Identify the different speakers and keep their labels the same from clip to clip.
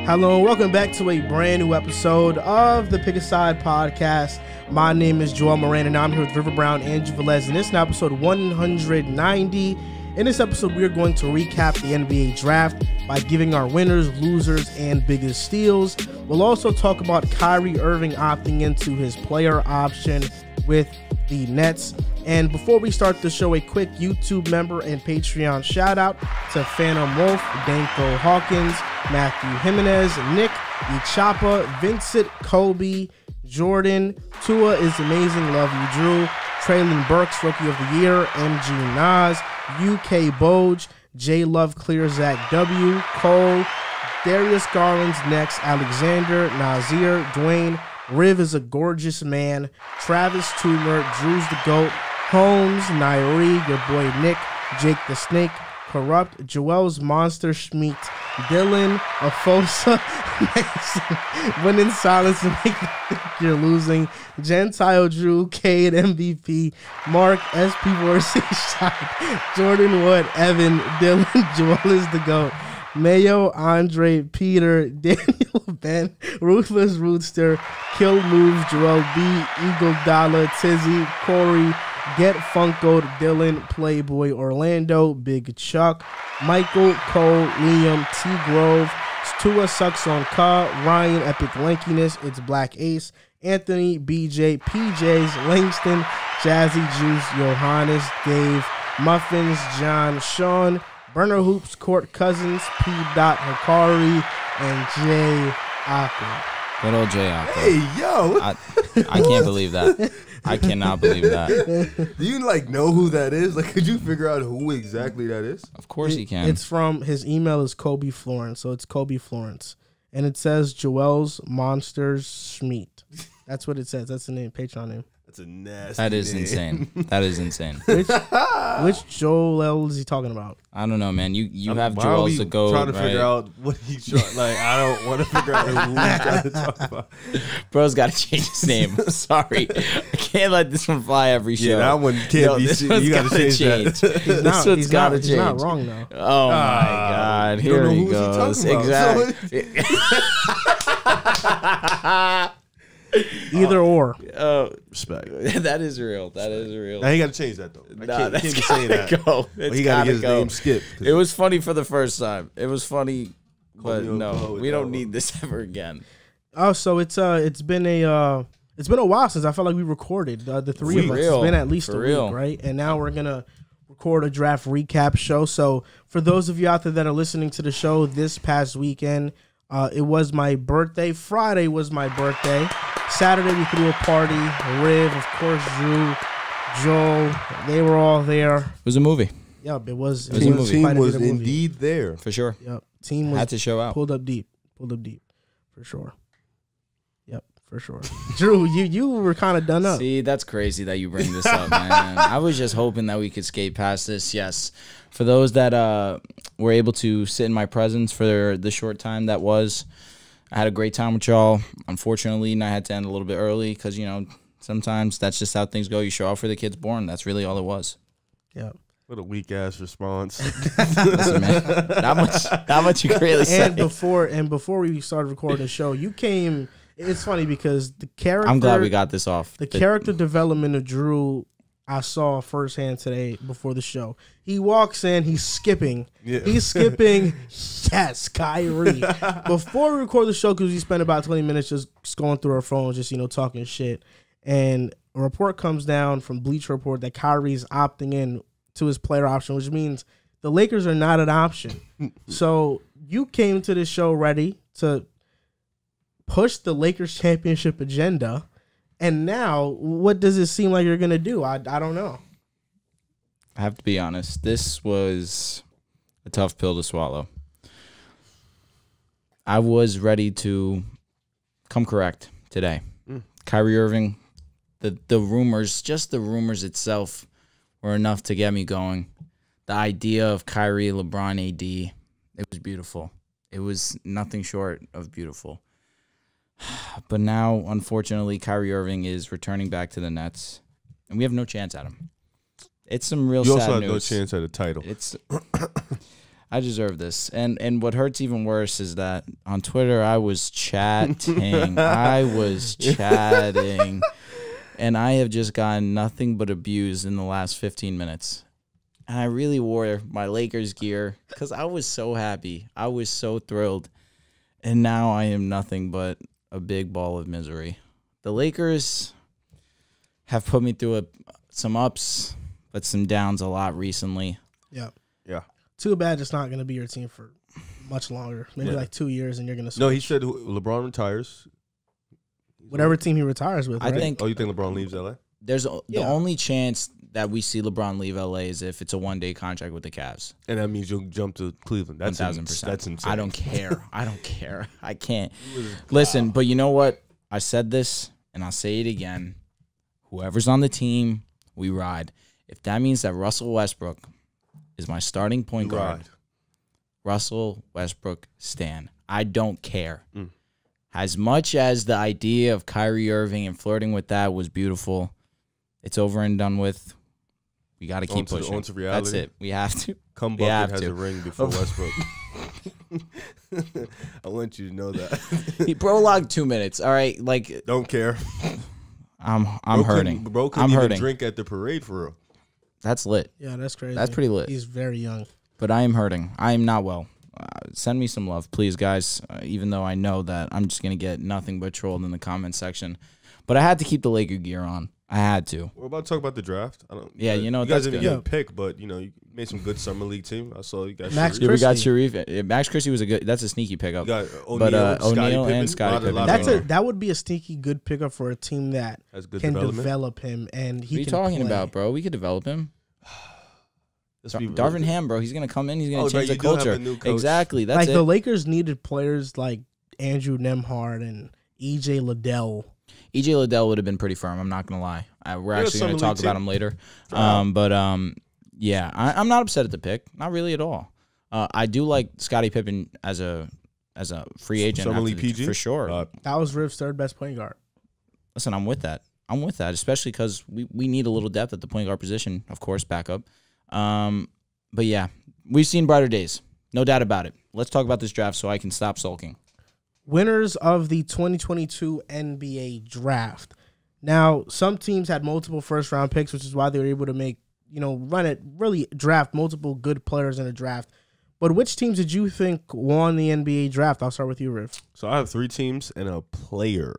Speaker 1: Hello and welcome back to a brand new episode of the Pick a Side podcast. My name is Joel Moran and I'm here with River Brown and Velez, and this is episode 190. In this episode, we are going to recap the NBA draft by giving our winners, losers, and biggest steals. We'll also talk about Kyrie Irving opting into his player option with the Nets. And before we start the show, a quick YouTube member and Patreon shout out to Phantom Wolf, Danko Hawkins, Matthew Jimenez, Nick Ichapa, Vincent, Kobe, Jordan, Tua is amazing, love you, Drew, Traylon Burks, rookie of the year, MG Nas, UK Boj, J Love Clear, Zach W, Cole, Darius Garland's next, Alexander, Nazir, Dwayne, Riv is a gorgeous man, Travis Toomer, Drew's the GOAT, Holmes, Nairi, your boy Nick, Jake the Snake, Corrupt, Joel's Monster Schmeat, Dylan, Afosa, Mason, Win in Silence and Make You Think You're Losing, Gentile Drew, Cade MVP, Mark, SP Morrissey Shot, Jordan Wood, Evan, Dylan, Joel is the GOAT, Mayo, Andre, Peter, Daniel, Ben, Ruthless Rootster, Kill Moves, Joel B, Eagle Dollar, Tizzy, Corey, Get Funkoed, Dylan, Playboy, Orlando, Big Chuck, Michael, Cole, Liam, T Grove, Tua Sucks on Ka, Ryan, Epic Lankiness, It's Black Ace, Anthony, BJ, PJs, Langston, Jazzy Juice, Johannes, Dave, Muffins, John, Sean, Burner Hoops, Court Cousins, P. Hikari, and Jay Aqua.
Speaker 2: Good old Jay Aqua.
Speaker 3: Hey, yo.
Speaker 2: I can't believe that. I cannot believe that.
Speaker 3: Do you, know who that is? Could you figure out who exactly that is?
Speaker 2: Of course he can.
Speaker 1: It's from, his email is Kobe Florence, so it's Kobe Florence. And it says Joel's Monsters Schmeat. That's what it says. That's the name, Patreon name.
Speaker 3: That's a nasty
Speaker 2: That is
Speaker 3: name.
Speaker 2: insane. That is insane.
Speaker 1: Which Joel is he talking about?
Speaker 2: I don't know, man. You have
Speaker 3: Why
Speaker 2: Joel's to go,
Speaker 3: trying to
Speaker 2: right?
Speaker 3: figure out what he's trying. I don't want to figure out who he's trying to talk about.
Speaker 2: Bro's got to change his name. Sorry. I can't let this one fly every show.
Speaker 3: Yeah, that one can't be.
Speaker 2: This one's
Speaker 3: You got to change that.
Speaker 2: This one's got to change.
Speaker 1: He's not wrong, though.
Speaker 2: Oh, my God.
Speaker 3: You don't
Speaker 2: Here
Speaker 3: know
Speaker 2: he
Speaker 3: who
Speaker 2: goes.
Speaker 3: he talking about.
Speaker 2: Exactly.
Speaker 1: Either or.
Speaker 3: Respect.
Speaker 2: That is real. That is real.
Speaker 3: Now, he got to change that, though.
Speaker 2: Nah,
Speaker 3: Can't be
Speaker 2: that's
Speaker 3: saying
Speaker 2: gotta
Speaker 3: that.
Speaker 2: go.
Speaker 3: Well, he got to get his name skipped.
Speaker 2: It was funny for the first time. It was funny, but
Speaker 3: Kobe
Speaker 2: no, we
Speaker 3: Kobe.
Speaker 2: don't need this ever again.
Speaker 1: Oh, so it's been a while since I felt like we recorded the three of us. It's been at least a week, right? And now we're gonna record a draft recap show. So for those of you out there that are listening to the show this past weekend, it was my birthday. Friday was my birthday. Saturday we threw a party. Riv, of course, Drew, Joel, they were all there.
Speaker 2: It was a movie.
Speaker 1: Yep, it was.
Speaker 2: It was a movie.
Speaker 3: Team
Speaker 1: quite a
Speaker 3: was
Speaker 1: bit of movie.
Speaker 3: indeed there.
Speaker 2: For sure.
Speaker 1: Yep, team was
Speaker 2: Had to show out.
Speaker 1: pulled up deep, for sure. Yep, for sure. Drew, you were kind of done up.
Speaker 2: See, that's crazy that you bring this up, man. I was just hoping that we could skate past this. Yes, for those that were able to sit in my presence for the short time that was, I had a great time with y'all. Unfortunately, I had to end a little bit early because, sometimes that's just how things go. You show out for the kids born. That's really all it was.
Speaker 1: Yep.
Speaker 3: What a weak-ass response.
Speaker 2: Listen, man, not much you can really say.
Speaker 1: And before we started recording the show, you came. It's funny because the character.
Speaker 2: I'm glad we got this off.
Speaker 1: The character development of Drew, I saw firsthand today before the show. He walks in, he's skipping.
Speaker 3: Yeah.
Speaker 1: He's skipping. Yes, Kyrie. Before we record the show, because we spent about 20 minutes just going through our phones, just talking shit. And a report comes down from Bleacher Report that Kyrie's opting in to his player option, which means the Lakers are not an option. So you came to this show ready to push the Lakers championship agenda. And now, what does it seem like you're going to do? I don't know.
Speaker 2: I have to be honest. This was a tough pill to swallow. I was ready to come correct today. Kyrie Irving, the rumors, just the rumors itself were enough to get me going. The idea of Kyrie, LeBron, AD, it was beautiful. It was nothing short of beautiful. But now, unfortunately, Kyrie Irving is returning back to the Nets, and we have no chance at him. It's some real sad news.
Speaker 3: You also have no chance at a title.
Speaker 2: I deserve this. And what hurts even worse is that on Twitter I was chatting. And I have just gotten nothing but abuse in the last 15 minutes. And I really wore my Lakers gear because I was so happy. I was so thrilled. And now I am nothing but a big ball of misery. The Lakers have put me through some ups, but some downs a lot recently.
Speaker 1: Yeah.
Speaker 3: Yeah.
Speaker 1: Too bad it's not going to be your team for much longer. Maybe like 2 years and you're going to switch.
Speaker 3: No, he said LeBron retires.
Speaker 1: Whatever team he retires with, right?
Speaker 3: Oh, you think LeBron leaves LA?
Speaker 2: There's the only chance that we see LeBron leave LA is if it's a one-day contract with the Cavs.
Speaker 3: And that means you'll jump to Cleveland. That's
Speaker 2: 1,000%.
Speaker 3: That's insane.
Speaker 2: I don't care. I can't. Listen, but you know what? I said this, and I'll say it again. Whoever's on the team, we ride. If that means that Russell Westbrook is my starting point guard, Russell Westbrook stan. I don't care. As much as the idea of Kyrie Irving and flirting with that was beautiful, it's over and done with. We got to keep pushing.
Speaker 3: On to reality.
Speaker 2: That's it. We have to.
Speaker 3: Come Bucket has a ring before Westbrook. I want you to know that.
Speaker 2: He prologued 2 minutes. All right, like
Speaker 3: don't care.
Speaker 2: I'm hurting.
Speaker 3: Bro couldn't even drink at the parade for real.
Speaker 2: That's lit.
Speaker 1: Yeah, that's crazy.
Speaker 2: That's pretty lit.
Speaker 1: He's very young.
Speaker 2: But I am hurting. I am not well. Send me some love, please, guys. Even though I know that I'm just gonna get nothing but trolled in the comment section. But I had to keep the Laker gear on. I had to.
Speaker 3: We're about to talk about the draft.
Speaker 2: Yeah, you know
Speaker 3: you guys didn't get a pick, but you made some good summer league team. I saw you guys.
Speaker 1: Max
Speaker 2: Yeah, we got Sharif. Max Christie was a good. That's a sneaky pickup.
Speaker 3: You got
Speaker 2: O'Neal and Scottie Pippen.
Speaker 1: That would be a sneaky good pickup for a team that can develop him and he.
Speaker 2: What are you
Speaker 1: can
Speaker 2: talking
Speaker 1: play.
Speaker 2: about, bro? We could develop him. Darvin
Speaker 3: really
Speaker 2: Ham, bro. He's gonna come in. He's gonna change the
Speaker 3: you do have
Speaker 2: culture.
Speaker 3: a new coach.
Speaker 2: Exactly. That's
Speaker 1: like
Speaker 2: it.
Speaker 1: the Lakers needed players like Andrew Nemhard and EJ Liddell.
Speaker 2: EJ Liddell would have been pretty firm. I'm not gonna lie. We're actually gonna talk about him later. Yeah, I'm not upset at the pick. Not really at all. I do like Scottie Pippen as a free agent
Speaker 3: Summer League PG
Speaker 2: for sure.
Speaker 1: That was Riv's third best point guard.
Speaker 2: Listen, I'm with that. Especially because we need a little depth at the point guard position, of course, backup. But yeah, we've seen brighter days. No doubt about it. Let's talk about this draft so I can stop sulking.
Speaker 1: Winners of the 2022 NBA draft. Now, some teams had multiple first-round picks, which is why they were able to really draft multiple good players in the draft. But which teams did you think won the NBA draft? I'll start with you, Riv.
Speaker 3: So I have 3 teams and a player.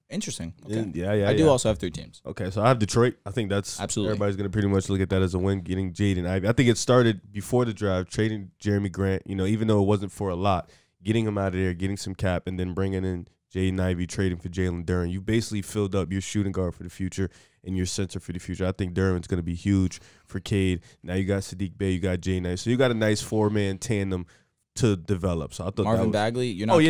Speaker 2: Interesting. Okay.
Speaker 3: Yeah.
Speaker 2: I do also have 3 teams.
Speaker 3: Okay, so I have Detroit. I think that's
Speaker 2: absolutely
Speaker 3: everybody's going to pretty much look at that as a win, getting Jaden Ivey. I think it started before the draft, trading Jeremy Grant. Even though it wasn't for a lot, getting him out of there, getting some cap, and then bringing in Jaden Ivey, trading for Jalen Duren. You basically filled up your shooting guard for the future and your center for the future. I think Duren's going to be huge for Cade. Now you got Sadiq Bey, you got Jaden Ivey, so you got a nice 4-man tandem to develop. So I thought
Speaker 2: Marvin Bagley, you're not.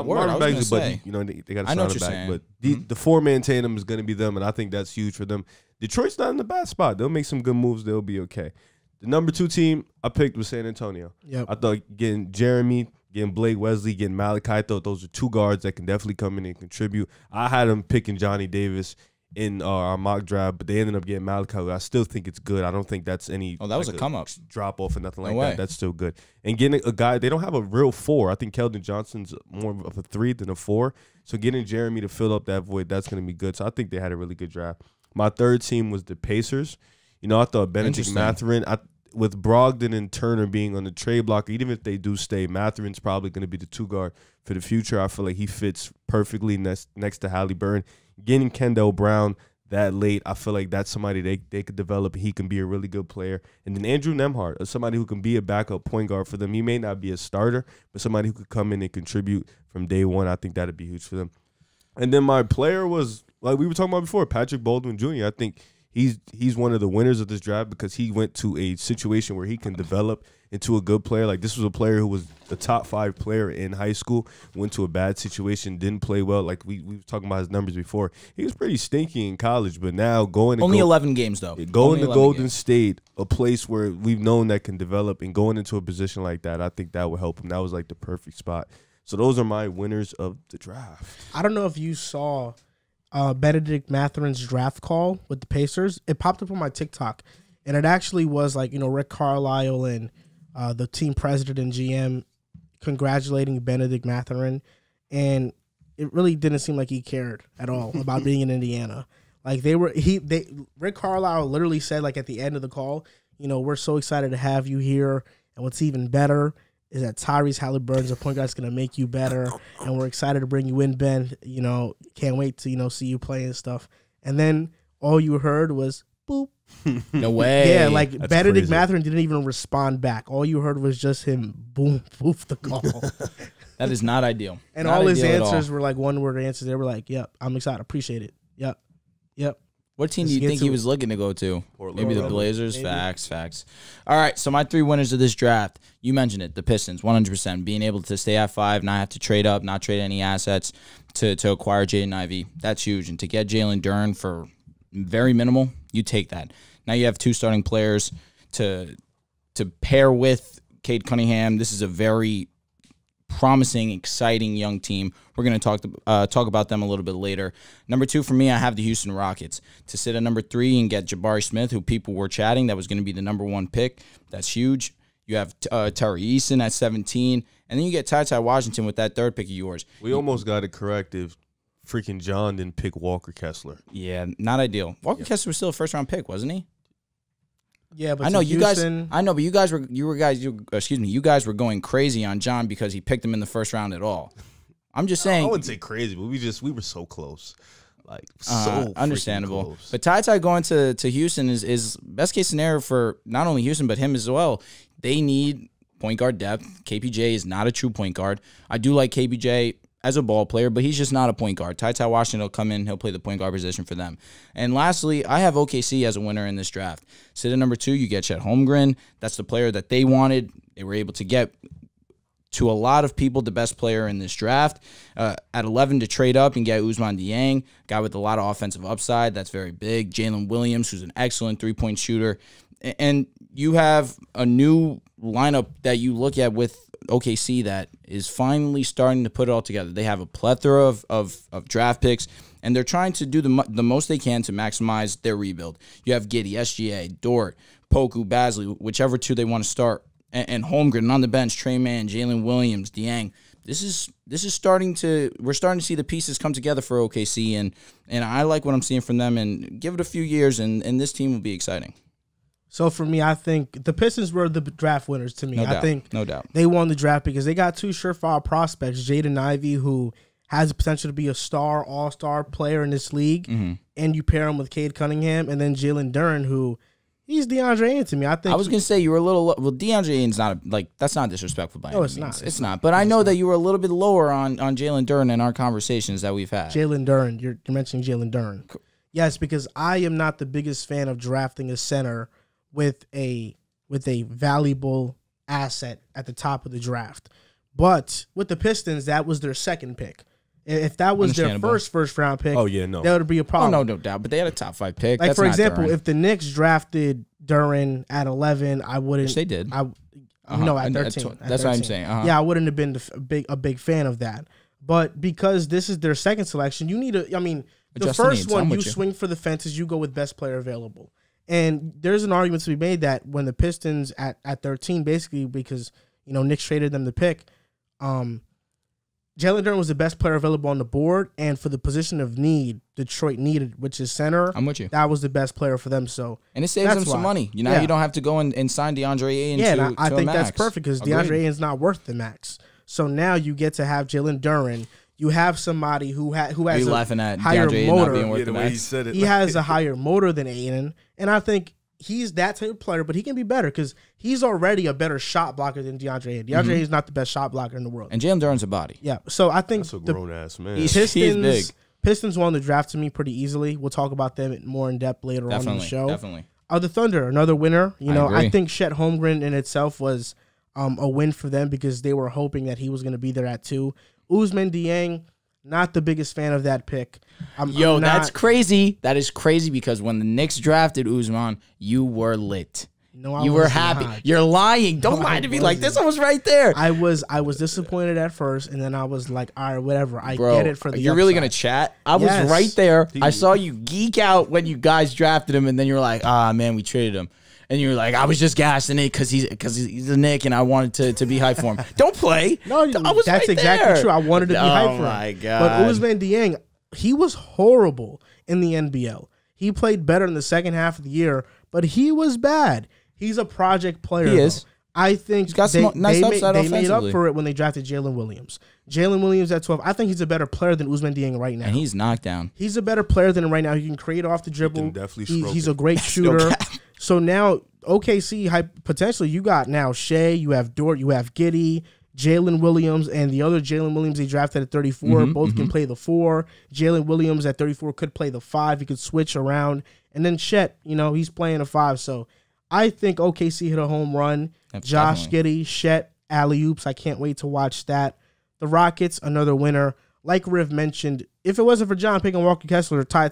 Speaker 3: Marvin Bagley, but they got to sign him back. But the 4-man tandem is going to be them, and I think that's huge for them. Detroit's not in a bad spot. They'll make some good moves. They'll be okay. The number 2 team I picked was San Antonio.
Speaker 1: Yep.
Speaker 3: I thought getting Jeremy, getting Blake Wesley, getting Malachi, I thought those are 2 guards that can definitely come in and contribute. I had them picking Johnny Davis in our mock draft, but they ended up getting Malachi. I still think it's good. I don't think that's any.
Speaker 2: Oh, that was a come up
Speaker 3: drop off or nothing like that. That's still good. And getting a guy, they don't have a real 4. I think Keldon Johnson's more of a 3 than a 4. So getting Jeremy to fill up that void, that's going to be good. So I think they had a really good draft. My 3rd team was the Pacers. I thought Benedict Mathurin, with Brogdon and Turner being on the trade block, even if they do stay, Mathurin's probably going to be the 2 guard for the future. I feel like he fits perfectly next to Halliburton. Getting Kendall Brown that late, I feel like that's somebody they could develop. He can be a really good player. And then Andrew Nemhard, somebody who can be a backup point guard for them. He may not be a starter, but somebody who could come in and contribute from day one. I think that would be huge for them. And then my player was, like we were talking about before, Patrick Baldwin Jr. I think he's one of the winners of this draft because he went to a situation where he can develop into a good player. Like, this was a player who was the top 5 player in high school, went to a bad situation, didn't play well. Like, we were talking about his numbers before. He was pretty stinky in college, but now going to
Speaker 2: only 11 games, though.
Speaker 3: Going to Golden State, a place where we've known that can develop, and going into a position like that, I think that would help him. That was like the perfect spot. So those are my winners of the draft.
Speaker 1: I don't know if you saw Benedict Mathurin's draft call with the Pacers. It popped up on my TikTok, and it actually was like, Rick Carlisle and the team president and GM congratulating Benedict Mathurin, and it really didn't seem like he cared at all about being in Indiana. Like Rick Carlisle literally said, like, at the end of the call, we're so excited to have you here, and what's even better is that Tyrese Halliburton's a point guard that's going to make you better, and we're excited to bring you in, Ben. Can't wait to see you play and stuff. And then all you heard was boop.
Speaker 2: No way.
Speaker 1: Yeah, like
Speaker 3: That's
Speaker 1: Benedict
Speaker 3: crazy.
Speaker 1: Mathurin didn't even respond back. All you heard was just him boom, poof the call.
Speaker 2: That is not ideal.
Speaker 1: And
Speaker 2: Not
Speaker 1: all his
Speaker 2: ideal at all.
Speaker 1: answers were like one-word answers. They were like, "Yep, I'm excited, appreciate it. Yep."
Speaker 2: What team do
Speaker 1: Let's
Speaker 2: you
Speaker 1: get
Speaker 2: think
Speaker 1: to
Speaker 2: he
Speaker 1: it.
Speaker 2: was looking to go to?
Speaker 3: Portland.
Speaker 2: Maybe the
Speaker 3: Portland.
Speaker 2: Blazers.
Speaker 1: Maybe.
Speaker 2: Facts. All right, so my 3 winners of this draft, you mentioned it, the Pistons, 100%. Being able to stay at 5, not have to trade up, not trade any assets to acquire Jaden Ivey. That's huge. And to get Jalen Duren for very minimal, you take that. Now you have 2 starting players to pair with Cade Cunningham. This is a very promising, exciting young team. We're going to talk about them a little bit later. Number 2 for me, I have the Houston Rockets. To sit at number 3 and get Jabari Smith, who people were chatting, that was going to be the number 1 pick. That's huge. You have Terry Eason at 17, and then you get Ty Washington with that 3rd pick of yours.
Speaker 3: We almost got it correct if freaking John didn't pick Walker Kessler.
Speaker 2: Yeah, not ideal. Walker Kessler was still a 1st-round pick, wasn't he?
Speaker 1: Yeah, but
Speaker 2: I know you guys.
Speaker 1: Houston,
Speaker 2: I know, but you guys were going crazy on John because he picked him in the 1st round at all. I'm just saying.
Speaker 3: I wouldn't say crazy, but we were so close, like so
Speaker 2: understandable.
Speaker 3: close.
Speaker 2: But Ty going to Houston is best case scenario for not only Houston but him as well. They need point guard depth. KPJ is not a true point guard. I do like KPJ as a ball player, but he's just not a point guard. Ty Washington will come in. He'll play the point guard position for them. And lastly, I have OKC as a winner in this draft. Sit at number 2, you get Chet Holmgren. That's the player that they wanted. They were able to get, to a lot of people, the best player in this draft. At 11 to trade up and get Ousmane Dieng, guy with a lot of offensive upside. That's very big. Jalen Williams, who's an excellent 3-point shooter. And you have a new lineup that you look at with OKC that is finally starting to put it all together. They have a plethora of draft picks, and they're trying to do the most they can to maximize their rebuild. You have Giddey, SGA, Dort, Poku, Basley, whichever 2 they want to start, and Holmgren on the bench, Trey Mann, Jalen Williams, Dieng. This is we're starting to see the pieces come together for OKC, and I like what I'm seeing from them. And give it a few years, and this team will be exciting.
Speaker 1: So for me, I think the Pistons were the draft winners to me.
Speaker 2: No doubt.
Speaker 1: They won the draft because they got 2 surefire prospects, Jaden Ivey, who has the potential to be a all-star player in this league, and you pair him with Cade Cunningham, and then Jalen Duren, who he's DeAndre Ayton to me. I was
Speaker 2: going to say you were a little well. DeAndre Ayton's not that's not disrespectful by any means.
Speaker 1: Not.
Speaker 2: It's not. But I know that you were a little bit lower on Jalen Duren in our conversations that we've had.
Speaker 1: Jalen Duren, you're mentioning Jalen Duren. Yes, because I am not the biggest fan of drafting a center with a valuable asset at the top of the draft. But with the Pistons, that was their 2nd pick. If that was their first round pick, that would be a problem.
Speaker 2: Oh, no doubt. But they had a top 5 pick.
Speaker 1: Like,
Speaker 2: That's
Speaker 1: for
Speaker 2: not
Speaker 1: example,
Speaker 2: Duren.
Speaker 1: if the Knicks drafted Duren at 11, I wouldn't.
Speaker 2: Which they did.
Speaker 1: No, at 13.
Speaker 2: That's what I'm saying.
Speaker 1: Yeah, I wouldn't have been a big fan of that. But because this is their 2nd selection, you need the first one, you swing for the fences, you go with best player available. And there's an argument to be made that when the Pistons at 13, basically because Knicks traded them the pick, Jalen Duren was the best player available on the board, and for the position of need Detroit needed, which is center,
Speaker 2: I'm with you.
Speaker 1: That was the best player for them. So
Speaker 2: and it saves them some money. You don't have to go and sign DeAndre Ayton.
Speaker 1: Yeah, I think that's perfect because DeAndre Ayton's not worth the max. So now you get to have Jalen Duren. You have somebody who has
Speaker 2: laughing at
Speaker 1: higher
Speaker 2: DeAndre
Speaker 1: motor.
Speaker 2: not being worth the
Speaker 3: way
Speaker 2: max.
Speaker 3: he said it.
Speaker 1: He has a higher motor than Ayton, and I think he's that type of player, but he can be better because he's already a better shot blocker than DeAndre Ayton. DeAndre Ayton is not the best shot blocker in the world.
Speaker 2: And Jalen Duren's a body.
Speaker 1: Yeah, so I think
Speaker 3: that's a grown-ass man.
Speaker 2: He's big.
Speaker 1: Pistons won the draft to me pretty easily. We'll talk about them more in depth later on in the show.
Speaker 2: Definitely.
Speaker 1: The Thunder, another winner.
Speaker 2: I
Speaker 1: I think Chet Holmgren in itself was a win for them because they were hoping that he was going to be there at 2. Ousmane Dieng, not the biggest fan of that pick.
Speaker 2: That's crazy. That is crazy because when the Knicks drafted Ousmane, you were lit.
Speaker 1: No,
Speaker 2: you were happy.
Speaker 1: Not.
Speaker 2: You're lying. Don't lie to me like this. I was right there.
Speaker 1: I was disappointed at first, and then I was like, all right, whatever. I get it for the
Speaker 2: You're
Speaker 1: upside.
Speaker 2: really going to chat? I was right there. I saw you geek out when you guys drafted him, and then you're like, man, we traded him. and you're like, I was just gassing it because he's a Knick and I wanted to be hyped for him. Don't play.
Speaker 1: No, that's exactly true. I wanted to be hyped for him. Oh my god! But Ousmane Dieng, he was horrible in the NBL. He played better in the second half of the year, but he was bad. He's a project player. He is. I think they made up for it when they drafted Jalen Williams. Jalen Williams at 12. I think he's a better player than Ousmane Dieng right now.
Speaker 2: And he's knocked down.
Speaker 1: He's a better player than him right now. He can create off the dribble. He's a great shooter. So now OKC, potentially you got now Shea, you have Dort, you have Giddey, Jalen Williams, and the other Jalen Williams they drafted at 34. Both can play the 4. Jalen Williams at 34 could play the 5. He could switch around. And then Chet, he's playing a 5. So I think OKC hit a home run. Josh Giddey, Chet, alley-oops. I can't wait to watch that. The Rockets, another winner. Like Riv mentioned, if it wasn't for John picking Walker Kessler, Ty,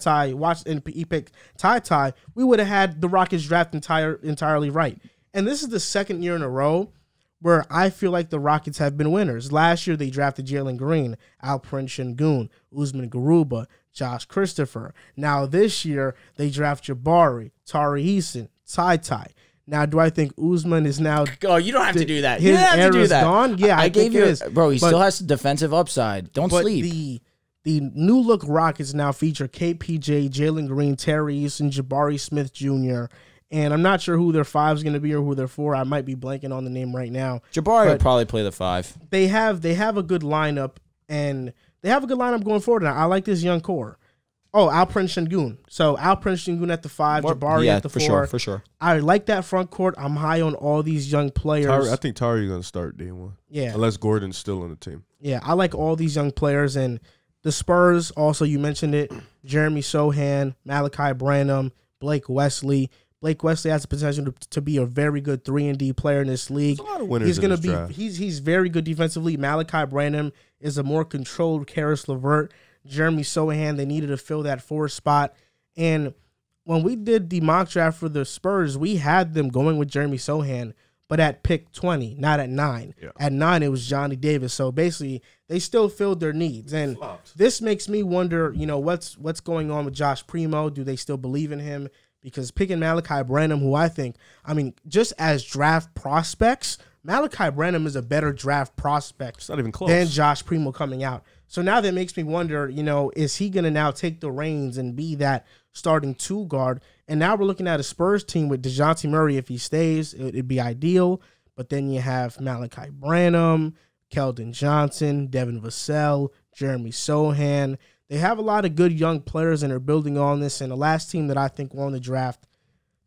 Speaker 1: he picked Ty, we would have had the Rockets draft entirely right. And this is the second year in a row where I feel like the Rockets have been winners. Last year, they drafted Jalen Green, Alperen Sengun, Usman Garuba, Josh Christopher. Now this year, they draft Jabari, Tari Eason, Ty. Now, do I think Usman is now...
Speaker 2: Oh, you don't have to do that. His era's
Speaker 1: gone? Yeah, I think it is.
Speaker 2: Bro, he still has defensive upside. Don't sleep.
Speaker 1: The new look Rockets now feature KPJ, Jalen Green, Terry Eason, Jabari Smith Jr., and I'm not sure who their 5 is going to be or who their 4. I might be blanking on the name right now.
Speaker 2: Jabari would probably play the 5.
Speaker 1: They have a good lineup, and they have a good lineup going forward now. I like this young core. Oh, Alperen Sengun. So Alperen Sengun at the 5, Jabari at the 4.
Speaker 2: For sure.
Speaker 1: I like that front court. I'm high on all these young players.
Speaker 3: I think Tari's going to start day 1.
Speaker 1: Yeah.
Speaker 3: Unless Gordon's still on the team.
Speaker 1: Yeah, I like all these young players. And the Spurs, also, you mentioned it, Jeremy Sohan, Malachi Branham, Blake Wesley. Blake Wesley has the potential to be a very good 3-and-D player in this league.
Speaker 3: There's a lot of winners in this draft.
Speaker 1: He's very good defensively. Malachi Branham is a more controlled Karis LeVert. Jeremy Sohan, they needed to fill that 4 spot. And when we did the mock draft for the Spurs, we had them going with Jeremy Sohan, but at pick 20, not at 9. Yeah. At 9, it was Johnny Davis. So basically, they still filled their needs. And this makes me wonder, what's going on with Josh Primo? Do they still believe in him? Because picking Malachi Branham, who just as draft prospects, Malachi Branham is a better draft prospect
Speaker 3: it's not even close.
Speaker 1: Than Josh Primo coming out. So now that makes me wonder, is he going to now take the reins and be that starting 2 guard? And now we're looking at a Spurs team with Dejounte Murray. If he stays, it'd be ideal. But then you have Malachi Branham, Keldon Johnson, Devin Vassell, Jeremy Sohan. They have a lot of good young players and are building on this. And the last team that I think won the draft,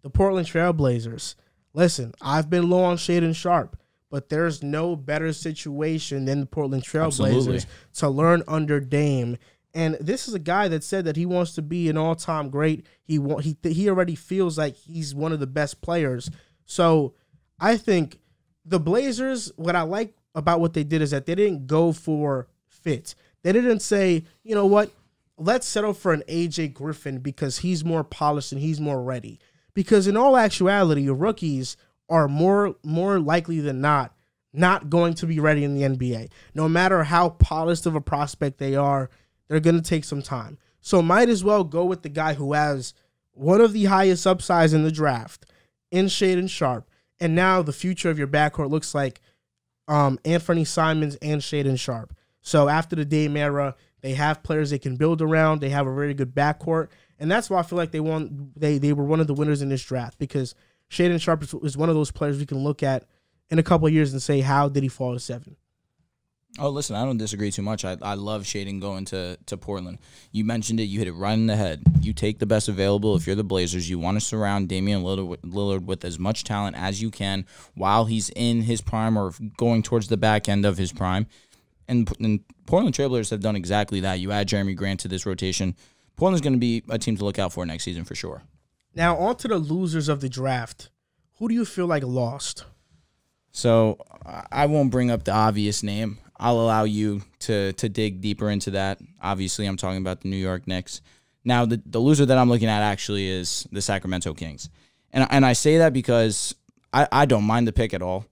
Speaker 1: the Portland Trail Blazers. Listen, I've been low on Shaedon Sharpe, but there's no better situation than the Portland Trail Blazers to learn under Dame. And this is a guy that said that he wants to be an all-time great. He already feels like he's one of the best players. So I think the Blazers, what I like about what they did is that they didn't go for fit. They didn't say, you know what, let's settle for an AJ Griffin because he's more polished and he's more ready. Because in all actuality, your rookies are more likely than not going to be ready in the NBA. No matter how polished of a prospect they are, they're going to take some time. So might as well go with the guy who has one of the highest upsides in the draft in Shaedon Sharpe. And now the future of your backcourt looks like Anthony Simons and Shaedon Sharpe. So after the Dame era, they have players they can build around. They have a very good backcourt. And that's why I feel like they were one of the winners in this draft, because Shaedon Sharpe is one of those players we can look at in a couple of years and say, how did he fall to 7?
Speaker 2: Oh, listen, I don't disagree too much. I love Shaedon going to Portland. You mentioned it. You hit it right in the head. You take the best available. If you're the Blazers, you want to surround Damian Lillard with as much talent as you can while he's in his prime or going towards the back end of his prime. And Portland Trailblazers have done exactly that. You add Jeremy Grant to this rotation. Portland's going to be a team to look out for next season for sure.
Speaker 1: Now, on to the losers of the draft. Who do you feel like lost?
Speaker 2: So, I won't bring up the obvious name. I'll allow you to dig deeper into that. Obviously, I'm talking about the New York Knicks. Now, the loser that I'm looking at actually is the Sacramento Kings. And I say that because I don't mind the pick at all.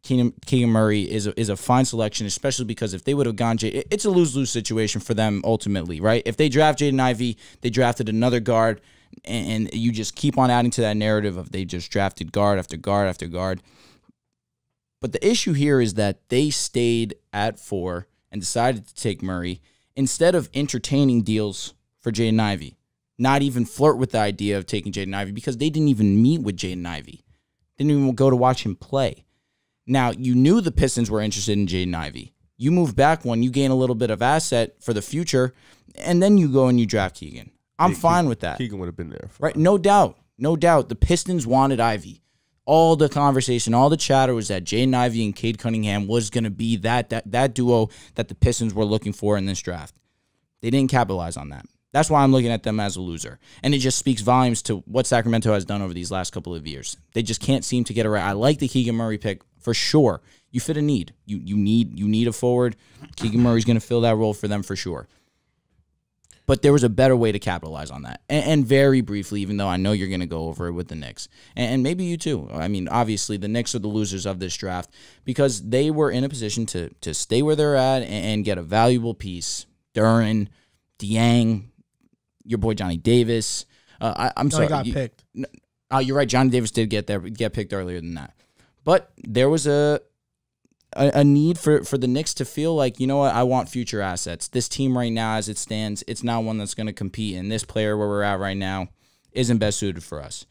Speaker 2: Keegan Murray is a fine selection, especially because if they would have gone, it's a lose-lose situation for them ultimately, right? If they draft Jaden Ivey, they drafted another guard, and you just keep on adding to that narrative of they just drafted guard after guard after guard. But the issue here is that they stayed at 4 and decided to take Murray instead of entertaining deals for Jaden Ivey. Not even flirt with the idea of taking Jaden Ivey because they didn't even meet with Jaden Ivey. Didn't even go to watch him play. Now, you knew the Pistons were interested in Jaden Ivey. You move back one, you gain a little bit of asset for the future, and then you go and you draft Keegan. I'm fine with that.
Speaker 3: Keegan would have been there.
Speaker 2: Right? No doubt. No doubt. The Pistons wanted Ivey. All the conversation, all the chatter was that Jaden Ivey and Cade Cunningham was going to be that duo that the Pistons were looking for in this draft. They didn't capitalize on that. That's why I'm looking at them as a loser. And it just speaks volumes to what Sacramento has done over these last couple of years. They just can't seem to get it right. I like the Keegan Murray pick for sure. You fit a need. You need a forward. Keegan Murray's going to fill that role for them for sure. But there was a better way to capitalize on that. And very briefly, even though I know you're going to go over it with the Knicks. And maybe you too. I mean, obviously, the Knicks are the losers of this draft because they were in a position to stay where they're at and get a valuable piece. Duren, Dieng, your boy Johnny Davis. I'm sorry.
Speaker 1: He got picked.
Speaker 2: You're right. Johnny Davis did get picked earlier than that. But there was a need for the Knicks to feel like, you know what, I want future assets. This team right now, as it stands, it's not one that's going to compete, and this player where we're at right now isn't best suited for us.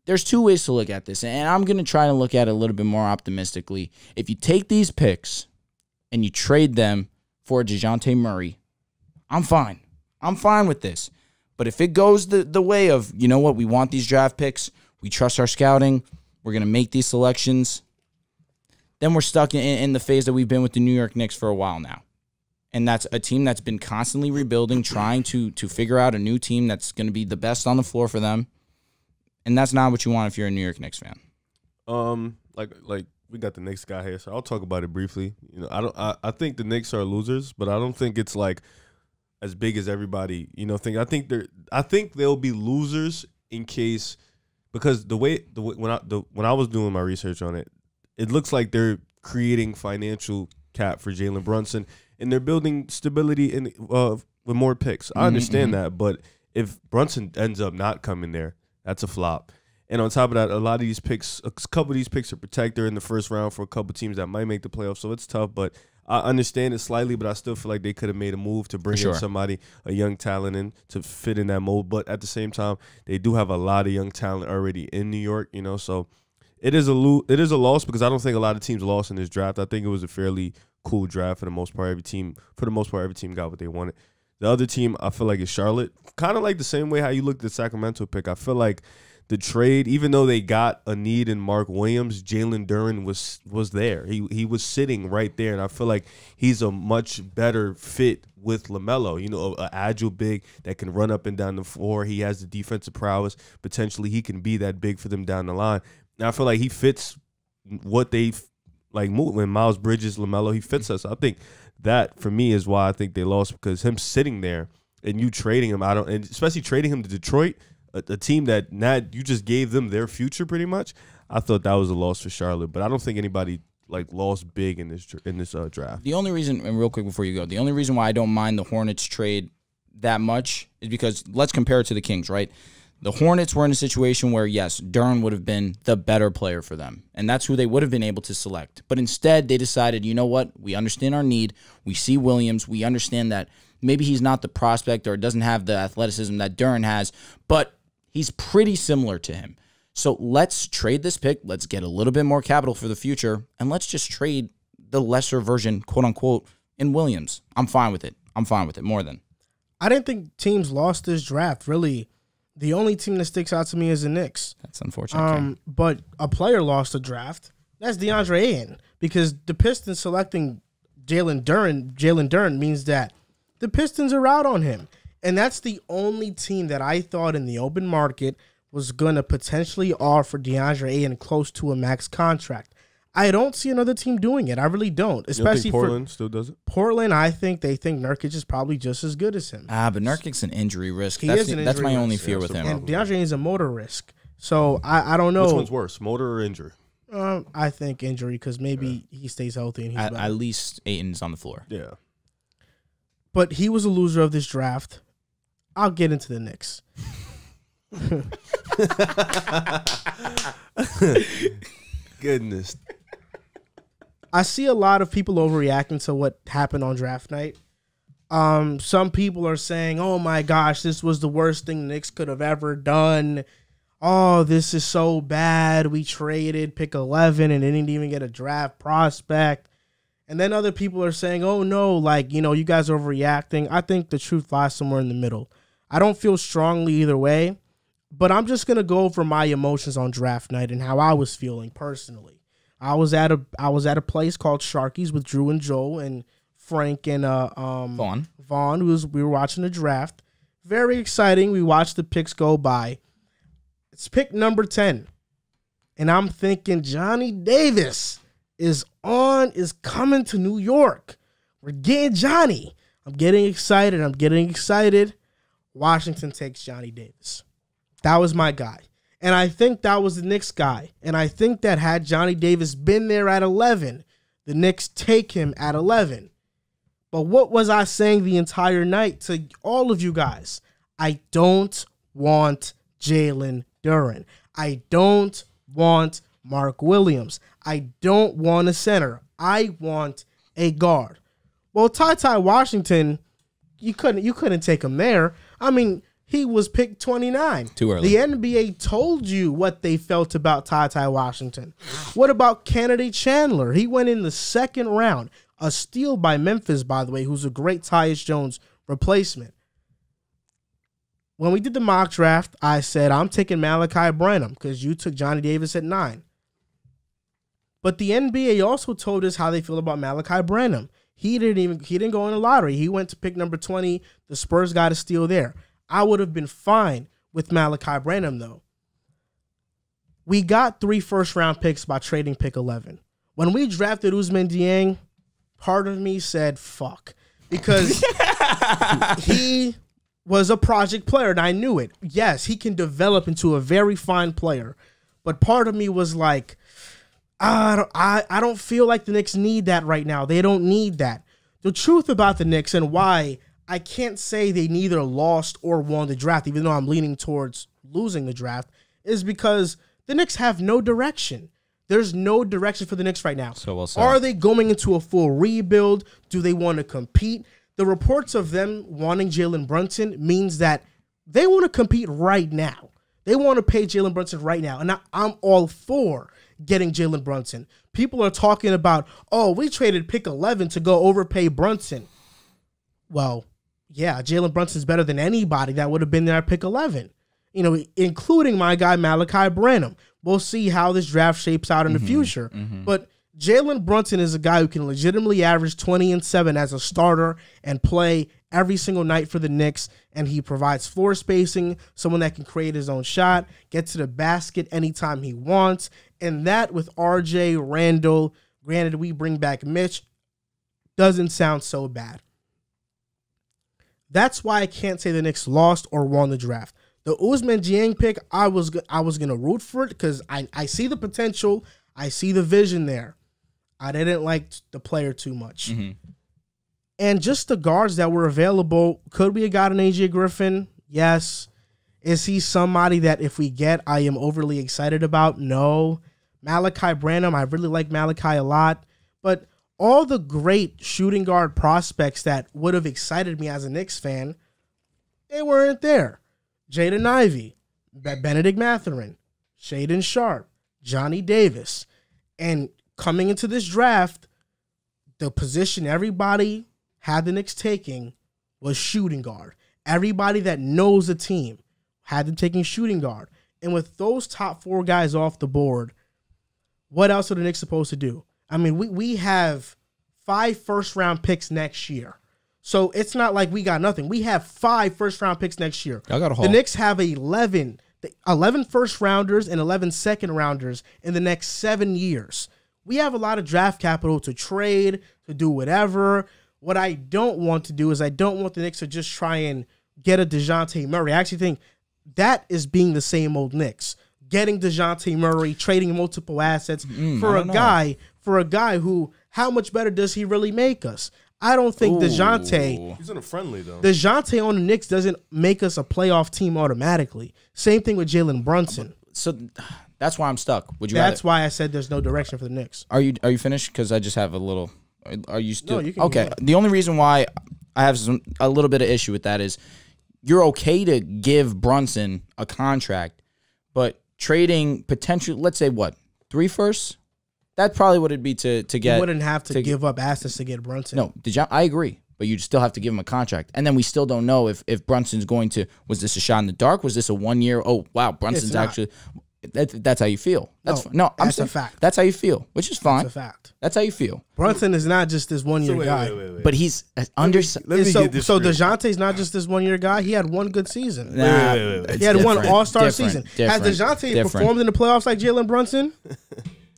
Speaker 2: There's two ways to look at this, and I'm going to try to look at it a little bit more optimistically. If you take these picks and you trade them for Dejounte Murray, I'm fine. I'm fine with this. But if it goes the way of, you know what, we want these draft picks, we trust our scouting, we're going to make these selections, then we're stuck in the phase that we've been with the New York Knicks for a while now. And that's a team that's been constantly rebuilding, trying to figure out a new team that's going to be the best on the floor for them. And that's not what you want if you're a New York Knicks fan.
Speaker 3: Like we got the Knicks guy here, so I'll talk about it briefly. You know, I think the Knicks are losers, but I don't think it's like as big as everybody, you know, think. I think they'll be losers in case, because when I was doing my research on it, it looks like they're creating financial cap for Jalen Brunson, and they're building stability with more picks. I understand that, but if Brunson ends up not coming there, that's a flop. And on top of that, a lot of these picks, a couple of these picks are protected in the first round for a couple teams that might make the playoffs, so it's tough. But I understand it slightly, but I still feel like they could have made a move to bring in somebody, a young talent in to fit in that mold. But at the same time, they do have a lot of young talent already in New York, you know, so it is a loss because I don't think a lot of teams lost in this draft. I think it was a fairly cool draft for the most part. Every team got what they wanted. The other team, I feel like, is Charlotte. Kind of like the same way how you looked at the Sacramento pick. I feel like the trade, even though they got a need in Mark Williams, Jalen Duren was there. He was sitting right there, and I feel like he's a much better fit with LaMelo. You know, an agile big that can run up and down the floor. He has the defensive prowess. Potentially, he can be that big for them down the line. And I feel like he fits what they like move. When Miles Bridges, LaMelo, he fits us. I think that for me is why I think they lost, because him sitting there and you trading him, and especially trading him to Detroit, a team that you just gave them their future pretty much. I thought that was a loss for Charlotte, but I don't think anybody like lost big in this draft.
Speaker 2: The only reason, and real quick before you go, the only reason why I don't mind the Hornets trade that much is because let's compare it to the Kings, right? The Hornets were in a situation where, yes, Duren would have been the better player for them, and that's who they would have been able to select. But instead, they decided, you know what? We understand our need. We see Williams. We understand that maybe he's not the prospect or doesn't have the athleticism that Duren has, but he's pretty similar to him. So let's trade this pick. Let's get a little bit more capital for the future, and let's just trade the lesser version, quote-unquote, in Williams. I'm fine with it. I'm fine with it more than.
Speaker 1: I didn't think teams lost this draft, really. The only team that sticks out to me is the Knicks.
Speaker 2: That's unfortunate.
Speaker 1: But a player lost a draft. That's DeAndre Ayton, because the Pistons selecting Jalen Duren means that the Pistons are out on him. And that's the only team that I thought in the open market was going to potentially offer DeAndre Ayton close to a max contract. I don't see another team doing it. I really don't. Especially
Speaker 3: you don't think Portland still does it?
Speaker 1: Portland, I think they think Nurkic is probably just as good as him.
Speaker 2: But Nurkic's an injury risk. That's my only fear with him.
Speaker 1: And DeAndre is a motor risk. So I don't know.
Speaker 3: Which one's worse, motor or injury?
Speaker 1: I think injury, because maybe he stays healthy. And he's
Speaker 2: at least Ayton's on the floor.
Speaker 3: Yeah.
Speaker 1: But he was a loser of this draft. I'll get into the Knicks.
Speaker 3: Goodness.
Speaker 1: I see a lot of people overreacting to what happened on draft night. Some people are saying, oh my gosh, this was the worst thing the Knicks could have ever done. Oh, this is so bad. We traded pick 11 and didn't even get a draft prospect. And then other people are saying, oh no, like, you know, you guys are overreacting. I think the truth lies somewhere in the middle. I don't feel strongly either way, but I'm just going to go over my emotions on draft night and how I was feeling personally. I was at a place called Sharky's with Drew and Joel and Frank and Vaughn, we were watching the draft. Very exciting. We watched the picks go by. It's pick number 10. And I'm thinking Johnny Davis is coming to New York. We're getting Johnny. I'm getting excited. Washington takes Johnny Davis. That was my guy. And I think that was the Knicks guy. And I think that had Johnny Davis been there at 11, the Knicks take him at 11. But what was I saying the entire night to all of you guys? I don't want Jalen Duren. I don't want Mark Williams. I don't want a center. I want a guard. Well, Ty Washington, you couldn't take him there. I mean, he was picked 29.
Speaker 2: Too early.
Speaker 1: The NBA told you what they felt about Ty Washington. What about Kennedy Chandler? He went in the second round. A steal by Memphis, by the way, who's a great Tyus Jones replacement. When we did the mock draft, I said, I'm taking Malachi Branham because you took Johnny Davis at 9. But the NBA also told us how they feel about Malachi Branham. He didn't go in the lottery. He went to pick number 20. The Spurs got a steal there. I would have been fine with Malachi Branham, though. We got 3 first-round picks by trading pick 11. When we drafted Ousmane Dieng, part of me said, fuck. Because he was a project player, and I knew it. Yes, he can develop into a very fine player. But part of me was like, I don't feel like the Knicks need that right now. They don't need that. The truth about the Knicks and why I can't say they neither lost or won the draft, even though I'm leaning towards losing the draft, is because the Knicks have no direction. There's no direction for the Knicks right now.
Speaker 2: So well said.
Speaker 1: Are they going into a full rebuild? Do they want to compete? The reports of them wanting Jalen Brunson means that they want to compete right now. They want to pay Jalen Brunson right now. And I'm all for getting Jalen Brunson. People are talking about, oh, we traded pick 11 to go overpay Brunson. Well, yeah, Jalen Brunson's better than anybody that would have been there at pick 11, you know, including my guy Malachi Branham. We'll see how this draft shapes out in the future. But Jalen Brunson is a guy who can legitimately average 20 and 7 as a starter and play every single night for the Knicks, and he provides floor spacing, someone that can create his own shot, get to the basket anytime he wants, and that with RJ, Randall, granted we bring back Mitch, doesn't sound so bad. That's why I can't say the Knicks lost or won the draft. The Ousmane Dieng pick, I was going to root for it because I see the potential. I see the vision there. I didn't like the player too much. And just the guards that were available, could we have gotten AJ Griffin? Yes. Is he somebody that if we get, I am overly excited about? No. Malachi Branham, I really like Malachi a lot. But all the great shooting guard prospects that would have excited me as a Knicks fan, they weren't there. Jaden Ivey, Benedict Mathurin, Shaedon Sharpe, Johnny Davis. And coming into this draft, the position everybody had the Knicks taking was shooting guard. Everybody that knows the team had them taking shooting guard. And with those top 4 guys off the board, what else are the Knicks supposed to do? I mean, we have 5 first-round picks next year. So it's not like we got nothing. We have 5 first-round picks next year.
Speaker 2: Y'all got a haul.
Speaker 1: The Knicks have 11 first-rounders and 11 second-rounders in the next 7 years. We have a lot of draft capital to trade, to do whatever. What I don't want to do is I don't want the Knicks to just try and get a Dejounte Murray. I actually think that is being the same old Knicks. Getting Dejounte Murray, trading multiple assets for a guy who, how much better does he really make us? I don't think Dejounte.
Speaker 3: He's in a friendly though.
Speaker 1: Dejounte on the Knicks doesn't make us a playoff team automatically. Same thing with Jalen Brunson.
Speaker 2: So that's why I'm stuck. Would you?
Speaker 1: That's why I said there's no direction for the Knicks.
Speaker 2: Are you finished? Because I just have a little. Are you still?
Speaker 1: No, you can
Speaker 2: okay. The only reason why I have a little bit of issue with that is you're okay to give Brunson a contract, but trading potential, let's say what, 3 firsts? That's probably what it'd be to get.
Speaker 1: You wouldn't have to give up assets to get Brunson.
Speaker 2: No, I agree. But you still have to give him a contract. And then we still don't know if Brunson's going to, was this a shot in the dark? Was this a 1 year? Oh, wow, Brunson's actually, that's how you feel. That's
Speaker 1: that's a fact.
Speaker 2: That's how you feel, which is fine.
Speaker 1: That's a fact.
Speaker 2: That's how you feel.
Speaker 1: Brunson is not just this 1 year guy.
Speaker 3: Wait.
Speaker 2: But he's under.
Speaker 1: So DeJounte's not just this 1 year guy. He had one good season.
Speaker 2: Wait.
Speaker 1: He had one all-star season.
Speaker 2: Different.
Speaker 1: Has DeJounte performed in the playoffs like Jalen Brunson?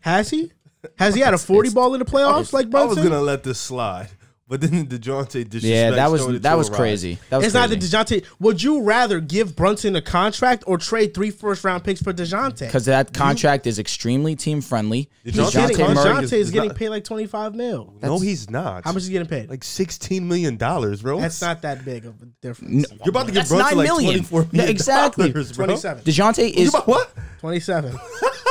Speaker 1: Has he? Has he had a 40 ball in the playoffs like Brunson?
Speaker 3: I was gonna let this slide, but then DeJounte disrespect.
Speaker 2: Yeah, that was crazy.
Speaker 1: It's not the DeJounte. Would you rather give Brunson a contract or trade 3 first-round picks for DeJounte?
Speaker 2: Because that contract is extremely team friendly.
Speaker 1: DeJounte is getting paid like $25 million.
Speaker 3: No, he's not.
Speaker 1: How much is he getting paid?
Speaker 3: Like $16 million, bro.
Speaker 1: That's not that big of a difference.
Speaker 3: You're about to give Brunson like $24 million.
Speaker 2: Exactly.
Speaker 1: 27.
Speaker 2: DeJounte is
Speaker 3: what?
Speaker 1: 27.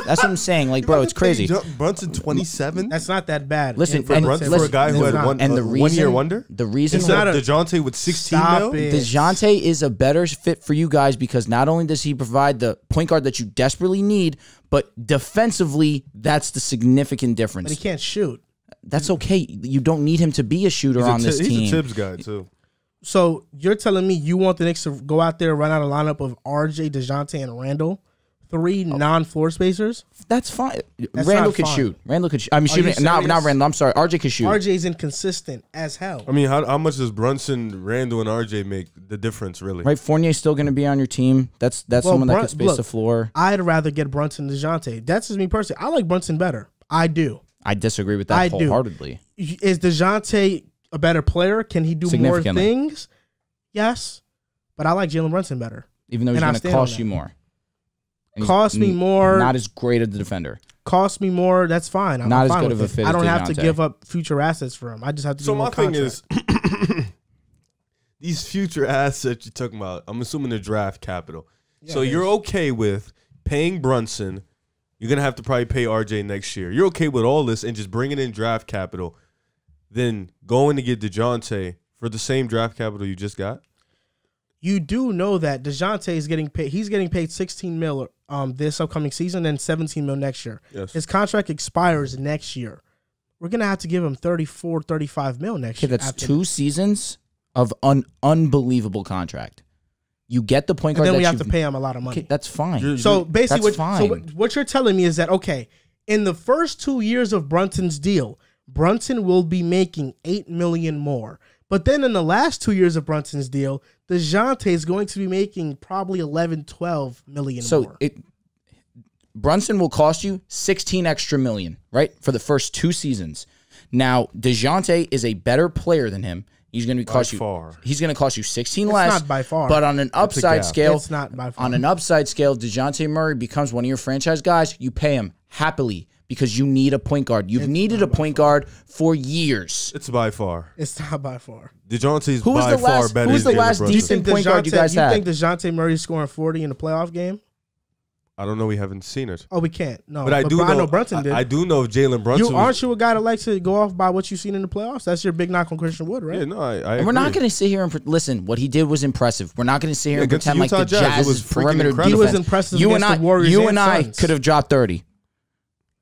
Speaker 2: That's what I'm saying. Like, bro, it's crazy.
Speaker 3: Brunson 27.
Speaker 1: That's not that bad.
Speaker 2: Listen,
Speaker 3: for a guy who had one year wonder.
Speaker 2: The reason
Speaker 3: it's not DeJounte with 16 mil.
Speaker 2: DeJounte is a better fit for you guys because not only does he provide the point guard that you desperately need, but defensively, that's the significant difference.
Speaker 1: But he can't shoot.
Speaker 2: That's okay. You don't need him to be a shooter on this team.
Speaker 3: He's a Tibbs guy too.
Speaker 1: So you're telling me you want the Knicks to go out there and run out a lineup of RJ, DeJounte, and Randall? 3 non-floor spacers?
Speaker 2: That's fine. Randall could shoot. Randall could shoot. I'm shooting. Not Randall. I'm sorry. RJ could shoot.
Speaker 1: RJ's inconsistent as hell.
Speaker 3: I mean, how much does Brunson, Randall, and RJ make the difference, really?
Speaker 2: Right. Fournier's still going to be on your team. That's someone that could space the floor.
Speaker 1: I'd rather get Brunson than DeJounte. That's just me personally. I like Brunson better. I do.
Speaker 2: I disagree with that wholeheartedly.
Speaker 1: Is DeJounte a better player? Can he do more things? Yes. But I like Jalen Brunson better.
Speaker 2: Even though he's going to cost you more.
Speaker 1: Cost me more.
Speaker 2: Not as great of the defender.
Speaker 1: Cost me more. That's fine. I'm
Speaker 2: not
Speaker 1: fine
Speaker 2: as good of a fit.
Speaker 1: I don't have to give up future assets for him. I just have to.
Speaker 3: So my thing is, these future assets you're talking about, I'm assuming they're draft capital. Yeah, so you're okay with paying Brunson. You're gonna have to probably pay RJ next year. You're okay with all this and just bringing in draft capital, then going to get DeJounte for the same draft capital you just got.
Speaker 1: You do know that DeJounte is getting paid. He's getting paid $16 million this upcoming season and $17 million next year.
Speaker 3: Yes.
Speaker 1: His contract expires next year. We're going to have to give him $34, $35 million next year.
Speaker 2: That's 2 seasons of an unbelievable contract. You get the point guard.
Speaker 1: And then we have to pay him a lot of money.
Speaker 2: Okay, that's fine.
Speaker 1: So basically,
Speaker 2: fine.
Speaker 1: What you're telling me is that, okay, in the first 2 years of Brunson's deal, Brunson will be making $8 million more. But then in the last 2 years of Brunson's deal, DeJounte is going to be making probably $11-12 million more.
Speaker 2: So Brunson will cost you $16 extra million, right, for the first 2 seasons. Now, DeJounte is a better player than him. He's going to cost you. He's going to cost you 16 less.
Speaker 1: Not by far.
Speaker 2: But on an upside scale,
Speaker 1: it's not by far.
Speaker 2: On an upside scale, DeJounte Murray becomes one of your franchise guys. You pay him happily. Because you need a point guard. You've needed a point guard for years.
Speaker 3: It's by far.
Speaker 1: It's not by far.
Speaker 3: DeJounte's by far better.
Speaker 2: Who's the last decent point guard you guys had?
Speaker 1: You think DeJounte Murray's scoring 40 in the playoff game?
Speaker 3: I don't know. We haven't seen it.
Speaker 1: Oh, we can't. No,
Speaker 3: but I know Brunson did. I do know if Jalen Brunson.
Speaker 1: Aren't you a guy that likes to go off by what you've seen in the playoffs? That's your big knock on Christian Wood, right?
Speaker 3: Yeah, no, I agree.
Speaker 2: We're not going to sit here and listen. What he did was impressive. We're not going to sit here and pretend like the Jazz's perimeter defense.
Speaker 1: He was impressive against the Warriors.
Speaker 2: You and I could have dropped 30.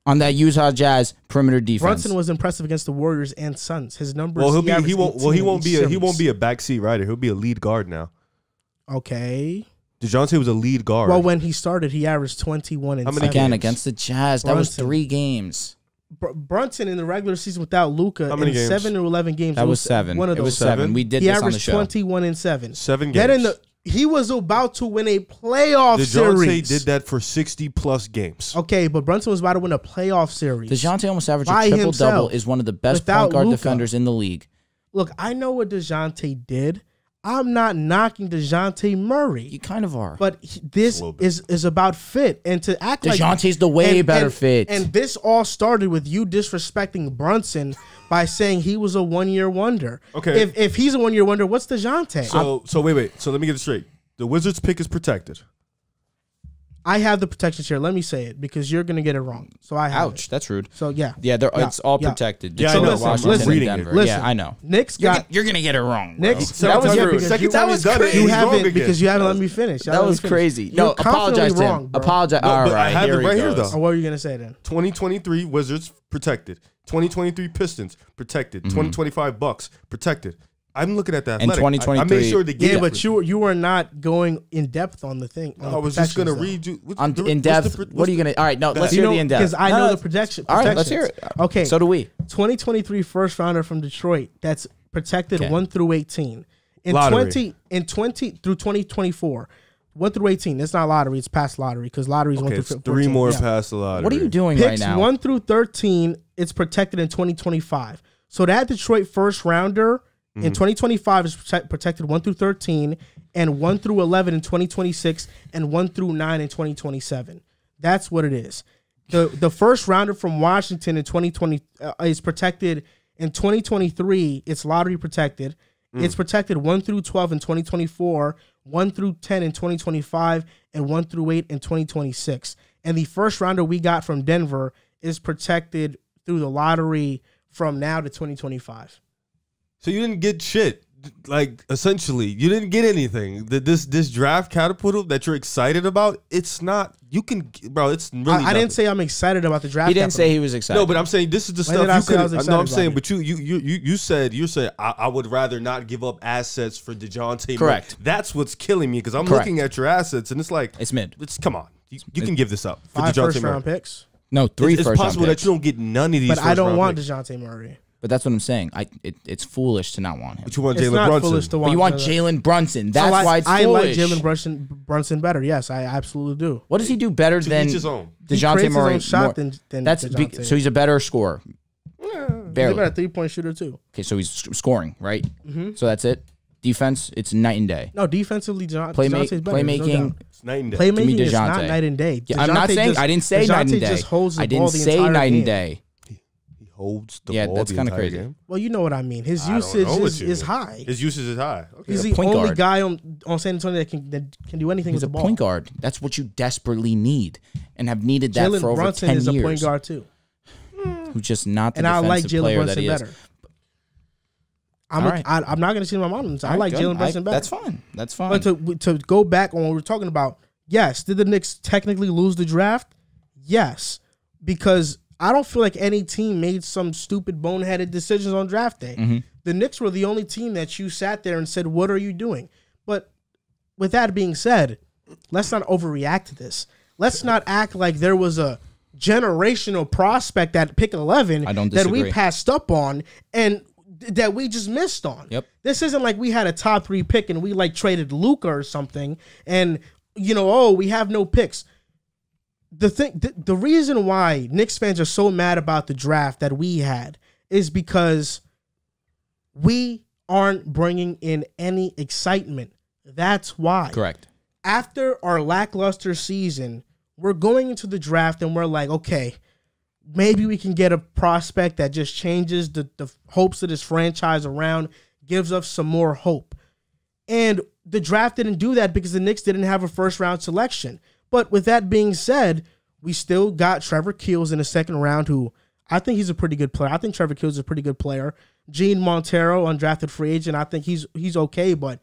Speaker 2: On that Utah Jazz perimeter defense,
Speaker 1: Brunson was impressive against the Warriors and Suns. His numbers.
Speaker 3: Well, he won't be a backseat rider. He'll be a lead guard now.
Speaker 1: Okay.
Speaker 3: DeJounte was a lead guard.
Speaker 1: Well, when he started, he averaged 21 and 7.
Speaker 2: Again against the Jazz. That was 3 games.
Speaker 1: Brunson in the regular season without Luka in
Speaker 3: games?
Speaker 1: 7 or 11 games.
Speaker 2: That was 7.
Speaker 1: One of those.
Speaker 2: It was 7. We did this on the show.
Speaker 1: He averaged 21 and 7.
Speaker 3: 7 games.
Speaker 1: He was about to win a playoff series.
Speaker 3: DeJounte did that for 60-plus games.
Speaker 1: Okay, but Brunson was about to win a playoff series.
Speaker 2: DeJounte almost averaged a triple-double, is one of the best point guard defenders in the league.
Speaker 1: Look, I know what DeJounte did. I'm not knocking DeJounte Murray.
Speaker 2: You kind of are.
Speaker 1: But this is about fit. And to act like
Speaker 2: DeJounte's the way better fit.
Speaker 1: And this all started with you disrespecting Brunson by saying he was a one-year wonder.
Speaker 3: Okay.
Speaker 1: If he's a one-year wonder, what's DeJounte?
Speaker 3: So wait. So let me get it straight. The Wizards pick is protected.
Speaker 1: I have the protection chair. Let me say it because you're gonna get it wrong. So I have
Speaker 2: Ouch,
Speaker 1: it.
Speaker 2: that's rude.
Speaker 1: So yeah,
Speaker 2: it's all protected.
Speaker 3: Yeah,
Speaker 2: Detroit,
Speaker 3: I know.
Speaker 2: Washington,
Speaker 3: I'm reading
Speaker 2: and
Speaker 3: it.
Speaker 2: Denver.
Speaker 1: Listen,
Speaker 2: yeah, I know.
Speaker 1: Knicks got.
Speaker 2: You're gonna get it wrong. Bro.
Speaker 1: Knicks.
Speaker 3: That was
Speaker 1: rude.
Speaker 3: second time he's done it.
Speaker 1: You
Speaker 3: He's wrong
Speaker 1: haven't
Speaker 3: again.
Speaker 1: because you haven't let me finish.
Speaker 2: That was crazy.
Speaker 1: You're
Speaker 2: No, apologize to him.
Speaker 1: wrong, bro.
Speaker 2: Apologize.
Speaker 3: No,
Speaker 2: All
Speaker 3: but I
Speaker 2: right,
Speaker 3: have it
Speaker 2: here
Speaker 3: right
Speaker 2: he
Speaker 3: here,
Speaker 2: goes.
Speaker 3: though.
Speaker 1: What were you gonna say then?
Speaker 3: 2023 Wizards protected. 2023 Pistons protected. 2025 Bucks protected. I'm looking at that.
Speaker 2: And 2023
Speaker 3: I made sure to get
Speaker 1: Yeah, but you were not going in depth on the thing.
Speaker 3: I was just gonna read you.
Speaker 2: In depth. What are you gonna? All right, no. Let's hear the in depth.
Speaker 1: Because I know the projection.
Speaker 2: All right, let's hear it.
Speaker 1: Okay.
Speaker 2: So do we.
Speaker 1: 2023 first rounder from Detroit. That's protected
Speaker 2: Okay.
Speaker 1: 1 through 18. In
Speaker 3: Lottery.
Speaker 1: 20 through 2024, 1 through 18. It's not lottery. It's past lottery because lottery is 1
Speaker 3: Okay,
Speaker 1: through
Speaker 3: it's
Speaker 1: 14.
Speaker 3: 3 more
Speaker 1: Yeah.
Speaker 3: past the lottery.
Speaker 2: What are you doing
Speaker 1: Picks
Speaker 2: right now?
Speaker 1: 1 through 13. It's protected in 2025. So that Detroit first rounder in 2025 is protected 1 through 13, and 1 through 11 in 2026, and 1 through 9 in 2027. That's what it is. The first rounder from Washington in 2020 is protected in 2023. It's lottery protected. It's protected 1 through 12 in 2024, 1 through 10 in 2025, and 1 through 8 in 2026. And the first rounder we got from Denver is protected through the lottery from now to 2025.
Speaker 3: So you didn't get shit. Like, essentially, you didn't get anything. This draft catapult that you're excited about, it's not. You can, bro. It's really.
Speaker 1: I didn't say I'm excited about the draft.
Speaker 2: He didn't say he was excited.
Speaker 3: No, but I'm saying this is the
Speaker 1: When did I
Speaker 3: stuff
Speaker 1: say I
Speaker 3: you
Speaker 1: was
Speaker 3: could.
Speaker 1: excited
Speaker 3: No, I'm saying,
Speaker 1: about
Speaker 3: but you said I would rather not give up assets for Dejounte.
Speaker 2: Correct.
Speaker 3: Murray. That's what's killing me because I'm
Speaker 2: Correct.
Speaker 3: looking at your assets and it's like
Speaker 2: It's mid.
Speaker 3: Come on, you can give this up for
Speaker 1: 5
Speaker 3: Dejounte
Speaker 1: first
Speaker 3: Murray.
Speaker 1: round picks.
Speaker 2: No, 3
Speaker 3: It's
Speaker 2: first
Speaker 3: possible
Speaker 2: round
Speaker 3: that
Speaker 2: picks.
Speaker 3: you don't get none of these.
Speaker 1: But I don't want
Speaker 3: picks.
Speaker 1: DeJounte Murray.
Speaker 2: But that's what I'm saying. It's foolish to not want him.
Speaker 3: But you want
Speaker 1: It's
Speaker 3: Jalen
Speaker 1: not
Speaker 3: Brunson.
Speaker 1: foolish to
Speaker 2: But
Speaker 1: want.
Speaker 2: you want Jalen Brunson. That's
Speaker 1: I
Speaker 2: why it's
Speaker 1: like
Speaker 2: foolish.
Speaker 1: Jalen Brunson better. Yes, I absolutely do.
Speaker 2: What does he do better
Speaker 3: To
Speaker 2: than
Speaker 3: each his own.
Speaker 1: He
Speaker 2: DeJounte
Speaker 1: creates his
Speaker 2: Murray?
Speaker 1: own shot
Speaker 2: more-
Speaker 1: than
Speaker 2: that's
Speaker 1: DeJounte.
Speaker 2: so he's a better scorer.
Speaker 1: He's a
Speaker 2: Barely.
Speaker 1: better 3-point shooter too.
Speaker 2: Okay, so he's scoring, right? So that's it. Defense, it's night and day.
Speaker 1: No, defensively, DeJounte's better.
Speaker 2: Playmaking.
Speaker 3: It's night and day.
Speaker 1: Playmaking is
Speaker 2: DeJounte.
Speaker 1: not night and day.
Speaker 2: Yeah, I'm not
Speaker 1: DeJounte
Speaker 2: saying
Speaker 1: just-
Speaker 2: I didn't say night and
Speaker 1: DeJounte
Speaker 2: day.
Speaker 1: just holds the
Speaker 2: I
Speaker 1: ball
Speaker 2: didn't
Speaker 1: the
Speaker 2: say
Speaker 1: entire
Speaker 2: night
Speaker 1: game.
Speaker 2: and day.
Speaker 3: He holds the
Speaker 2: Yeah,
Speaker 3: ball.
Speaker 2: that's
Speaker 3: the
Speaker 2: kinda
Speaker 3: entire
Speaker 2: crazy.
Speaker 3: game.
Speaker 1: Well, you know what I mean. His
Speaker 3: I don't
Speaker 1: usage
Speaker 3: know what
Speaker 1: is
Speaker 3: you mean.
Speaker 1: high.
Speaker 3: His usage is high. Okay.
Speaker 1: He's the
Speaker 2: point
Speaker 1: only
Speaker 2: guard.
Speaker 1: guy on San Antonio that can do anything
Speaker 2: He's
Speaker 1: with
Speaker 2: a
Speaker 1: the ball.
Speaker 2: point guard. That's what you desperately need, and have needed that
Speaker 1: Jalen
Speaker 2: for over
Speaker 1: Brunson
Speaker 2: 10
Speaker 1: is
Speaker 2: years.
Speaker 1: a point guard too,
Speaker 2: Who's just not the
Speaker 1: and I like
Speaker 2: defensive
Speaker 1: Jalen
Speaker 2: player that
Speaker 1: Brunson
Speaker 2: he is.
Speaker 1: better.
Speaker 2: All right.
Speaker 1: I'm not going to see my mountains. I
Speaker 2: All right,
Speaker 1: like
Speaker 2: good.
Speaker 1: Jalen Brunson better.
Speaker 2: That's fine. That's fine.
Speaker 1: But to go back on what we were talking about, yes, did the Knicks technically lose the draft? Yes, because I don't feel like any team made some stupid boneheaded decisions on draft day. The Knicks were the only team that you sat there and said, "What are you doing?" But with that being said, let's not overreact to this. Let's not act like there was a generational prospect at pick 11
Speaker 2: I don't
Speaker 1: that we
Speaker 2: disagree.
Speaker 1: passed up on and that we just missed on.
Speaker 2: Yep.
Speaker 1: This isn't like we had a top 3 pick and we like traded Luka or something and we have no picks. The reason why Knicks fans are so mad about the draft that we had is because we aren't bringing in any excitement. That's why.
Speaker 2: Correct.
Speaker 1: After our lackluster season, we're going into the draft and we're like, okay, maybe we can get a prospect that just changes the hopes of this franchise around, gives us some more hope. And the draft didn't do that because the Knicks didn't have a first-round selection. But with that being said, we still got Trevor Keels in the second round, who I think he's a pretty good player. I think Trevor Keels is a pretty good player. Gene Montero, undrafted free agent, I think he's okay. But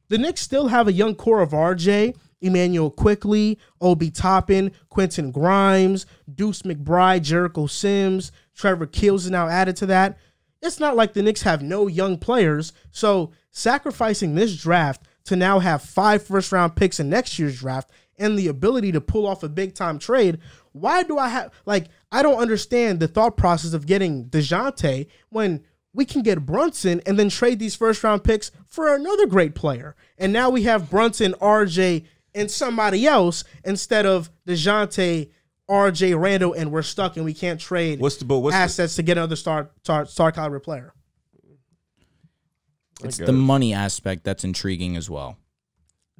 Speaker 1: the Knicks still have a young core of RJ, Emmanuel Quickley, Obi Toppin, Quentin Grimes, Deuce McBride, Jericho Sims, Trevor Keels is now added to that. It's not like the Knicks have no young players. So sacrificing this draft to now have 5 first-round picks in next year's draft and the ability to pull off a big-time trade, why do I have... I don't understand the thought process of getting DeJounte when we can get Brunson and then trade these first-round picks for another great player. And now we have Brunson, RJ, and somebody else instead of DeJounte, RJ, Randall, and we're stuck and we can't trade assets to get another star caliber player.
Speaker 2: It's the money aspect that's intriguing as well.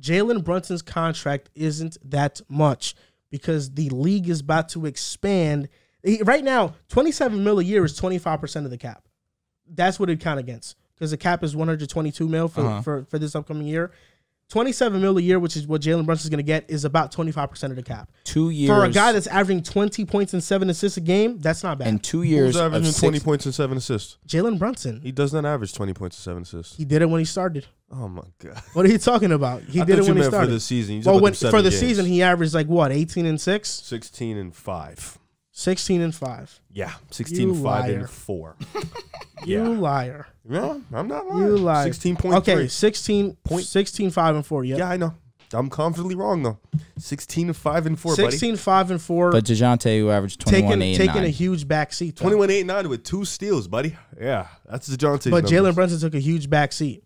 Speaker 1: Jalen Brunson's contract isn't that much because the league is about to expand. Right now, $27 million a year is 25% of the cap. That's what it count against because the cap is $122 million for this upcoming year. $27 million a year, which is what Jalen Brunson is going to get, is about 25% of the cap.
Speaker 2: 2 years
Speaker 1: for a guy that's averaging 20 points and 7 assists a game. That's not bad.
Speaker 2: In 2 years,
Speaker 3: who's averaging 20 points and 7 assists?
Speaker 1: Jalen Brunson.
Speaker 3: He does not average 20 points and 7 assists.
Speaker 1: He did it when he started.
Speaker 3: Oh my god!
Speaker 1: What are you talking about? He did it when he started.
Speaker 3: For the season.
Speaker 1: Well, for the season, he averaged like what, 18 and 6,
Speaker 3: 16 and 5.
Speaker 1: 16 and 5.
Speaker 3: Yeah, 16, 5 and 4.
Speaker 1: You liar.
Speaker 3: No, I'm not lying.
Speaker 1: You liar.
Speaker 3: 16.3.
Speaker 1: Okay, 16, 5 and 4. Yep.
Speaker 3: Yeah, I know. I'm confidently wrong though. 16 and 5 and 4,
Speaker 1: 16,
Speaker 3: buddy.
Speaker 1: 5 and 4.
Speaker 2: But Dejounte, who averaged 21, 8 and 9.
Speaker 1: Taking a huge back seat.
Speaker 3: 21, 8 and 9 with 2 steals, buddy. Yeah, that's Dejounte's
Speaker 1: But
Speaker 3: numbers.
Speaker 1: Jalen Brunson took a huge back seat.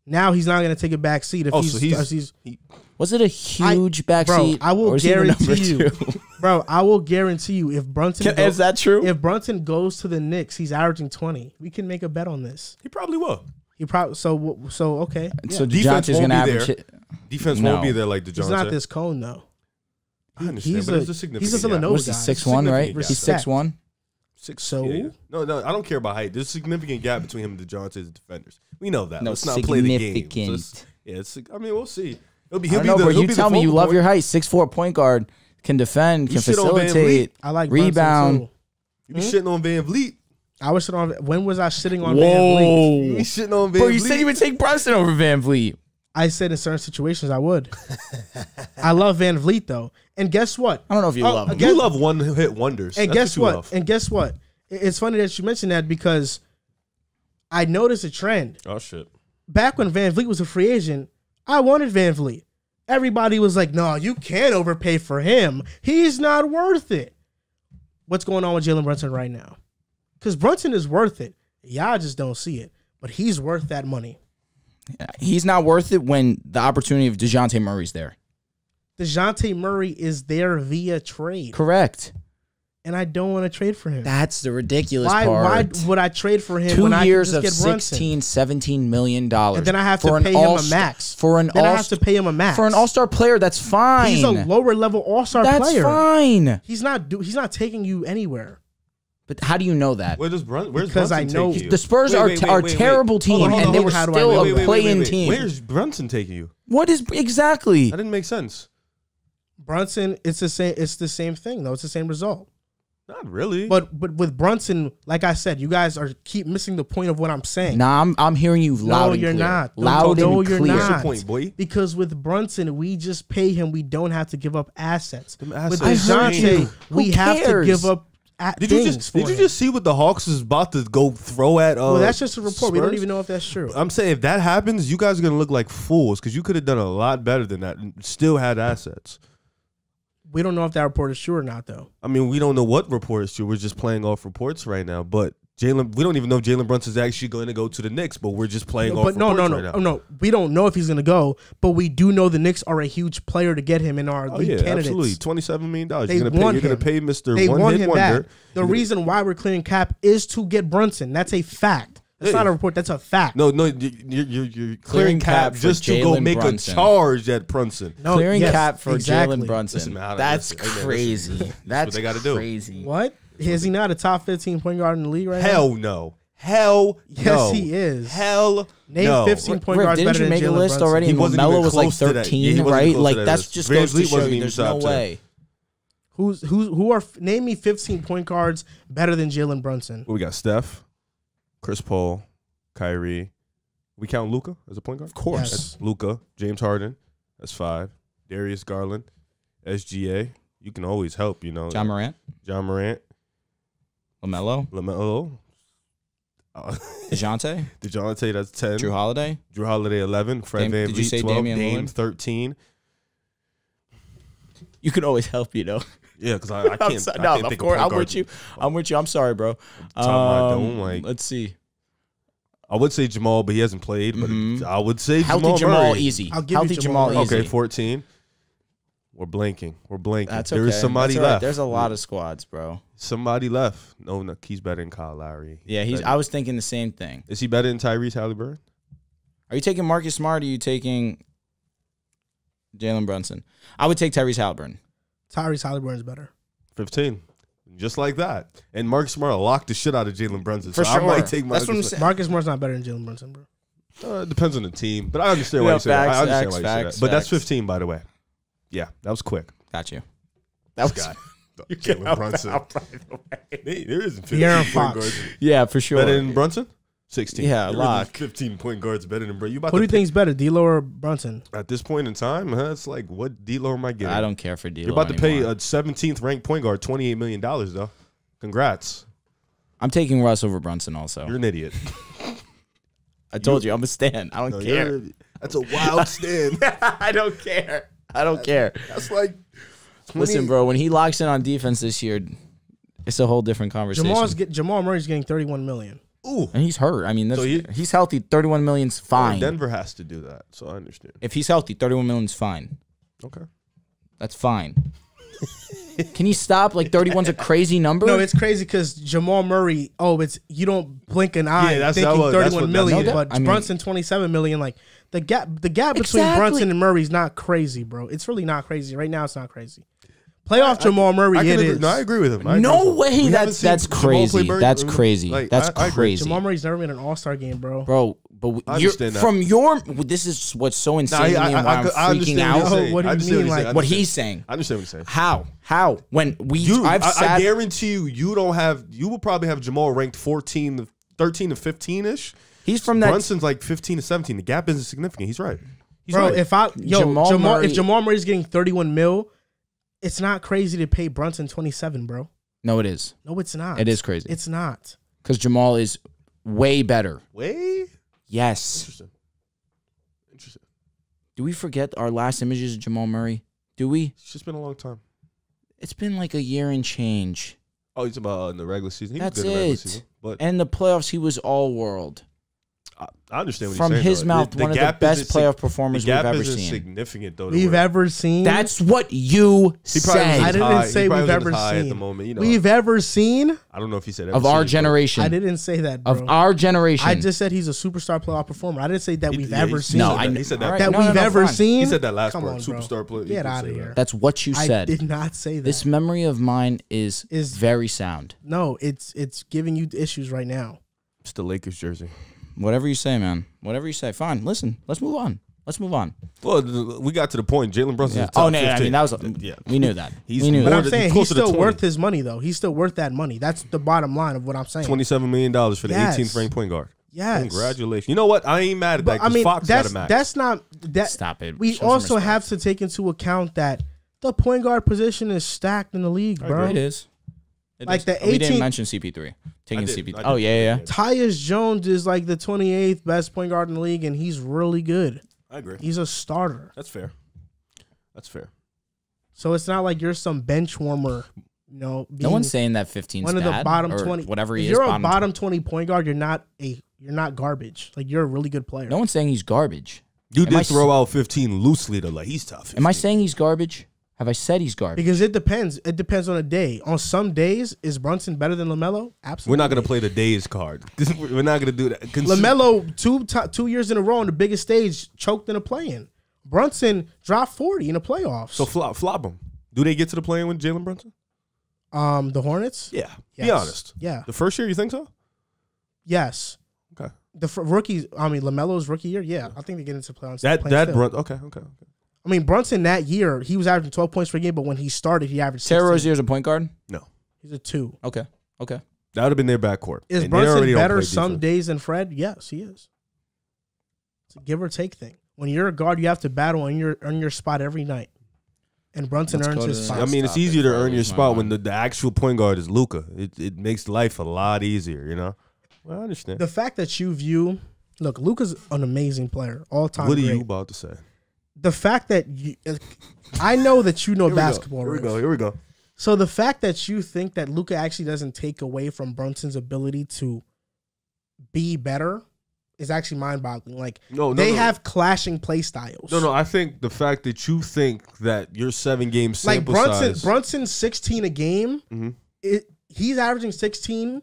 Speaker 1: Now he's not going to take a back seat if
Speaker 2: was it a huge backseat?
Speaker 1: I will guarantee you. Bro, I will guarantee you if Brunson
Speaker 2: is that true?
Speaker 1: If Brunson goes to the Knicks, he's averaging 20. We can make a bet on this.
Speaker 3: He probably will.
Speaker 1: So okay.
Speaker 2: So Dejounte's going to average it.
Speaker 3: Defense won't be there like Dejounte.
Speaker 1: He's not this cone though.
Speaker 3: I understand, but it's a significant
Speaker 1: he's a Villanova guy.
Speaker 2: He's 6'1", right? He's 6'1".
Speaker 1: So
Speaker 3: yeah. No, I don't care about height. There's a significant gap between him and Dejounte as defenders. We know that.
Speaker 2: No,
Speaker 3: let's not play the game. So I mean, we'll see. He'll be
Speaker 2: you tell me you love your height. 6'4" point guard, can defend, can facilitate,
Speaker 1: I like
Speaker 2: rebound.
Speaker 3: You be shitting on Van Vliet.
Speaker 1: I was sitting on. When was I sitting on Van Vliet?
Speaker 3: You be shitting on Van Vliet.
Speaker 2: Bro, you said you would take Brunson over Van Vliet.
Speaker 1: I said in certain situations I would. I love Van Vliet though, and guess what?
Speaker 2: I don't know if you love him.
Speaker 3: You love one-hit wonders.
Speaker 1: And guess what? And guess what? It's funny that you mentioned that because I noticed a trend.
Speaker 3: Oh shit!
Speaker 1: Back when Van Vliet was a free agent, I wanted Van Vliet. Everybody was like, "No, you can't overpay for him. He's not worth it." What's going on with Jalen Brunson right now? Because Brunson is worth it. Y'all just don't see it, but he's worth that money.
Speaker 2: He's not worth it when the opportunity of Dejounte Murray's there.
Speaker 1: Dejounte Murray is there via trade.
Speaker 2: Correct.
Speaker 1: And I don't want to trade for him.
Speaker 2: That's the ridiculous part.
Speaker 1: Why would I trade for him
Speaker 2: 2
Speaker 1: when
Speaker 2: years
Speaker 1: I can
Speaker 2: of
Speaker 1: just get Brunson?
Speaker 2: $16, $17 million. And
Speaker 1: then I have to pay him a max. I have to pay him a max.
Speaker 2: For an all-star player, that's fine.
Speaker 1: He's a lower level all-star player.
Speaker 2: That's fine.
Speaker 1: He's not taking you anywhere.
Speaker 2: But how do you know that?
Speaker 3: Where's
Speaker 1: because
Speaker 3: Brunson
Speaker 1: I know
Speaker 3: taking you?
Speaker 2: The Spurs are a terrible team, and they were still a play-in team.
Speaker 3: Where's Brunson taking you?
Speaker 2: What is exactly?
Speaker 3: That didn't make sense.
Speaker 1: Brunson, it's the same. It's the same thing though. It's the same result.
Speaker 3: Not really.
Speaker 1: But with Brunson, like I said, you guys keep missing the point of what I'm saying.
Speaker 2: Nah, I'm hearing you loud and clear.
Speaker 1: No, you're not.
Speaker 2: Loud and clear.
Speaker 3: What's your point, boy?
Speaker 1: Because with Brunson, we just pay him. We don't have to give up assets. With
Speaker 3: Dejounte,
Speaker 1: Dejounte, we have to give up
Speaker 3: Did you just see what the Hawks is about to go throw at?
Speaker 1: Well, that's just a report.
Speaker 3: Spurs?
Speaker 1: We don't even know if that's true.
Speaker 3: I'm saying if that happens, you guys are gonna look like fools because you could have done a lot better than that and still had assets.
Speaker 1: We don't know if that report is true or not, though.
Speaker 3: I mean, we don't know what report is true. We're just playing off reports right now. But we don't even know if Jalen Brunson's actually going to go to the Knicks. But we're just playing off reports right now.
Speaker 1: No. We don't know if he's going to go, but we do know the Knicks are a huge player to get him in our league candidates.
Speaker 3: Absolutely. $27 million.
Speaker 1: You're going to pay
Speaker 3: Mr. One-Hit Wonder.
Speaker 1: The reason why we're clearing cap is to get Brunson. That's a fact. That's not a report. That's a fact.
Speaker 3: No, you're clearing cap just to go make a charge at Brunson.
Speaker 2: Clearing cap for Jalen Brunson. That's crazy. That's
Speaker 3: what they got to do.
Speaker 2: Crazy.
Speaker 1: What? Is he not a top 15 point guard in the league right now?
Speaker 3: Hell no. Hell no.
Speaker 1: Yes, he is.
Speaker 3: Hell
Speaker 1: Name
Speaker 3: no.
Speaker 1: 15 point guards better than Jalen Brunson. Didn't you make a list already?
Speaker 2: And Melo was like 13, right? Like that's just goes to show you there's no way.
Speaker 1: Name me 15 point guards better than Jalen Brunson.
Speaker 3: We got Steph, Chris Paul, Kyrie. We count Luka as a point guard?
Speaker 2: Of course.
Speaker 1: Yes.
Speaker 3: That's Luka, James Harden. That's 5. Darius Garland, SGA. You can always help, you know.
Speaker 2: John Morant. LaMelo. Dejounte.
Speaker 3: Dejounte, that's 10.
Speaker 2: Drew Holiday,
Speaker 3: 11. Fred VanVleet, 12. Dame, 13.
Speaker 2: You can always help, you know.
Speaker 3: Yeah, because I can't.
Speaker 2: Of course, I'm with you. I'm with you. I'm sorry, bro. Let's see.
Speaker 3: I would say Jamal, but he hasn't played. But I would say
Speaker 2: Healthy
Speaker 3: Jamal Murray.
Speaker 2: Easy.
Speaker 1: I'll give you Jamal
Speaker 2: easy.
Speaker 3: Okay, 14. We're blanking.
Speaker 2: That's okay.
Speaker 3: There is somebody
Speaker 2: That's right.
Speaker 3: left.
Speaker 2: There's a lot of squads, bro.
Speaker 3: Somebody left. No, he's better than Kyle Lowry.
Speaker 2: Yeah, I was thinking the same thing.
Speaker 3: Is he better than Tyrese Halliburton?
Speaker 2: Are you taking Marcus Smart or are you taking Jalen Brunson? I would take Tyrese Halliburton.
Speaker 1: Tyrese Halliburton is better.
Speaker 3: 15. Just like that. And Marcus Smart locked the shit out of Jalen Brunson.
Speaker 2: For sure.
Speaker 3: I might take
Speaker 2: That's what I'm saying.
Speaker 1: Marcus Smart's not better than Jalen Brunson, bro.
Speaker 3: It depends on the team. But I understand why you say that. I understand why you say that. But that's 15, by the way. Yeah, that was quick.
Speaker 2: Got you.
Speaker 3: That was guy. Jalen Brunson. By the way. There isn't 15 point guards.
Speaker 2: Yeah, for sure.
Speaker 3: Better than Brunson? 16.
Speaker 2: Yeah, lock.
Speaker 3: 15 point guards better than Brunson.
Speaker 1: Who do you think is better, D'Lo or Brunson?
Speaker 3: At this point in time, it's like, what D'Lo am I getting?
Speaker 2: I don't care for D'Lo.
Speaker 3: You're about to pay a 17th ranked point guard $28 million, though. Congrats.
Speaker 2: I'm taking Russ over Brunson also.
Speaker 3: You're an idiot.
Speaker 2: I told you, I'm a stand. I don't care.
Speaker 3: That's a wild stand.
Speaker 2: I don't care. I don't care.
Speaker 3: That's like 20.
Speaker 2: Listen, bro, when he locks in on defense this year, it's a whole different conversation.
Speaker 1: Jamal Murray's getting $31 million.
Speaker 3: Ooh.
Speaker 2: And he's hurt. I mean, he's healthy. $31 million's fine.
Speaker 3: Denver has to do that, so I understand.
Speaker 2: If he's healthy, $31 million's fine.
Speaker 3: Okay.
Speaker 2: That's fine. Can you stop? Like 31's a crazy number.
Speaker 1: No, it's crazy because Jamal Murray. You don't blink an eye thinking 31 million, but Brunson 27 million. Like the gap between Brunson and Murray is not crazy, bro. It's really not crazy right now. It's not crazy. Playoff Jamal Murray, it is.
Speaker 3: No, I agree with him.
Speaker 2: No way. That's crazy. That's crazy. That's crazy.
Speaker 1: Jamal Murray's never been in an All-Star game, bro.
Speaker 2: Bro, but this is what's so insane to me and why I'm freaking out.
Speaker 1: What do you mean? Like
Speaker 2: what he's saying.
Speaker 3: I understand what he's saying.
Speaker 2: How? When
Speaker 3: I guarantee you will probably have Jamal ranked 13 to 15-ish.
Speaker 2: He's from that.
Speaker 3: Brunson's like 15 to 17. The gap isn't significant. He's right.
Speaker 1: Bro,
Speaker 3: right.
Speaker 1: If Jamal Murray's getting 31 mil, it's not crazy to pay Brunson 27, bro.
Speaker 2: No, it is.
Speaker 1: No, it's not.
Speaker 2: It is crazy.
Speaker 1: It's not.
Speaker 2: Because Jamal is way better.
Speaker 3: Way?
Speaker 2: Yes.
Speaker 3: Interesting.
Speaker 2: Do we forget our last images of Jamal Murray? Do we?
Speaker 3: It's just been a long time.
Speaker 2: It's been like a year and change.
Speaker 3: Oh, he's about in the regular season. He
Speaker 2: That's
Speaker 3: was good in the regular season, but
Speaker 2: and the playoffs, he was all world.
Speaker 3: I understand what
Speaker 2: From
Speaker 3: you're saying.
Speaker 2: his mouth, one of the best playoff performers we've ever seen.
Speaker 3: Significant though.
Speaker 1: We've ever seen.
Speaker 2: That's what you said.
Speaker 1: I didn't say we've ever seen.
Speaker 3: At the moment, you know.
Speaker 1: We've ever seen.
Speaker 3: I don't know if he said
Speaker 2: of our generation.
Speaker 1: I didn't say that, bro.
Speaker 2: Of our generation.
Speaker 1: I just said he's a superstar playoff performer. I didn't say that we've ever seen.
Speaker 2: No,
Speaker 3: he said that.
Speaker 1: That we've ever seen.
Speaker 3: He said that last part.
Speaker 1: On,
Speaker 3: superstar player.
Speaker 1: Get out of here.
Speaker 2: That's what you said.
Speaker 1: I did not say that.
Speaker 2: This memory of mine is very sound.
Speaker 1: No, it's giving you issues right now.
Speaker 3: It's the Lakers jersey.
Speaker 2: Whatever you say, man. Whatever you say. Fine. Listen, let's move on.
Speaker 3: Well, we got to the point. Jalen Brunson.
Speaker 2: Yeah. Oh, no, 15. I mean, that was. We knew that.
Speaker 1: But I'm saying he's still worth his money, though. He's still worth that money. That's the bottom line of what I'm saying.
Speaker 3: $27 million for the 18th ranked point guard.
Speaker 1: Yes.
Speaker 3: Congratulations. You know what? I ain't mad at that because Fox got a max.
Speaker 1: That's not.
Speaker 2: Stop it.
Speaker 1: We also have to take into account that the point guard position is stacked in the league, bro.
Speaker 2: It is.
Speaker 1: Like the 18th.
Speaker 2: We didn't mention CP3. Taking CP3. Oh, yeah.
Speaker 1: Tyus Jones is like the 28th best point guard in the league, and he's really good.
Speaker 3: I agree.
Speaker 1: He's a starter.
Speaker 3: That's fair.
Speaker 1: So it's not like you're some bench warmer, you know.
Speaker 2: No one's saying that 15's
Speaker 1: one of the bottom 20.
Speaker 2: Whatever he
Speaker 1: is. If you're a bottom 20 point guard, you're not garbage. Like, you're a really good player.
Speaker 2: No one's saying he's garbage.
Speaker 3: You did throw out 15 loosely, though. Like, he's tough. 15.
Speaker 2: Am I saying he's garbage? Have I said he's garbage?
Speaker 1: Because it depends. It depends on a day. On some days, is Brunson better than LaMelo? Absolutely.
Speaker 3: We're not going to play the days card. We're not going to do that.
Speaker 1: LaMelo, 2 years in a row on the biggest stage, choked in a play-in. Brunson dropped 40 in the playoffs.
Speaker 3: So flop them. Do they get to the play-in with Jalen Brunson?
Speaker 1: The Hornets?
Speaker 3: Yeah.
Speaker 1: Yes.
Speaker 3: Be honest.
Speaker 1: Yeah.
Speaker 3: The first year, you think so?
Speaker 1: Yes.
Speaker 3: Okay.
Speaker 1: LaMelo's rookie year, yeah. I think they get into play-in.
Speaker 3: Okay.
Speaker 1: I mean, Brunson that year, he was averaging 12 points per game, but when he started, he averaged 16.
Speaker 2: Terry Rozier's a point guard?
Speaker 3: No.
Speaker 1: He's a 2.
Speaker 2: Okay.
Speaker 3: That would have been their backcourt.
Speaker 1: Is Brunson better some days than Fred? Yes, he is. It's a give or take thing. When you're a guard, you have to battle and earn your spot every night. And Brunson earns his spot.
Speaker 3: I mean, it's easier to earn your spot when the actual point guard is Luka. It makes life a lot easier, you know? Well, I understand.
Speaker 1: The fact that you view... Look, Luka's an amazing player. All-time
Speaker 3: What are
Speaker 1: great.
Speaker 3: you about to say?
Speaker 1: The fact that you... I know that you know basketball.
Speaker 3: Here we go.
Speaker 1: So the fact that you think that Luka actually doesn't take away from Brunson's ability to be better is actually mind-boggling. Like, they have clashing play styles.
Speaker 3: No, I think the fact that you think that your 7-game sample size...
Speaker 1: Brunson's 16 a game, he's averaging 16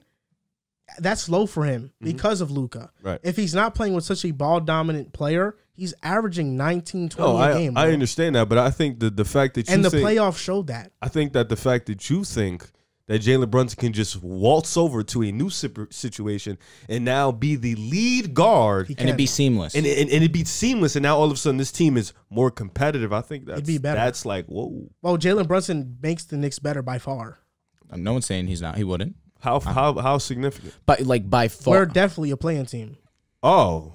Speaker 1: That's low for him because of Luka.
Speaker 3: Right.
Speaker 1: If he's not playing with such a ball-dominant player, he's averaging 19, 20 a game.
Speaker 3: I understand that, but I think the fact that you
Speaker 1: and the
Speaker 3: think,
Speaker 1: playoffs showed that.
Speaker 3: I think that the fact that you think that Jalen Brunson can just waltz over to a new situation and now be the lead guard.
Speaker 2: And it'd be seamless.
Speaker 3: And it'd be seamless. And now all of a sudden this team is more competitive. I think
Speaker 1: It'd be better.
Speaker 3: That's like, whoa.
Speaker 1: Well, Jalen Brunson makes the Knicks better by far.
Speaker 2: No one's saying he's not. He wouldn't.
Speaker 3: How significant?
Speaker 2: But like by far.
Speaker 1: We're definitely a playing team.
Speaker 3: Oh,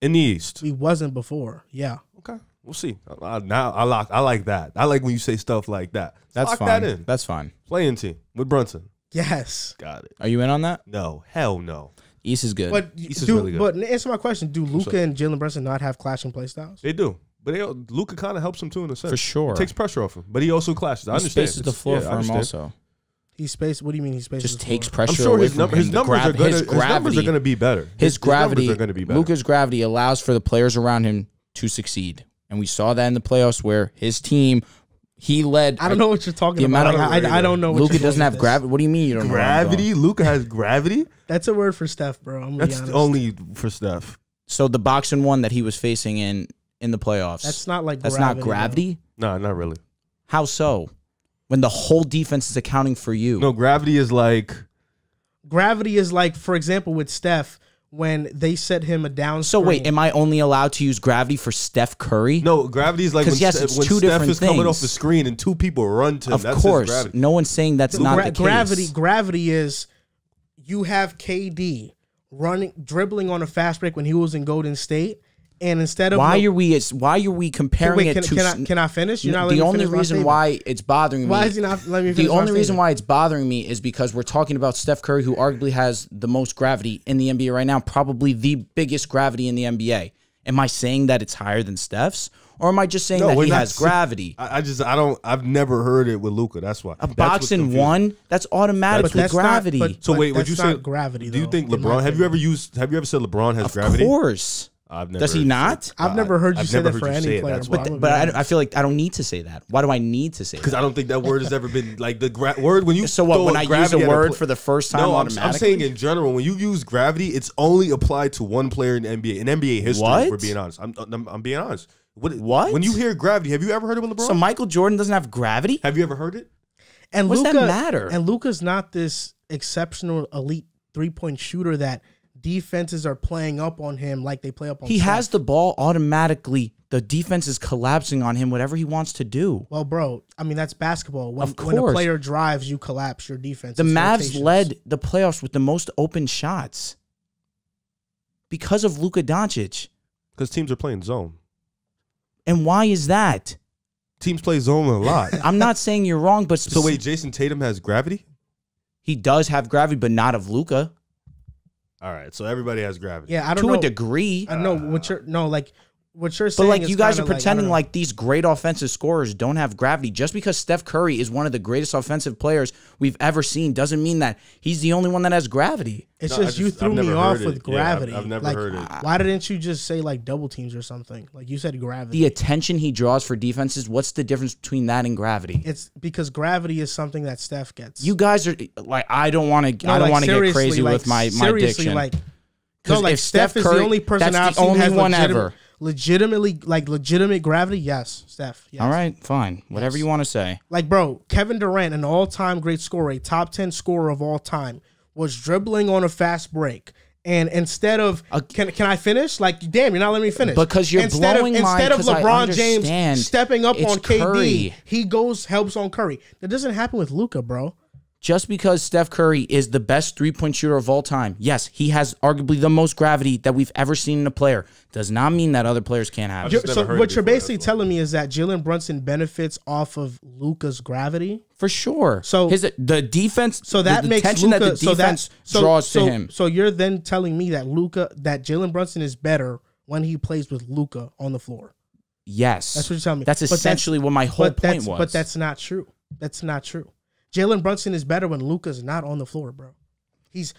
Speaker 3: in the East.
Speaker 1: We wasn't before. Yeah.
Speaker 3: Okay. We'll see. Now I like that. I like when you say stuff like that.
Speaker 2: That's
Speaker 3: Lock
Speaker 2: fine.
Speaker 3: that in.
Speaker 2: That's fine.
Speaker 3: Playing team with Brunson.
Speaker 1: Yes.
Speaker 3: Got it.
Speaker 2: Are you in on that?
Speaker 3: No. Hell no.
Speaker 2: East is good.
Speaker 1: But
Speaker 3: East is really good.
Speaker 1: But answer my question: do Luka and Jalen Brunson not have clashing play styles?
Speaker 3: They do. But Luka kind of helps him too in a sense.
Speaker 2: For sure.
Speaker 3: It takes pressure off him. But he also clashes. I
Speaker 2: He
Speaker 3: understand.
Speaker 2: spaces the floor for him also.
Speaker 1: He space. What do you mean he spaces?
Speaker 2: Just
Speaker 1: the
Speaker 2: takes
Speaker 1: floor?
Speaker 2: pressure
Speaker 3: I'm sure
Speaker 2: away
Speaker 3: his
Speaker 2: from him.
Speaker 3: numbers are going to be better.
Speaker 2: His gravity,
Speaker 3: numbers are going to be better.
Speaker 2: Luka's gravity allows for the players around him to succeed. And we saw that in the playoffs where his team, he led.
Speaker 1: I don't know what you're talking
Speaker 2: the
Speaker 1: about.
Speaker 2: amount
Speaker 1: I don't know.
Speaker 2: Luka doesn't have gravity. What do you mean you don't know?
Speaker 3: Gravity? Luka has gravity?
Speaker 1: That's a word for Steph, bro. I'm gonna be
Speaker 3: That's
Speaker 1: honest.
Speaker 3: only for Steph.
Speaker 2: So the boxing one that he was facing in the playoffs.
Speaker 1: That's not like
Speaker 2: That's
Speaker 1: gravity,
Speaker 2: not gravity?
Speaker 3: No, not really.
Speaker 2: How so? When the whole defense is accounting for you.
Speaker 3: No, gravity is like.
Speaker 1: Gravity is like, for example, with Steph, when they set him a down.
Speaker 2: So wait,
Speaker 1: screen.
Speaker 2: am I only allowed to use gravity for Steph Curry?
Speaker 3: No, gravity is like when,
Speaker 2: yes, it's
Speaker 3: when
Speaker 2: two
Speaker 3: Steph
Speaker 2: different
Speaker 3: is coming
Speaker 2: things.
Speaker 3: off the screen and two people run to him.
Speaker 2: Of
Speaker 3: That's
Speaker 2: course.
Speaker 3: his gravity.
Speaker 2: No one's saying that's not the case.
Speaker 1: Gravity is you have KD dribbling on a fast break when he was in Golden State, and instead of
Speaker 2: why are we comparing it to?
Speaker 1: Can I finish? You're not
Speaker 2: the
Speaker 1: letting me
Speaker 2: only
Speaker 1: finish my
Speaker 2: reason
Speaker 1: statement.
Speaker 2: why it's bothering me.
Speaker 1: Why is he not letting me finish
Speaker 2: The
Speaker 1: my
Speaker 2: only reason
Speaker 1: statement?
Speaker 2: why it's bothering me is because we're talking about Steph Curry, who arguably has the most gravity in the NBA right now, probably the biggest gravity in the NBA. Am I saying that it's higher than Steph's, or am I just saying that he has gravity?
Speaker 3: I've never heard it with Luka. That's why.
Speaker 2: A boxing one, that's automatically
Speaker 1: That's
Speaker 2: gravity.
Speaker 1: Not,
Speaker 3: So wait, would you say
Speaker 1: gravity?
Speaker 3: Do you
Speaker 1: though,
Speaker 3: think
Speaker 1: in my
Speaker 3: LeBron? Have you ever said LeBron has gravity?
Speaker 2: Of course.
Speaker 3: I've never.
Speaker 2: Does he not?
Speaker 1: I've never heard you say that for any player.
Speaker 3: That's
Speaker 1: bro.
Speaker 3: why.
Speaker 2: But I feel like I don't need to say that. Why do I need to say that?
Speaker 3: Because I don't think that word has ever been like the word when you.
Speaker 2: So what?
Speaker 3: throw
Speaker 2: When I use
Speaker 3: gravity
Speaker 2: a
Speaker 3: at
Speaker 2: word for the first time,
Speaker 3: No,
Speaker 2: automatically.
Speaker 3: I'm saying in general, when you use gravity, it's only applied to one player in the NBA. In NBA history,
Speaker 2: What?
Speaker 3: if we're being honest. I'm being honest.
Speaker 2: What?
Speaker 3: When you hear gravity, have you ever heard it with LeBron?
Speaker 2: So Michael Jordan doesn't have gravity?
Speaker 3: Have you ever heard it?
Speaker 1: And
Speaker 2: What does
Speaker 1: Luka,
Speaker 2: that matter?
Speaker 1: And Luka's not this exceptional elite 3-point shooter that defenses are playing up on him like they play up on
Speaker 2: He
Speaker 1: Steph.
Speaker 2: has the ball automatically. The defense is collapsing on him, whatever he wants to do.
Speaker 1: Well, bro, I mean, that's basketball. When,
Speaker 2: Of
Speaker 1: when a
Speaker 2: course.
Speaker 1: player drives, you collapse your defense.
Speaker 2: The
Speaker 1: It's
Speaker 2: Mavs
Speaker 1: rotations.
Speaker 2: led the playoffs with the most open shots because of Luka Doncic.
Speaker 3: Because teams are playing zone.
Speaker 2: And why is that?
Speaker 3: Teams play zone a lot.
Speaker 2: I'm not saying you're wrong, but
Speaker 3: So wait, Jason Tatum has gravity?
Speaker 2: he does have gravity, but not of Luka.
Speaker 3: All right, so everybody has gravity.
Speaker 1: Yeah, I don't
Speaker 2: To
Speaker 1: know.
Speaker 2: a degree.
Speaker 1: I know what you're what you're
Speaker 2: But
Speaker 1: saying.
Speaker 2: like
Speaker 1: is
Speaker 2: you guys are
Speaker 1: kinda
Speaker 2: pretending
Speaker 1: I don't
Speaker 2: like these great offensive scorers don't have gravity. Just because Steph Curry is one of the greatest offensive players we've ever seen doesn't mean that he's the only one that has gravity.
Speaker 1: It's
Speaker 3: No,
Speaker 1: just you threw
Speaker 3: I've
Speaker 1: me
Speaker 3: never
Speaker 1: off
Speaker 3: heard
Speaker 1: with
Speaker 3: it. Yeah,
Speaker 1: gravity.
Speaker 3: I've never
Speaker 1: Like,
Speaker 3: heard it.
Speaker 1: Why didn't you just say like double teams or something? Like you said gravity.
Speaker 2: The attention he draws for defenses, what's the difference between that and gravity?
Speaker 1: It's because gravity is something that Steph gets.
Speaker 2: You guys are like, I don't want to. I don't want to get
Speaker 1: seriously,
Speaker 2: crazy
Speaker 1: like,
Speaker 2: with my
Speaker 1: seriously,
Speaker 2: diction.
Speaker 1: like,
Speaker 2: Because
Speaker 1: no, like
Speaker 2: if
Speaker 1: Steph is the only person
Speaker 2: that's
Speaker 1: I've
Speaker 2: the
Speaker 1: seen has
Speaker 2: only one ever.
Speaker 1: legitimate gravity. Yes, Steph. Yes.
Speaker 2: All right, fine, whatever you want to say.
Speaker 1: Like, bro, Kevin Durant, an all-time great scorer, a top 10 scorer of all time, was dribbling on a fast break. And instead of can I finish? Like, damn, you're not letting me finish.
Speaker 2: Because you're blowing mine,
Speaker 1: instead of
Speaker 2: 'cause I
Speaker 1: LeBron James
Speaker 2: understand.
Speaker 1: stepping up
Speaker 2: It's
Speaker 1: on KD,
Speaker 2: Curry.
Speaker 1: he helps on Curry. That doesn't happen with Luka, bro.
Speaker 2: Just because Steph Curry is the best three-point shooter of all time, yes, he has arguably the most gravity that we've ever seen in a player. Does not mean that other players can't have it.
Speaker 3: never
Speaker 1: So
Speaker 3: heard
Speaker 1: what
Speaker 3: it
Speaker 1: you're
Speaker 3: before,
Speaker 1: basically
Speaker 3: that's why.
Speaker 1: telling me is that Jalen Brunson benefits off of Luka's gravity.
Speaker 2: For sure.
Speaker 1: So-
Speaker 2: the defense,
Speaker 1: So that
Speaker 2: the
Speaker 1: makes
Speaker 2: attention
Speaker 1: Luka,
Speaker 2: that the defense draws to him.
Speaker 1: So you're then telling me that Jalen Brunson is better when he plays with Luka on the floor.
Speaker 2: Yes.
Speaker 1: That's what you're telling me.
Speaker 2: That's
Speaker 1: But
Speaker 2: essentially what my whole point was.
Speaker 1: But that's not true. That's not true. Jalen Brunson is better when Luka's not on the floor, bro.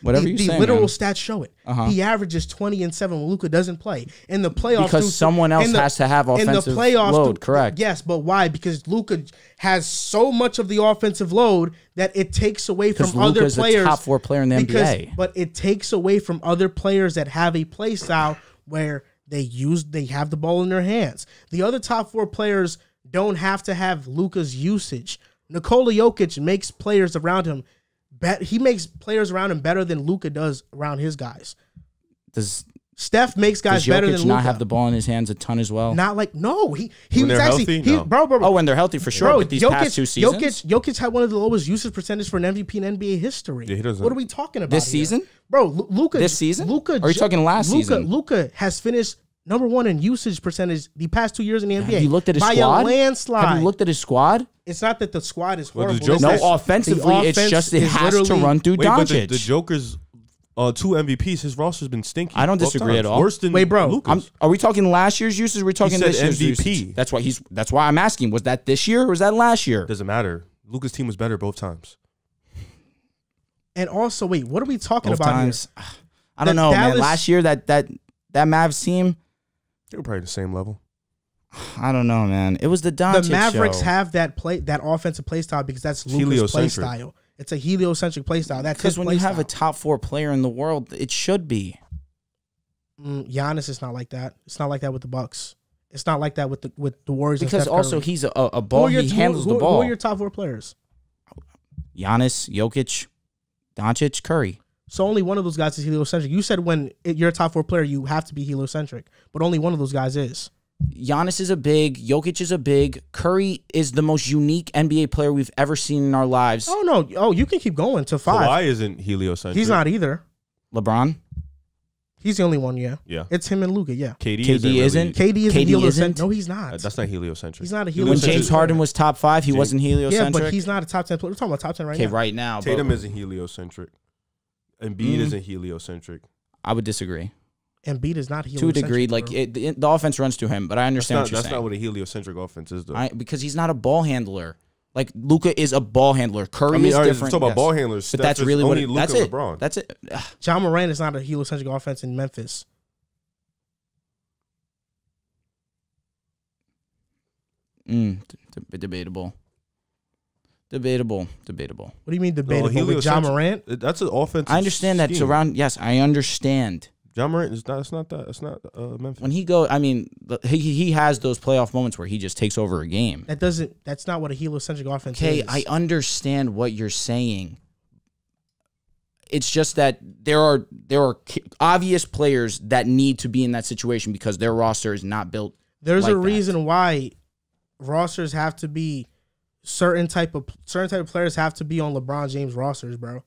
Speaker 2: Whatever you
Speaker 1: the
Speaker 2: say,
Speaker 1: literal
Speaker 2: man.
Speaker 1: stats show it. He averages 20 and 7 when Luka doesn't play. In the playoffs,
Speaker 2: Because someone else has to have offensive load, correct?
Speaker 1: Yes, but why? Because Luka has so much of the offensive load that it takes away from other
Speaker 2: Luka's
Speaker 1: players.
Speaker 2: the top 4 player in the NBA.
Speaker 1: But it takes away from other players that have a play style where they have the ball in their hands. The other top 4 players don't have to have Luka's usage. Nikola Jokic makes players around him he makes players around him better than Luka does around his guys. Steph makes guys better than Luka.
Speaker 2: Does Jokic not have the ball in his hands a ton as well?
Speaker 1: Not like he was
Speaker 3: actually
Speaker 1: healthy, no. Bro.
Speaker 2: Oh, when they're healthy for sure. But these past 2 seasons,
Speaker 1: Jokic had one of the lowest usage percentage for an MVP in NBA history.
Speaker 3: Yeah, he doesn't.
Speaker 1: What are we talking about
Speaker 2: this
Speaker 1: here?
Speaker 2: season,
Speaker 1: bro? Luka
Speaker 2: this season,
Speaker 1: Luka.
Speaker 2: Or are you talking last season?
Speaker 1: Luka has finished number 1 in usage percentage the past 2 years in the NBA.
Speaker 2: Have you looked at his
Speaker 1: by
Speaker 2: squad?
Speaker 1: A landslide.
Speaker 2: Have you looked at his squad?
Speaker 1: It's not that the squad is horrible.
Speaker 2: Offensively, it's just it has to run through Doncic.
Speaker 3: The Joker's 2 MVPs, his roster's been stinky.
Speaker 2: I don't disagree at all.
Speaker 3: Worse than Luka's.
Speaker 2: Are we talking last year's usage? Or are we talking this year's
Speaker 3: MVP.
Speaker 2: usage? That's why I'm asking. Was that this year or was that last year?
Speaker 3: Doesn't matter. Luka's team was better both times.
Speaker 1: And also, wait, what are we talking
Speaker 2: both
Speaker 1: about
Speaker 2: times.
Speaker 1: Here?
Speaker 2: I don't know, man. Last year, that Mavs team,
Speaker 3: they were probably the same level.
Speaker 1: I don't know, man. It was the Doncic
Speaker 2: The Mavericks
Speaker 1: show. Have that offensive play style because that's Luka's play style. It's a heliocentric play style. That's
Speaker 2: because when you have a top 4 player in the world, it should be.
Speaker 1: Giannis is not like that. It's not like that with the Bucks. It's not like that with the Warriors.
Speaker 2: Because also he's a ball. He handles the ball.
Speaker 1: Who are your top 4 players?
Speaker 2: Giannis, Jokic, Doncic, Curry.
Speaker 1: So only one of those guys is heliocentric. You said when you're a top 4 player, you have to be heliocentric, but only one of those guys is.
Speaker 2: Giannis is a big. Jokic is a big. Curry is the most unique NBA player we've ever seen in our lives.
Speaker 1: Oh, no. Oh, you can keep going to 5.
Speaker 3: Kawhi isn't heliocentric.
Speaker 1: He's not either.
Speaker 2: LeBron?
Speaker 1: He's the only one, yeah.
Speaker 3: Yeah.
Speaker 1: It's him and Luka, yeah.
Speaker 3: KD
Speaker 2: isn't.
Speaker 1: KD isn't heliocentric. No, he's not.
Speaker 3: That's not heliocentric.
Speaker 1: He's not a heliocentric.
Speaker 2: When James Harden was top 5, he wasn't heliocentric.
Speaker 1: Yeah, but he's not a top 10 player. We're talking about top 10 right now.
Speaker 2: Okay, right now.
Speaker 3: Tatum isn't heliocentric. Embiid isn't heliocentric.
Speaker 2: I would disagree.
Speaker 1: Embiid is not heliocentric.
Speaker 2: To a degree. Like the offense runs to him, but I understand what you're saying.
Speaker 3: That's not what a heliocentric offense is, though.
Speaker 2: Because he's not a ball handler. Like Luka is a ball handler. Curry is different.
Speaker 3: Talk about ball handlers,
Speaker 2: but that's really what
Speaker 3: Luka,
Speaker 2: that's it.
Speaker 3: LeBron.
Speaker 2: That's it.
Speaker 1: John Moran is not a heliocentric offense in Memphis.
Speaker 2: Debatable. What do
Speaker 1: you mean debatable? With John Morant?
Speaker 3: That's an offensive
Speaker 2: I understand that.
Speaker 3: scheme.
Speaker 2: Yes, I understand.
Speaker 3: John Morant is not. It's not that. It's not Memphis.
Speaker 2: When he he has those playoff moments where he just takes over a game.
Speaker 1: That's not what a heliocentric offense is.
Speaker 2: Okay, I understand what you're saying. It's just that there are obvious players that need to be in that situation because their roster is not built.
Speaker 1: There's a reason why rosters have to be certain type of players have to be on LeBron James rosters, bro.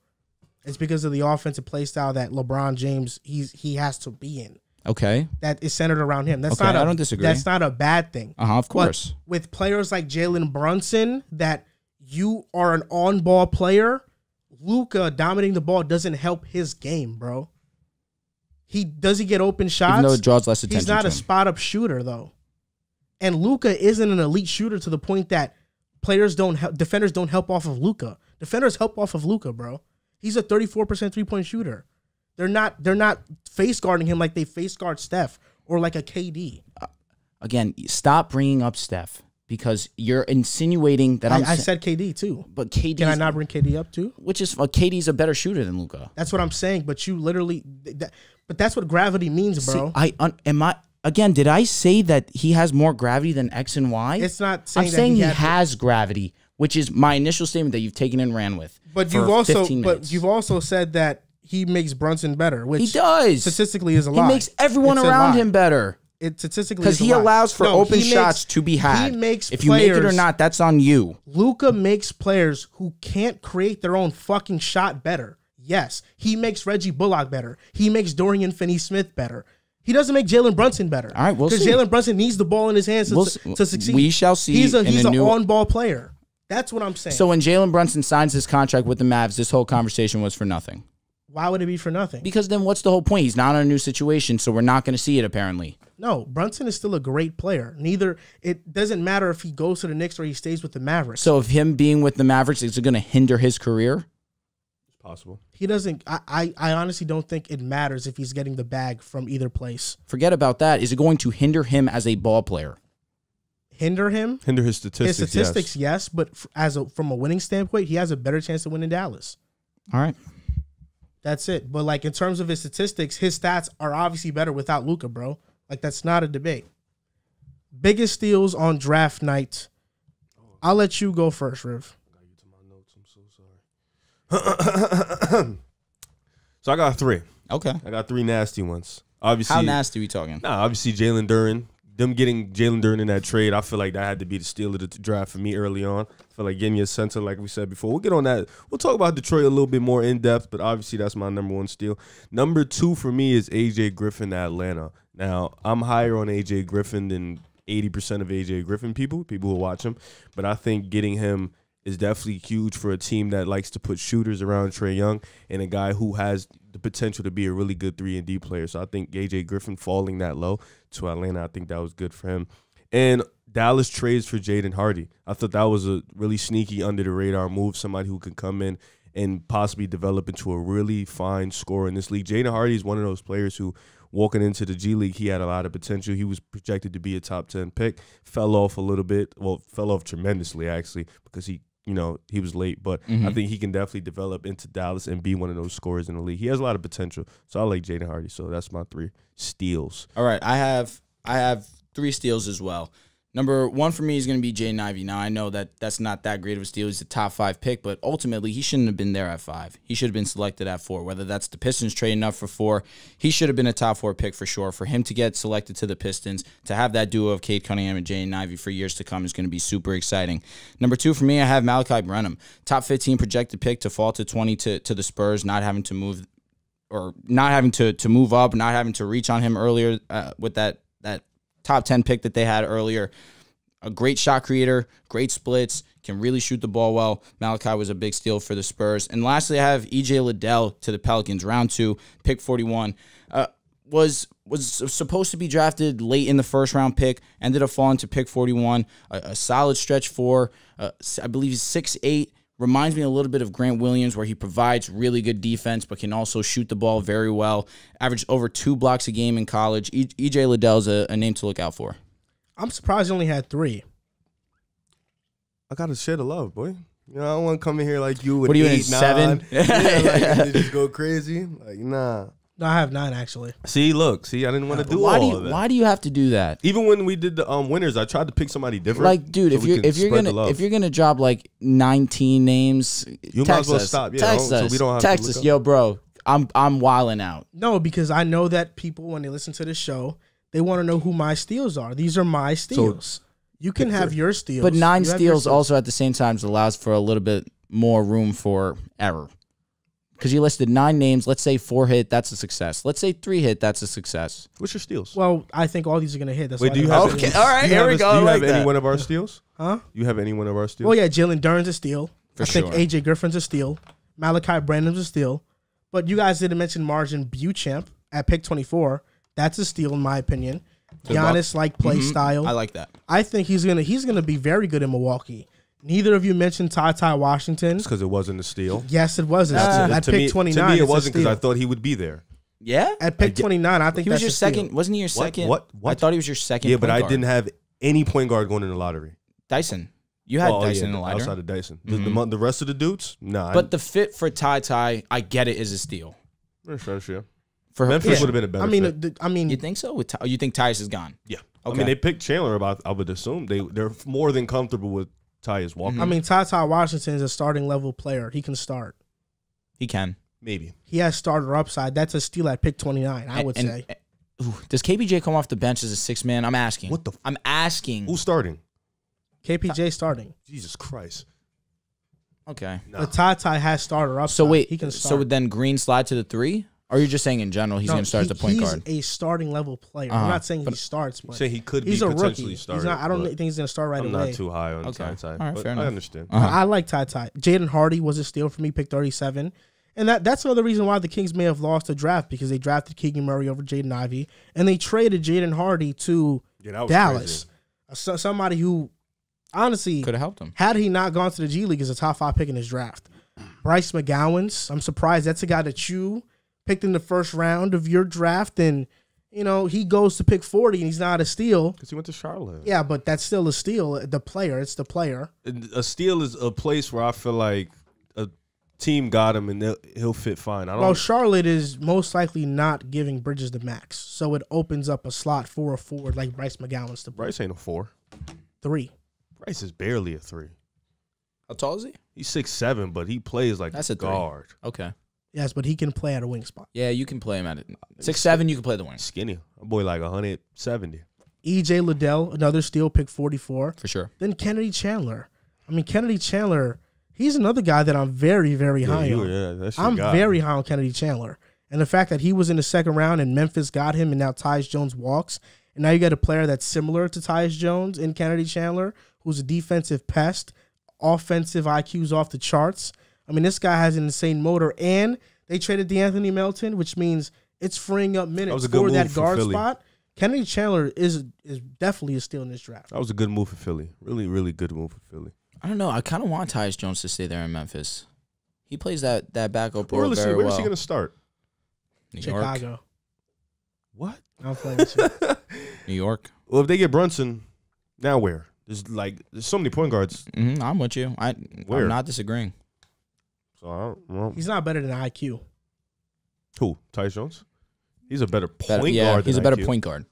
Speaker 1: It's because of the offensive play style that LeBron James he has to be in.
Speaker 2: Okay,
Speaker 1: that is centered around him. That's
Speaker 2: okay,
Speaker 1: not.
Speaker 2: I don't disagree.
Speaker 1: That's not a bad thing.
Speaker 2: Of course.
Speaker 1: But with players like Jalen Brunson, that you are an on-ball player, Luka dominating the ball doesn't help his game, bro. He get open shots.
Speaker 2: Even though it draws less attention.
Speaker 1: He's not a spot-up shooter though, and Luka isn't an elite shooter to the point that defenders don't help off of Luka. Defenders help off of Luka, bro. He's a 34% 3-point shooter. They're not face guarding him like they face guard Steph or like a KD.
Speaker 2: Again, stop bringing up Steph because you're insinuating that
Speaker 1: I said KD too.
Speaker 2: But KD,
Speaker 1: can I not bring KD up too?
Speaker 2: Which is KD's a better shooter than Luka.
Speaker 1: That's what I'm saying. But you literally, but that's what gravity means, bro.
Speaker 2: See, Again, did I say that he has more gravity than X and Y?
Speaker 1: It's not saying
Speaker 2: I'm saying he has gravity, which is my initial statement that you've taken and ran with.
Speaker 1: But you've also said that he makes Brunson better, which
Speaker 2: he does
Speaker 1: statistically is a lie.
Speaker 2: He makes everyone around him better.
Speaker 1: It statistically
Speaker 2: because he allows for open shots to be had. If you make it or not, that's on you.
Speaker 1: Luka makes players who can't create their own fucking shot better. Yes, he makes Reggie Bullock better. He makes Dorian Finney-Smith better. He doesn't make Jalen Brunson better.
Speaker 2: All right, we'll see.
Speaker 1: Because Jalen Brunson needs the ball in his hands to succeed.
Speaker 2: We shall see.
Speaker 1: He's an on-ball player. That's what I'm saying.
Speaker 2: So when Jalen Brunson signs his contract with the Mavs, this whole conversation was for nothing.
Speaker 1: Why would it be for nothing?
Speaker 2: Because then what's the whole point? He's not in a new situation, so we're not going to see it apparently.
Speaker 1: No, Brunson is still a great player. It doesn't matter if he goes to the Knicks or he stays with the Mavericks.
Speaker 2: So if him being with the Mavericks, is it going to hinder his career?
Speaker 3: Possible.
Speaker 1: He doesn't. I honestly don't think it matters if he's getting the bag from either place.
Speaker 2: Forget about that. Is it going to hinder him as a ball player?
Speaker 1: Hinder him?
Speaker 3: Hinder his statistics.
Speaker 1: His statistics, yes, but from a winning standpoint, he has a better chance to win in Dallas.
Speaker 2: All right.
Speaker 1: That's it. But like in terms of his statistics, his stats are obviously better without Luka, bro. Like that's not a debate. Biggest steals on draft night. I'll let you go first, Riv.
Speaker 3: So I got 3.
Speaker 2: Okay.
Speaker 3: I got 3 nasty ones. Obviously,
Speaker 2: How nasty are we talking?
Speaker 3: obviously Jalen Duren. Them getting Jalen Duren in that trade, I feel like that had to be the steal of the draft for me early on. I feel like getting your center, like we said before. We'll get on that. We'll talk about Detroit a little bit more in depth, but obviously that's my number 1 steal. Number 2 for me is AJ Griffin to Atlanta. Now, I'm higher on AJ Griffin than 80% of AJ Griffin people who watch him, but I think getting him is definitely huge for a team that likes to put shooters around Trae Young and a guy who has the potential to be a really good 3-and-D player. So I think AJ Griffin falling that low to Atlanta, I think that was good for him. And Dallas trades for Jaden Hardy. I thought that was a really sneaky under-the-radar move, somebody who could come in and possibly develop into a really fine scorer in this league. Jaden Hardy is one of those players who, walking into the G League, he had a lot of potential. He was projected to be a top 10 pick. Fell off a little bit. Well, fell off tremendously, actually, because he was late. But I think he can definitely develop into Dallas and be one of those scorers in the league. He has a lot of potential. So I like Jaden Hardy. So that's my 3 steals.
Speaker 2: All right. I have 3 steals as well. Number 1 for me is going to be Jaden Ivey. Now, I know that that's not that great of a steal. He's a top 5 pick, but ultimately, he shouldn't have been there at 5. He should have been selected at 4, whether that's the Pistons trading up for 4. He should have been a top 4 pick for sure. For him to get selected to the Pistons, to have that duo of Cade Cunningham and Jaden Ivey for years to come is going to be super exciting. Number 2 for me, I have Malachi Branham. Top 15 projected pick to fall to 20 to the Spurs, not having to move or not having to move up, not having to reach on him earlier with that top 10 pick that they had earlier. A great shot creator, great splits, can really shoot the ball well. Malachi was a big steal for the Spurs. And lastly, I have EJ Liddell to the Pelicans, round 2, pick 41. Was supposed to be drafted late in the first round pick, ended up falling to pick 41. A solid stretch 4. I believe he's 6'8". Reminds me a little bit of Grant Williams, where he provides really good defense but can also shoot the ball very well. Averaged over 2 blocks a game in college. EJ Liddell's a name to look out for.
Speaker 1: I'm surprised he only had 3.
Speaker 3: I got to share the love, boy. I don't want to come in here like you with
Speaker 2: what are you
Speaker 3: 8,
Speaker 2: in, 7?
Speaker 3: and just go crazy. Like, nah.
Speaker 1: No, I have 9 actually.
Speaker 3: See, I didn't want to do all of that.
Speaker 2: Why do you have to do that?
Speaker 3: Even when we did the winners, I tried to pick somebody different.
Speaker 2: Like, dude,
Speaker 3: so
Speaker 2: if you're gonna drop like 19 names,
Speaker 3: you might as well stop. Yeah,
Speaker 2: text us.
Speaker 3: So we don't have
Speaker 2: text us, yo, bro. I'm wilding out.
Speaker 1: No, because I know that people, when they listen to this show, they want to know who my steals are. These are my steals.
Speaker 3: So,
Speaker 1: you can have your steals.
Speaker 2: But 9 steals also at the same time allows for a little bit more room for error. Because you listed 9 names. Let's say 4 hit, that's a success. Let's say 3 hit, that's a success.
Speaker 3: What's your steals?
Speaker 1: Well, I think all these are going to hit. That's
Speaker 3: Wait,
Speaker 1: why
Speaker 3: do you have
Speaker 2: okay, all right, here we go.
Speaker 3: Do you have any one of our steals?
Speaker 1: Huh?
Speaker 3: You have any one of our steals?
Speaker 1: Well, yeah, Jalen Duren's a steal.
Speaker 2: For
Speaker 1: I think
Speaker 2: sure.
Speaker 1: AJ Griffin's a steal. Malachi Branham's a steal. But you guys didn't mention Margin Beauchamp at pick 24. That's a steal in my opinion. Giannis-like play style.
Speaker 2: I like that.
Speaker 1: I think he's gonna be very good in Milwaukee. Neither of you mentioned Ty Washington.
Speaker 3: It's because it wasn't a steal.
Speaker 1: Yes, it wasn't. At pick 29,
Speaker 3: to me, it
Speaker 1: it's a
Speaker 3: wasn't because I
Speaker 1: steal.
Speaker 3: thought he would be there.
Speaker 2: Yeah?
Speaker 1: At pick 29, I think
Speaker 2: He was
Speaker 1: that's
Speaker 2: your
Speaker 1: a steal.
Speaker 2: second. Wasn't he your second?
Speaker 3: What?
Speaker 2: I thought he was your second.
Speaker 3: Yeah, but
Speaker 2: point
Speaker 3: I
Speaker 2: guard.
Speaker 3: didn't have any point guard going in the lottery.
Speaker 2: Dyson. You had Dyson in the ladder.
Speaker 3: Outside of Dyson. The rest of the dudes? Nah.
Speaker 2: But the fit for Ty, I get it, is a steal.
Speaker 3: Sure.
Speaker 2: For
Speaker 3: Memphis would have been a better fit.
Speaker 1: I mean,
Speaker 2: You think so? You think Tyus is gone?
Speaker 3: Yeah.
Speaker 2: Okay.
Speaker 3: I mean, they picked Chandler. I would assume they're more than comfortable with Tyus Walker.
Speaker 1: I mean, Ty Washington is a starting level player. He can start.
Speaker 2: He can.
Speaker 3: Maybe.
Speaker 1: He has starter upside. That's a steal at pick 29, I would say.
Speaker 2: Does KPJ come off the bench as a 6-man? I'm asking.
Speaker 3: What the?
Speaker 2: I'm asking.
Speaker 3: Who's starting?
Speaker 1: KPJ starting.
Speaker 3: Jesus Christ.
Speaker 2: Okay.
Speaker 3: No.
Speaker 1: But Ty has starter upside.
Speaker 2: So wait.
Speaker 1: He can start.
Speaker 2: So then Green slide to the 3? Or you're just saying in general he's going to start as the point guard?
Speaker 1: He's a starting level player. I'm not saying he starts, but
Speaker 3: Say he could
Speaker 1: he's
Speaker 3: be
Speaker 1: a
Speaker 3: potentially
Speaker 1: rookie.
Speaker 3: starting.
Speaker 1: I don't think he's going to start right
Speaker 3: I'm
Speaker 1: away.
Speaker 3: not too high on
Speaker 2: Okay.
Speaker 3: Ty.
Speaker 2: All right,
Speaker 3: But
Speaker 2: fair
Speaker 3: I
Speaker 2: enough.
Speaker 3: understand.
Speaker 1: I like Ty. Jaden Hardy was a steal for me, pick 37. And that's another reason why the Kings may have lost the draft, because they drafted Keegan Murray over Jaden Ivey, and they traded Jaden Hardy to Dallas. Somebody who, honestly,
Speaker 2: Could have helped him.
Speaker 1: had he not gone to the G League, is a top 5 pick in his draft. Bryce McGowan's. I'm surprised that's a guy that you picked in the first round of your draft, and he goes to pick 40 and he's not a steal
Speaker 3: because he went to Charlotte.
Speaker 1: Yeah, but that's still a steal. It's the player.
Speaker 3: A steal is a place where I feel like a team got him and he'll fit fine.
Speaker 1: Well, Charlotte is most likely not giving Bridges the max, so it opens up a slot for a forward like Bryce McGowan's to play.
Speaker 3: Bryce ain't a 4.
Speaker 1: 3.
Speaker 3: Bryce is barely a 3.
Speaker 2: How tall is he?
Speaker 3: He's 6'7", but he plays like
Speaker 2: that's a
Speaker 3: guard.
Speaker 2: 3. Okay.
Speaker 1: Yes, but he can play at a wing spot.
Speaker 2: Yeah, you can play him at it. 6'7", you can play the wing.
Speaker 3: Skinny. A boy like 170.
Speaker 1: E.J. Liddell, another steal, pick 44.
Speaker 2: For sure.
Speaker 1: Then Kennedy Chandler. Kennedy Chandler, he's another guy that I'm very, very high on.
Speaker 3: Yeah, that's
Speaker 1: I'm very high on Kennedy Chandler. And the fact that he was in the second round and Memphis got him and now Tyus Jones walks. And now you got a player that's similar to Tyus Jones in Kennedy Chandler, who's a defensive pest, offensive IQ's off the charts. This guy has an insane motor, and they traded DeAnthony Melton, which means it's freeing up minutes for that guard spot. Kennedy Chandler is definitely a steal in this draft.
Speaker 3: That was a good move for Philly. Really, really good move for Philly.
Speaker 2: I don't know. I kind of want Tyus Jones to stay there in Memphis. He plays that backup role
Speaker 3: Where
Speaker 2: very well.
Speaker 3: is he going to start?
Speaker 2: New
Speaker 1: Chicago.
Speaker 2: York.
Speaker 3: What?
Speaker 1: I'm playing with you.
Speaker 2: New York.
Speaker 3: Well, if they get Brunson, now where? There's so many point guards.
Speaker 2: I'm with you. I'm not disagreeing.
Speaker 3: So I don't know.
Speaker 1: He's not better than IQ.
Speaker 3: Who? Tyus Jones? He's a better point guard than
Speaker 2: he's a better
Speaker 3: IQ.
Speaker 2: Point guard.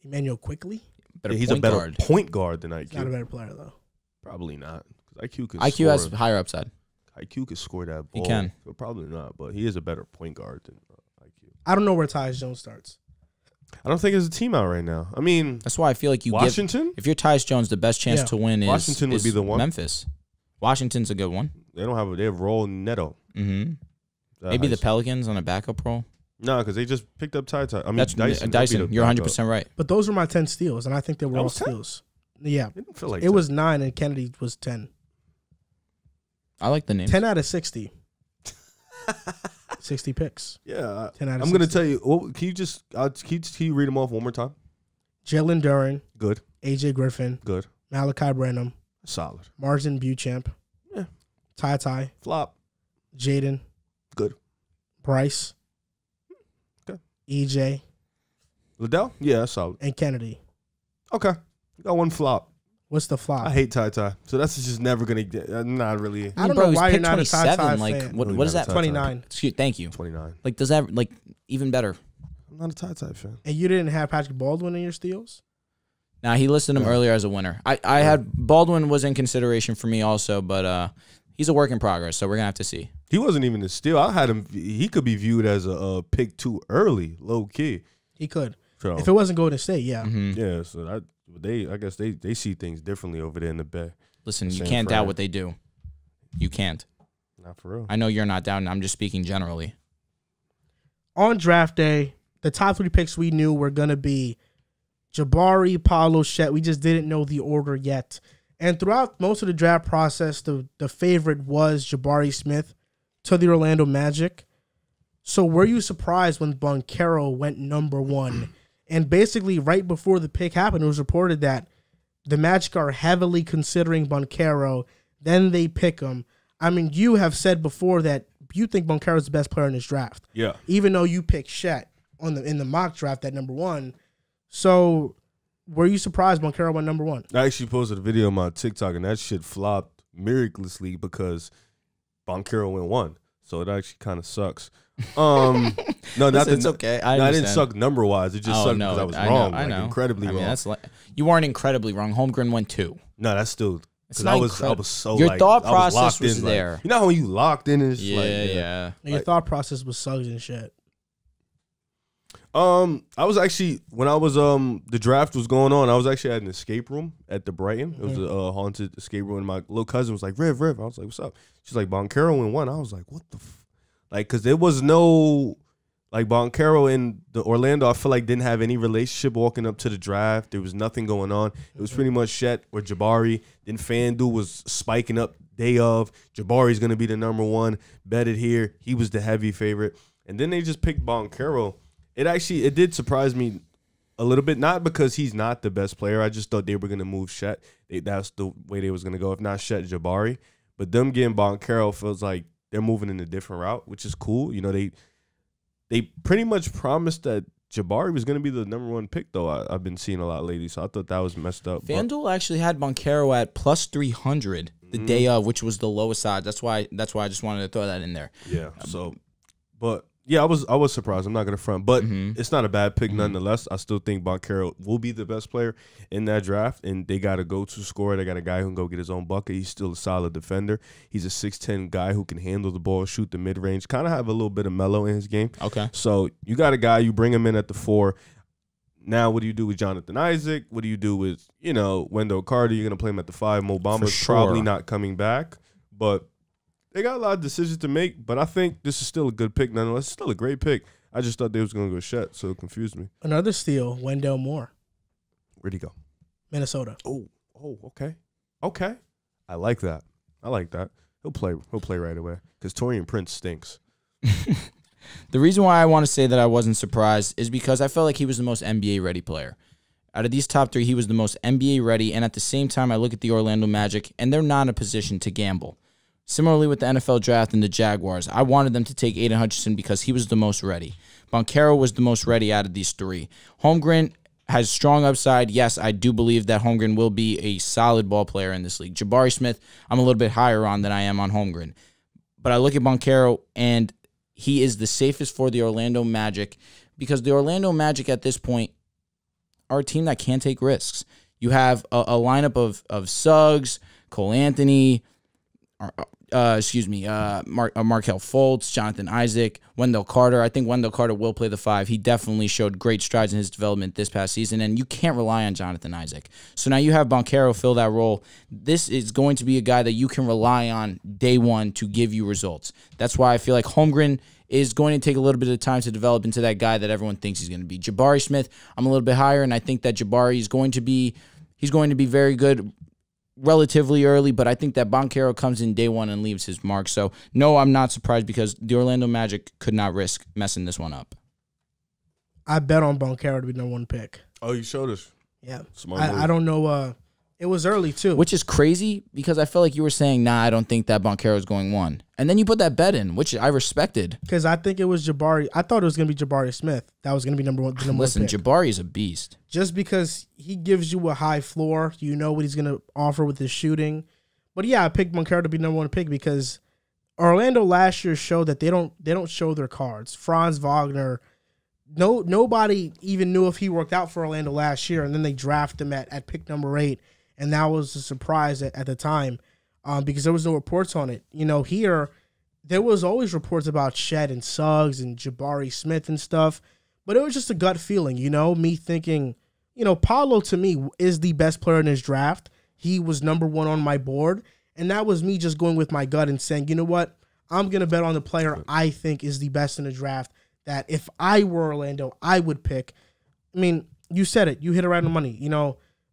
Speaker 1: Emmanuel Quickly?
Speaker 3: He's a better point guard than IQ.
Speaker 1: He's not a better player, though.
Speaker 3: Probably not.
Speaker 2: IQ has higher upside.
Speaker 3: IQ could score that ball.
Speaker 2: He can.
Speaker 3: But probably not, but he is a better point guard than IQ.
Speaker 1: I don't know where Tyus Jones starts.
Speaker 3: I don't think there's a team out right now.
Speaker 2: That's why I feel like
Speaker 3: Washington?
Speaker 2: If you're Tyus Jones, the best chance to win is
Speaker 3: Washington would be the one.
Speaker 2: Memphis. Washington's a good one.
Speaker 3: They have Roll Neto.
Speaker 2: Mm-hmm. Maybe the Pelicans on a backup role.
Speaker 3: No, because they just picked up Ty.
Speaker 2: That's Dyson. You're 100% right.
Speaker 1: But those were my 10 steals, and I think they were all steals. Yeah.
Speaker 3: It didn't feel like
Speaker 1: it was 9, and Kennedy was 10.
Speaker 2: I like the name.
Speaker 1: 10 out of 60. 60 picks.
Speaker 3: Yeah.
Speaker 1: 10 out of
Speaker 3: I'm going to tell you. Can you read them off one more time?
Speaker 1: Jalen Duren.
Speaker 3: Good.
Speaker 1: AJ Griffin.
Speaker 3: Good.
Speaker 1: Malachi Branham.
Speaker 3: Solid.
Speaker 1: Martin Beauchamp.
Speaker 3: Yeah.
Speaker 1: Ty.
Speaker 3: Flop.
Speaker 1: Jaden.
Speaker 3: Good.
Speaker 1: Bryce.
Speaker 3: Okay.
Speaker 1: EJ.
Speaker 3: Liddell? Yeah, solid.
Speaker 1: And Kennedy.
Speaker 3: Okay. You got one flop.
Speaker 1: What's the flop?
Speaker 3: I hate Ty. So that's just never going to get. Not really.
Speaker 1: I don't know why you're not a Ty fan.
Speaker 2: What is that?
Speaker 1: 29.
Speaker 2: Excuse, thank you.
Speaker 3: 29.
Speaker 2: Does that, even better?
Speaker 3: I'm not a Ty fan.
Speaker 1: And you didn't have Patrick Baldwin in your steals?
Speaker 2: Nah, he listed him earlier as a winner. I had Baldwin was in consideration for me also, but he's a work in progress, so we're going to have to see.
Speaker 3: He wasn't even a steal. I had him. He could be viewed as a pick too early, low key.
Speaker 1: He could.
Speaker 3: So,
Speaker 1: if it wasn't Golden State, yeah.
Speaker 2: Mm-hmm.
Speaker 3: Yeah, so I guess they see things differently over there in the Bay.
Speaker 2: Listen, you can't doubt what they do. You can't.
Speaker 3: Not for real.
Speaker 2: I know you're not doubting. I'm just speaking generally.
Speaker 1: On draft day, the top 3 picks we knew were going to be Jabari, Paolo, Chet. We just didn't know the order yet. And throughout most of the draft process, the favorite was Jabari Smith to the Orlando Magic. So were you surprised when Banchero went number 1? And basically right before the pick happened, it was reported that the Magic are heavily considering Banchero. Then they pick him. You have said before that you think Banchero is the best player in this draft.
Speaker 3: Yeah.
Speaker 1: Even though you picked Chet in the mock draft at number 1. So were you surprised Banchero went number 1?
Speaker 3: I actually posted a video on my TikTok, and that shit flopped miraculously because Banchero went 1. So it actually kind of sucks. No,
Speaker 2: it's okay.
Speaker 3: I didn't suck number wise. It just sucked because I was wrong.
Speaker 2: I know.
Speaker 3: Incredibly wrong.
Speaker 2: You weren't incredibly wrong. Holmgren went 2.
Speaker 3: No, that's still because I was so
Speaker 2: your thought process was
Speaker 3: in,
Speaker 2: there.
Speaker 3: You know how when you locked in and
Speaker 2: yeah.
Speaker 1: Your thought process was sucked and shit.
Speaker 3: I was actually when I was the draft was going on, I was actually at an escape room at the Brighton. It was a haunted escape room, and my little cousin was like, Riv. I was like, what's up? She's like, Banchero went 1. I was like, what the because there was no Banchero in the Orlando, I feel like didn't have any relationship walking up to the draft. There was nothing going on. It was pretty much Chet or Jabari. Then FanDuel was spiking up day of. Jabari's going to be the number 1. Betted here. He was the heavy favorite. And then they just picked Banchero. It did surprise me a little bit, not because he's not the best player. I just thought they were going to move Chet. That's the way they was going to go. If not Chet, Jabari. But them getting Banchero feels like they're moving in a different route, which is cool. You know, they pretty much promised that Jabari was going to be the #1 pick, though. I've been seeing a lot lately, so I thought that was messed up.
Speaker 2: FanDuel actually had Banchero at plus 300 the day of, which was the lowest side. That's why I just wanted to throw that in there.
Speaker 3: Yeah. So, but yeah, I was surprised. I'm not gonna front, but it's not a bad pick nonetheless. I still think Banchero will be the best player in that draft, and they got a go-to scorer. They got a guy who can go get his own bucket. He's still a solid defender. He's a 6'10" guy who can handle the ball, shoot the mid-range, kind of have a little bit of mellow in his game.
Speaker 2: Okay.
Speaker 3: So you got a guy, you bring him in at the 4. Now, what do you do with Jonathan Isaac? What do you do with, Wendell Carter? You're going to play him at the 5. Mo Bamba's probably not coming back. But they got a lot of decisions to make. But I think this is still a good pick nonetheless. It's still a great pick. I just thought they was going to go Shet, so it confused me.
Speaker 1: Another steal, Wendell Moore.
Speaker 3: Where'd he go?
Speaker 1: Minnesota.
Speaker 3: Oh, okay. Okay. I like that. He'll play right away because Taurean Prince stinks.
Speaker 2: The reason why I want to say that I wasn't surprised is because I felt like he was the most NBA-ready player. Out of these top 3, he was the most NBA-ready, and at the same time, I look at the Orlando Magic, and they're not in a position to gamble. Similarly with the NFL draft and the Jaguars, I wanted them to take Aiden Hutchinson because he was the most ready. Banchero was the most ready out of these 3. Holmgren has strong upside. Yes, I do believe that Holmgren will be a solid ball player in this league. Jabari Smith, I'm a little bit higher on than I am on Holmgren. But I look at Banchero, and he is the safest for the Orlando Magic because the Orlando Magic at this point are a team that can't take risks. You have a lineup of Suggs, Cole Anthony, Markelle Fultz, Jonathan Isaac, Wendell Carter. I think Wendell Carter will play the 5. He definitely showed great strides in his development this past season, and you can't rely on Jonathan Isaac. So now you have Banchero fill that role. This is going to be a guy that you can rely on day one to give you results. That's why I feel like Holmgren is going to take a little bit of time to develop into that guy that everyone thinks he's going to be. Jabari Smith, I'm a little bit higher, and I think that Jabari is going to be very good relatively early, but I think that Banchero comes in day one and leaves his mark. So, no, I'm not surprised because the Orlando Magic could not risk messing this one up.
Speaker 1: I bet on Banchero to be #1 pick.
Speaker 3: Oh, you showed us.
Speaker 1: Yeah. I don't know. It was early, too.
Speaker 2: Which is crazy because I felt like you were saying, nah, I don't think that Banchero is going 1. And then you put that bet in, which I respected.
Speaker 1: Because I think it was Jabari. I thought it was going to be Jabari Smith. That was going to be #1.
Speaker 2: Listen, Jabari is a beast.
Speaker 1: Just because he gives you a high floor, you know what he's going to offer with his shooting. But yeah, I picked Banchero to be #1 pick because Orlando last year showed that they don't show their cards. Franz Wagner, nobody even knew if he worked out for Orlando last year, and then they draft him at pick #8. And that was a surprise at the time because there was no reports on it. Here, there was always reports about Shed and Suggs and Jabari Smith and stuff. But it was just a gut feeling, me thinking, Paolo to me is the best player in his draft. He was #1 on my board. And that was me just going with my gut and saying, you know what? I'm going to bet on the player I think is the best in the draft that if I were Orlando, I would pick. I mean, you said it. You hit it right on the money.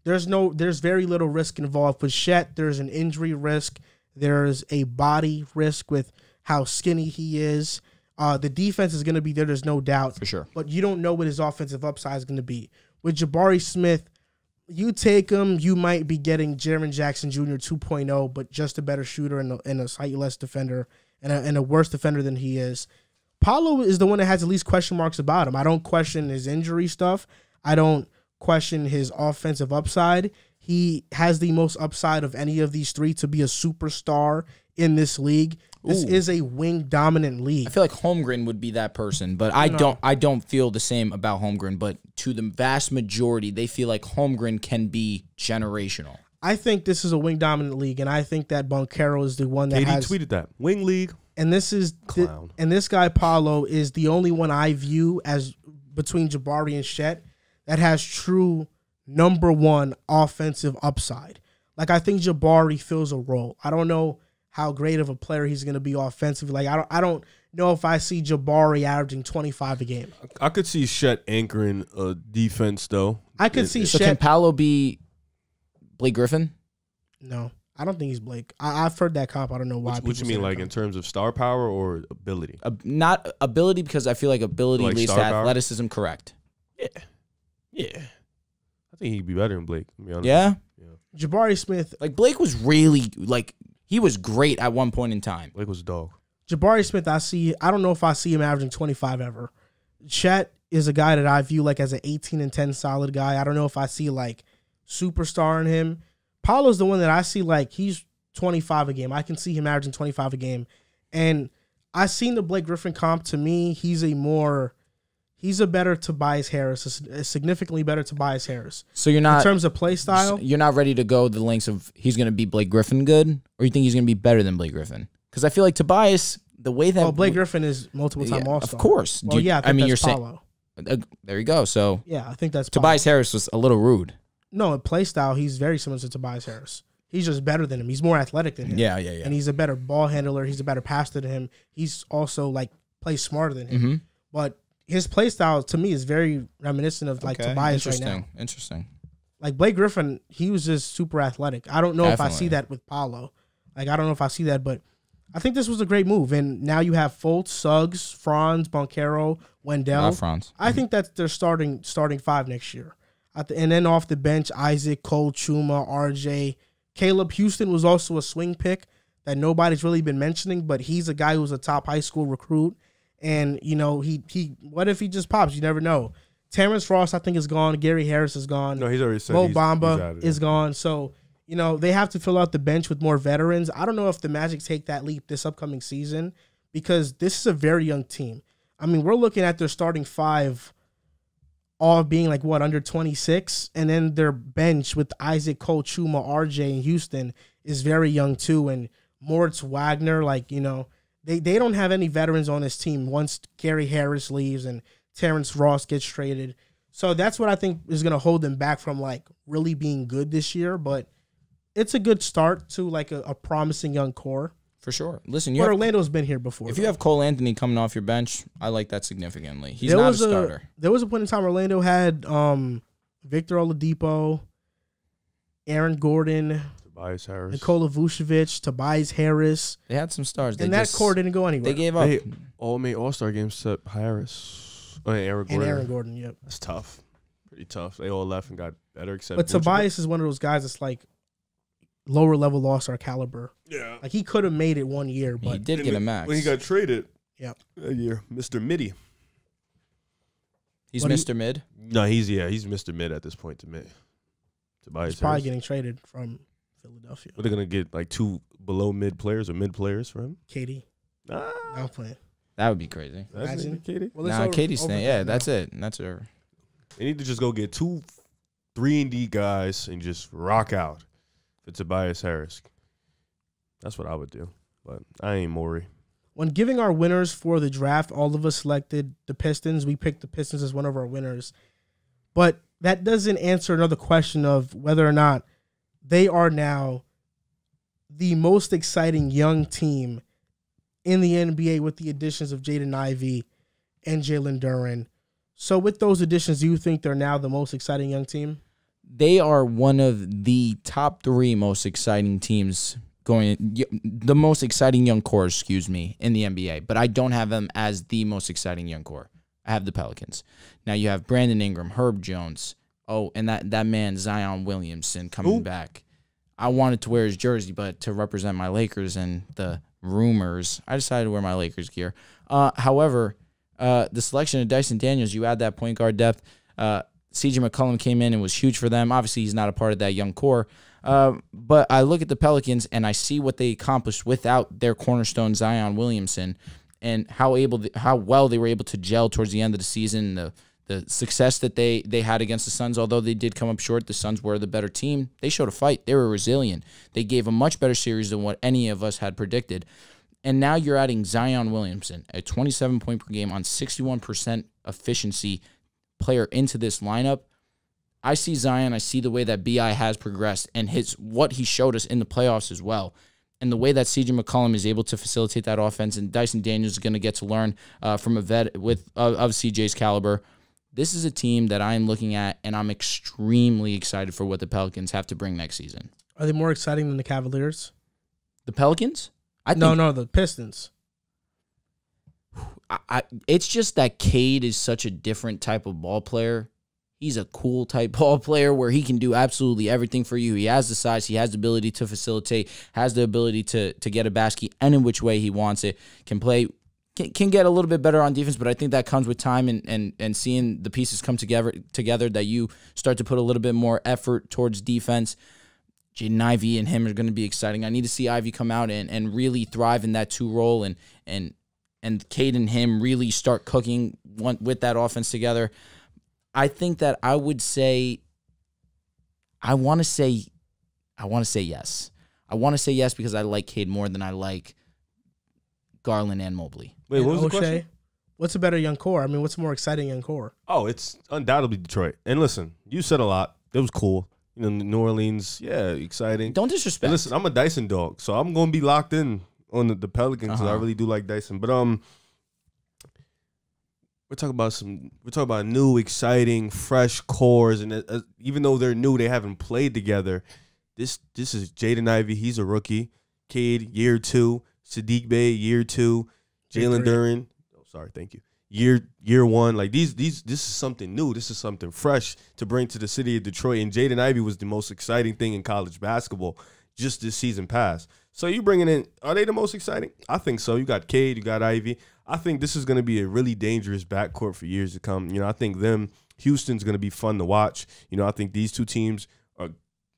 Speaker 1: There's very little risk involved with Shet. There's an injury risk. There's a body risk with how skinny he is. The defense is going to be there. There's no doubt.
Speaker 2: For sure.
Speaker 1: But you don't know what his offensive upside is going to be. With Jabari Smith, you take him, you might be getting Jaren Jackson Jr. 2.0, but just a better shooter and a slightly less defender and a worse defender than he is. Paolo is the one that has the least question marks about him. I don't question his injury stuff. I don't question his offensive upside. He has the most upside of any of these 3 to be a superstar in this league. This is a wing dominant league.
Speaker 2: I feel like Holmgren would be that person, but I don't feel the same about Holmgren, but to the vast majority, they feel like Holmgren can be generational.
Speaker 1: I think this is a wing dominant league, and I think that Banchero is the one that
Speaker 3: KD tweeted that. Wing league.
Speaker 1: And this is
Speaker 3: clown.
Speaker 1: And this guy Paolo is the only one I view as between Jabari and Shet that has true #1 offensive upside. Like, I think Jabari fills a role. I don't know how great of a player he's going to be offensively. Like, I don't know if I see Jabari averaging 25 a game.
Speaker 3: I could see Shet anchoring a defense, though.
Speaker 1: I could see
Speaker 2: So
Speaker 1: Shet.
Speaker 2: can Paolo be Blake Griffin?
Speaker 1: No, I don't think he's Blake. I've heard that comp. I don't know why.
Speaker 3: What you mean, like in terms of star power or ability?
Speaker 2: Not ability, because I feel like ability leads to athleticism. Correct.
Speaker 3: Yeah. I think he'd be better than Blake, to be honest.
Speaker 2: Yeah?
Speaker 1: Jabari Smith.
Speaker 2: Like, Blake was really, he was great at one point in time.
Speaker 3: Blake was a dog.
Speaker 1: Jabari Smith, I don't know if I see him averaging 25 ever. Chet is a guy that I view like as an 18 and 10 solid guy. I don't know if I see like superstar in him. Paolo's the one that I see like he's 25 a game. I can see him averaging 25 a game. And I've seen the Blake Griffin comp. To me, he's a better Tobias Harris, a significantly better Tobias Harris.
Speaker 2: So you're not,
Speaker 1: in terms of play style,
Speaker 2: you're not ready to go the lengths of he's going to be Blake Griffin good, or you think he's going to be better than Blake Griffin? Because I feel like Tobias, the way that
Speaker 1: Blake Griffin is multiple-time All-Star.
Speaker 2: Of course.
Speaker 1: Well, I mean, you're saying
Speaker 2: there you go. So
Speaker 1: yeah, I think that's
Speaker 2: Tobias Harris was a little rude.
Speaker 1: No, in play style, he's very similar to Tobias Harris. He's just better than him. He's more athletic than him.
Speaker 2: Yeah.
Speaker 1: And he's a better ball handler. He's a better passer than him. He's also like plays smarter than him.
Speaker 2: Mm-hmm.
Speaker 1: But his play style to me is very reminiscent of like Tobias right now.
Speaker 2: Interesting.
Speaker 1: Like Blake Griffin, he was just super athletic. I don't know if I see that with Paolo. Like I don't know if I see that, but I think this was a great move. And now you have Fultz, Suggs, Franz, Banchero, Wendell.
Speaker 2: Franz.
Speaker 1: I think that's their starting five next year. And then off the bench, Isaac, Cole, Chuma, RJ. Caleb Houston was also a swing pick that nobody's really been mentioning, but he's a guy who's a top high school recruit. And, you know, he what if he just pops? You never know. Terrence Ross, I think, is gone. Gary Harris is gone.
Speaker 3: No, he's already said
Speaker 1: Mo Bamba is gone. So, you know, they have to fill out the bench with more veterans. I don't know if the Magic take that leap this upcoming season because this is a very young team. I mean, we're looking at their starting five all being like, under 26? And then their bench with Isaac, Cole, Chuma, RJ, and Houston is very young too. And Moritz Wagner, like, you know, they don't have any veterans on this team once Gary Harris leaves and Terrence Ross gets traded. So that's what I think is going to hold them back from, like, really being good this year. But it's a good start to, like, a promising young core.
Speaker 2: For sure. Listen,
Speaker 1: but Orlando's been here before.
Speaker 2: If you have Cole Anthony coming off your bench, I like that significantly. He's not a starter.
Speaker 1: There was a point in time Orlando had Victor Oladipo, Aaron Gordon,
Speaker 3: Tobias Harris,
Speaker 1: Nikola Vucevic, Tobias Harris.
Speaker 2: They had some stars.
Speaker 1: And that core didn't go anywhere.
Speaker 2: They gave up.
Speaker 3: They all made All-Star games except Harris. Aaron Gordon.
Speaker 1: And Aaron Gordon, yep.
Speaker 3: That's tough. Pretty tough. They all left and got better except
Speaker 1: But Tobias is one of those guys that's like lower level All-Star caliber.
Speaker 3: Yeah.
Speaker 1: Like he could have made it 1 year, but
Speaker 2: he did get a max.
Speaker 3: When he got traded.
Speaker 1: Yeah.
Speaker 3: A year. Mr. Middy.
Speaker 2: He's Mr. Mid?
Speaker 3: No, he's Mr. Mid at this point to me.
Speaker 1: Tobias He's probably getting traded from Philadelphia.
Speaker 3: Are they gonna get like two below mid players or mid players for him?
Speaker 1: KD. I'm playing.
Speaker 2: That would be crazy.
Speaker 1: Imagine
Speaker 3: KD.
Speaker 2: Well, KD's staying. Yeah, that's it. And that's over.
Speaker 3: They need to just go get 2 3-and-D guys and just rock out for Tobias Harris. That's what I would do. But I ain't Maury.
Speaker 1: When giving our winners for the draft, all of us selected the Pistons. We picked the Pistons as one of our winners. But that doesn't answer another question of whether or not they are now the most exciting young team in the NBA with the additions of Jaden Ivey and Jalen Duren. So with those additions, do you think they're now the most exciting young team?
Speaker 2: They are one of the top 3 most exciting teams the most exciting young core, in the NBA. But I don't have them as the most exciting young core. I have the Pelicans. Now you have Brandon Ingram, Herb Jones. Oh, and that man, Zion Williamson, coming back. I wanted to wear his jersey, but to represent my Lakers and the rumors, I decided to wear my Lakers gear. However, the selection of Dyson Daniels, you add that point guard depth. CJ McCollum came in and was huge for them. Obviously, he's not a part of that young core. But I look at the Pelicans and I see what they accomplished without their cornerstone Zion Williamson and how well they were able to gel towards the end of the season. The success that they had against the Suns, although they did come up short, the Suns were the better team. They showed a fight. They were resilient. They gave a much better series than what any of us had predicted. And now you're adding Zion Williamson, a 27 point per game on 61% efficiency player into this lineup. I see Zion. I see the way that BI has progressed and what he showed us in the playoffs as well. And the way that CJ McCollum is able to facilitate that offense, and Dyson Daniels is going to get to learn from a vet of CJ's caliber. This is a team that I'm looking at, and I'm extremely excited for what the Pelicans have to bring next season.
Speaker 1: Are they more exciting than the Cavaliers?
Speaker 2: The Pelicans?
Speaker 1: No, the Pistons.
Speaker 2: It's just that Cade is such a different type of ball player. He's a cool type ball player where he can do absolutely everything for you. He has the size. He has the ability to facilitate, has the ability to get a basket any which way he wants it, can play, can get a little bit better on defense, but I think that comes with time and seeing the pieces come together that you start to put a little bit more effort towards defense. Jaden Ivey and him are going to be exciting. I need to see Ivey come out and really thrive in that 2 role and Cade and him really start cooking with that offense together. I think that I would say I want to say yes. I want to say yes because I like Cade more than I like Garland and Mobley.
Speaker 3: Wait, what was the question?
Speaker 1: What's a better young core? I mean, what's a more exciting young core?
Speaker 3: Oh, it's undoubtedly Detroit. And listen, you said a lot. It was cool. You know, New Orleans, yeah, exciting.
Speaker 2: Don't disrespect.
Speaker 3: And listen, I'm a Dyson dog, so I'm going to be locked in on the Pelicans because I really do like Dyson. But we're talking about new, exciting, fresh cores, and even though they're new, they haven't played together. This is Jaden Ivey. He's a rookie. Cade, year 2. Sadiq Bey, year 2. Jalen Duren. Oh, sorry, thank you. Year 1. Like this is something new. This is something fresh to bring to the city of Detroit. And Jaden Ivey was the most exciting thing in college basketball just this season past. So you bringing in, are they the most exciting? I think so. You got Cade, you got Ivey. I think this is going to be a really dangerous backcourt for years to come. You know, I think Houston's going to be fun to watch. You know, I think these two teams are,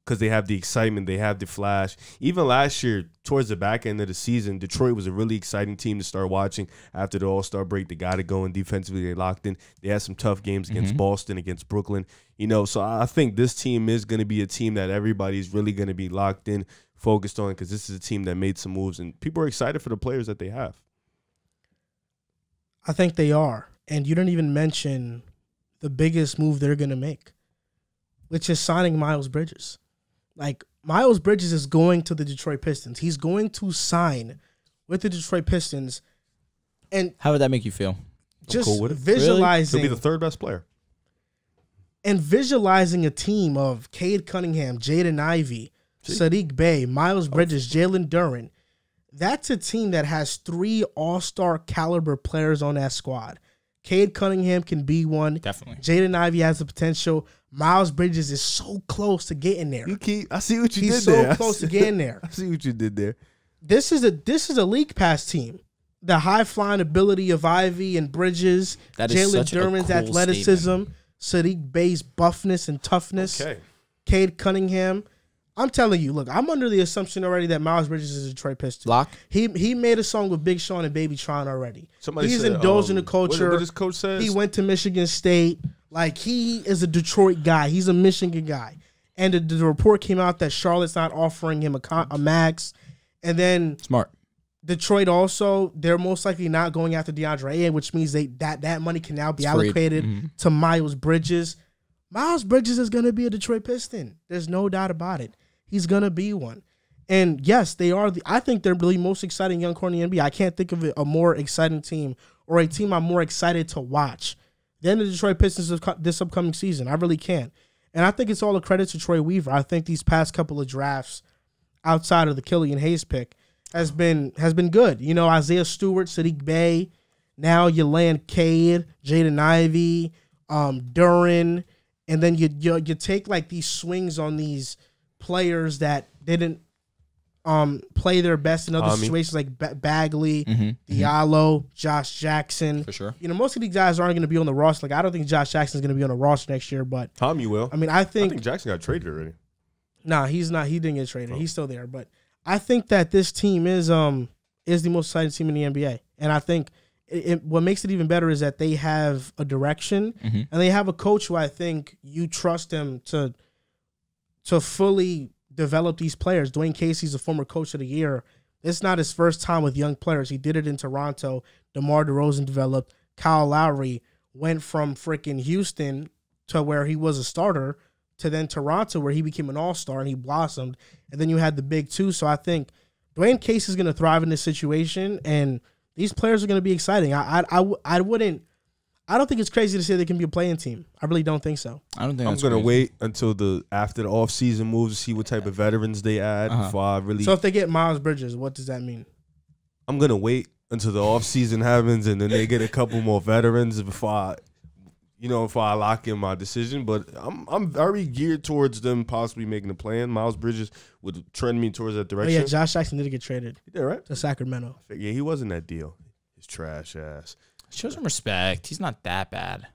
Speaker 3: because they have the excitement, they have the flash. Even last year, towards the back end of the season, Detroit was a really exciting team to start watching after the All-Star break. They got it going defensively. They locked in. They had some tough games against Boston, against Brooklyn. You know, so I think this team is going to be a team that everybody's really going to be locked in, focused on, because this is a team that made some moves, and people are excited for the players that they have.
Speaker 1: I think they are. And you didn't even mention the biggest move they're going to make, which is signing Miles Bridges. Like, Miles Bridges is going to the Detroit Pistons. He's going to sign with the Detroit Pistons. And
Speaker 2: how would that make you feel?
Speaker 1: Just cool with it. Visualizing.
Speaker 3: He'll be the 3rd best player.
Speaker 1: And visualizing a team of Cade Cunningham, Jaden Ivey, Sadiq Bey, Miles Bridges, Jalen Duren. That's a team that has 3 all-star caliber players on that squad. Cade Cunningham can be one.
Speaker 2: Definitely.
Speaker 1: Jaden Ivey has the potential. Miles Bridges is so close to getting there.
Speaker 3: I see what you did
Speaker 1: He's
Speaker 3: there.
Speaker 1: so close to getting there.
Speaker 3: I see what you did there.
Speaker 1: This is a league pass team. The high-flying ability of Ivey and Bridges, Jalen Duren's athleticism, Sadiq Bey's buffness and toughness, Cade Cunningham. I'm telling you, look, I'm under the assumption already that Miles Bridges is a Detroit Piston.
Speaker 2: Lock.
Speaker 1: He made a song with Big Sean and Baby Tron already.
Speaker 3: He's
Speaker 1: indulging the culture.
Speaker 3: What his coach says?
Speaker 1: He went to Michigan State. Like, he is a Detroit guy. He's a Michigan guy. And the report came out that Charlotte's not offering him a max. And then
Speaker 2: smart.
Speaker 1: Detroit also, they're most likely not going after DeAndre Ayton, which means that money can now be allocated to Miles Bridges. Miles Bridges is going to be a Detroit Piston. There's no doubt about it. He's going to be one. And yes, they are. I think they're the most exciting young core in the NBA. I can't think of a more exciting team or a team I'm more excited to watch than the Detroit Pistons this upcoming season. I really can't. And I think it's all a credit to Troy Weaver. I think these past couple of drafts outside of the Killian Hayes pick has been good. You know, Isaiah Stewart, Sadiq Bey. Now you land Cade, Jaden Ivey, Duren. And then you take like these swings on these players that didn't play their best in other situations, like Bagley, Diallo, Josh Jackson.
Speaker 2: For sure.
Speaker 1: You know, most of these guys aren't going to be on the roster. Like, I don't think Josh Jackson's going to be on the roster next year, but
Speaker 3: Tommy will.
Speaker 1: I mean, I think
Speaker 3: Jackson got traded already.
Speaker 1: Nah, he's not. He didn't get traded. He's still there. But I think that this team is the most exciting team in the NBA, and I think what makes it even better is that they have a direction and they have a coach who I think you trust him to fully develop these players. Dwayne Casey's a former coach of the year. It's not his first time with young players. He did it in Toronto. DeMar DeRozan developed. Kyle Lowry went from freaking Houston to where he was a starter to then Toronto where he became an all-star and he blossomed. And then you had the big 2. So I think Dwayne Casey's going to thrive in this situation, and these players are going to be exciting. I don't think it's crazy to say they can be a playing team. I really don't think so.
Speaker 2: I don't think
Speaker 3: I'm going to wait until after the offseason moves to see what type of veterans they add before I really.
Speaker 1: So if they get Miles Bridges, what does that mean?
Speaker 3: I'm going to wait until the offseason happens and then they get a couple more veterans before if I lock in my decision, but I'm very geared towards them possibly making a plan. Miles Bridges would trend me towards that
Speaker 1: Oh,
Speaker 3: direction.
Speaker 1: yeah, Josh Jackson did get traded
Speaker 3: Yeah, right.
Speaker 1: to Sacramento.
Speaker 3: Yeah, he wasn't that deal. His trash ass.
Speaker 2: Show some respect. He's not that bad.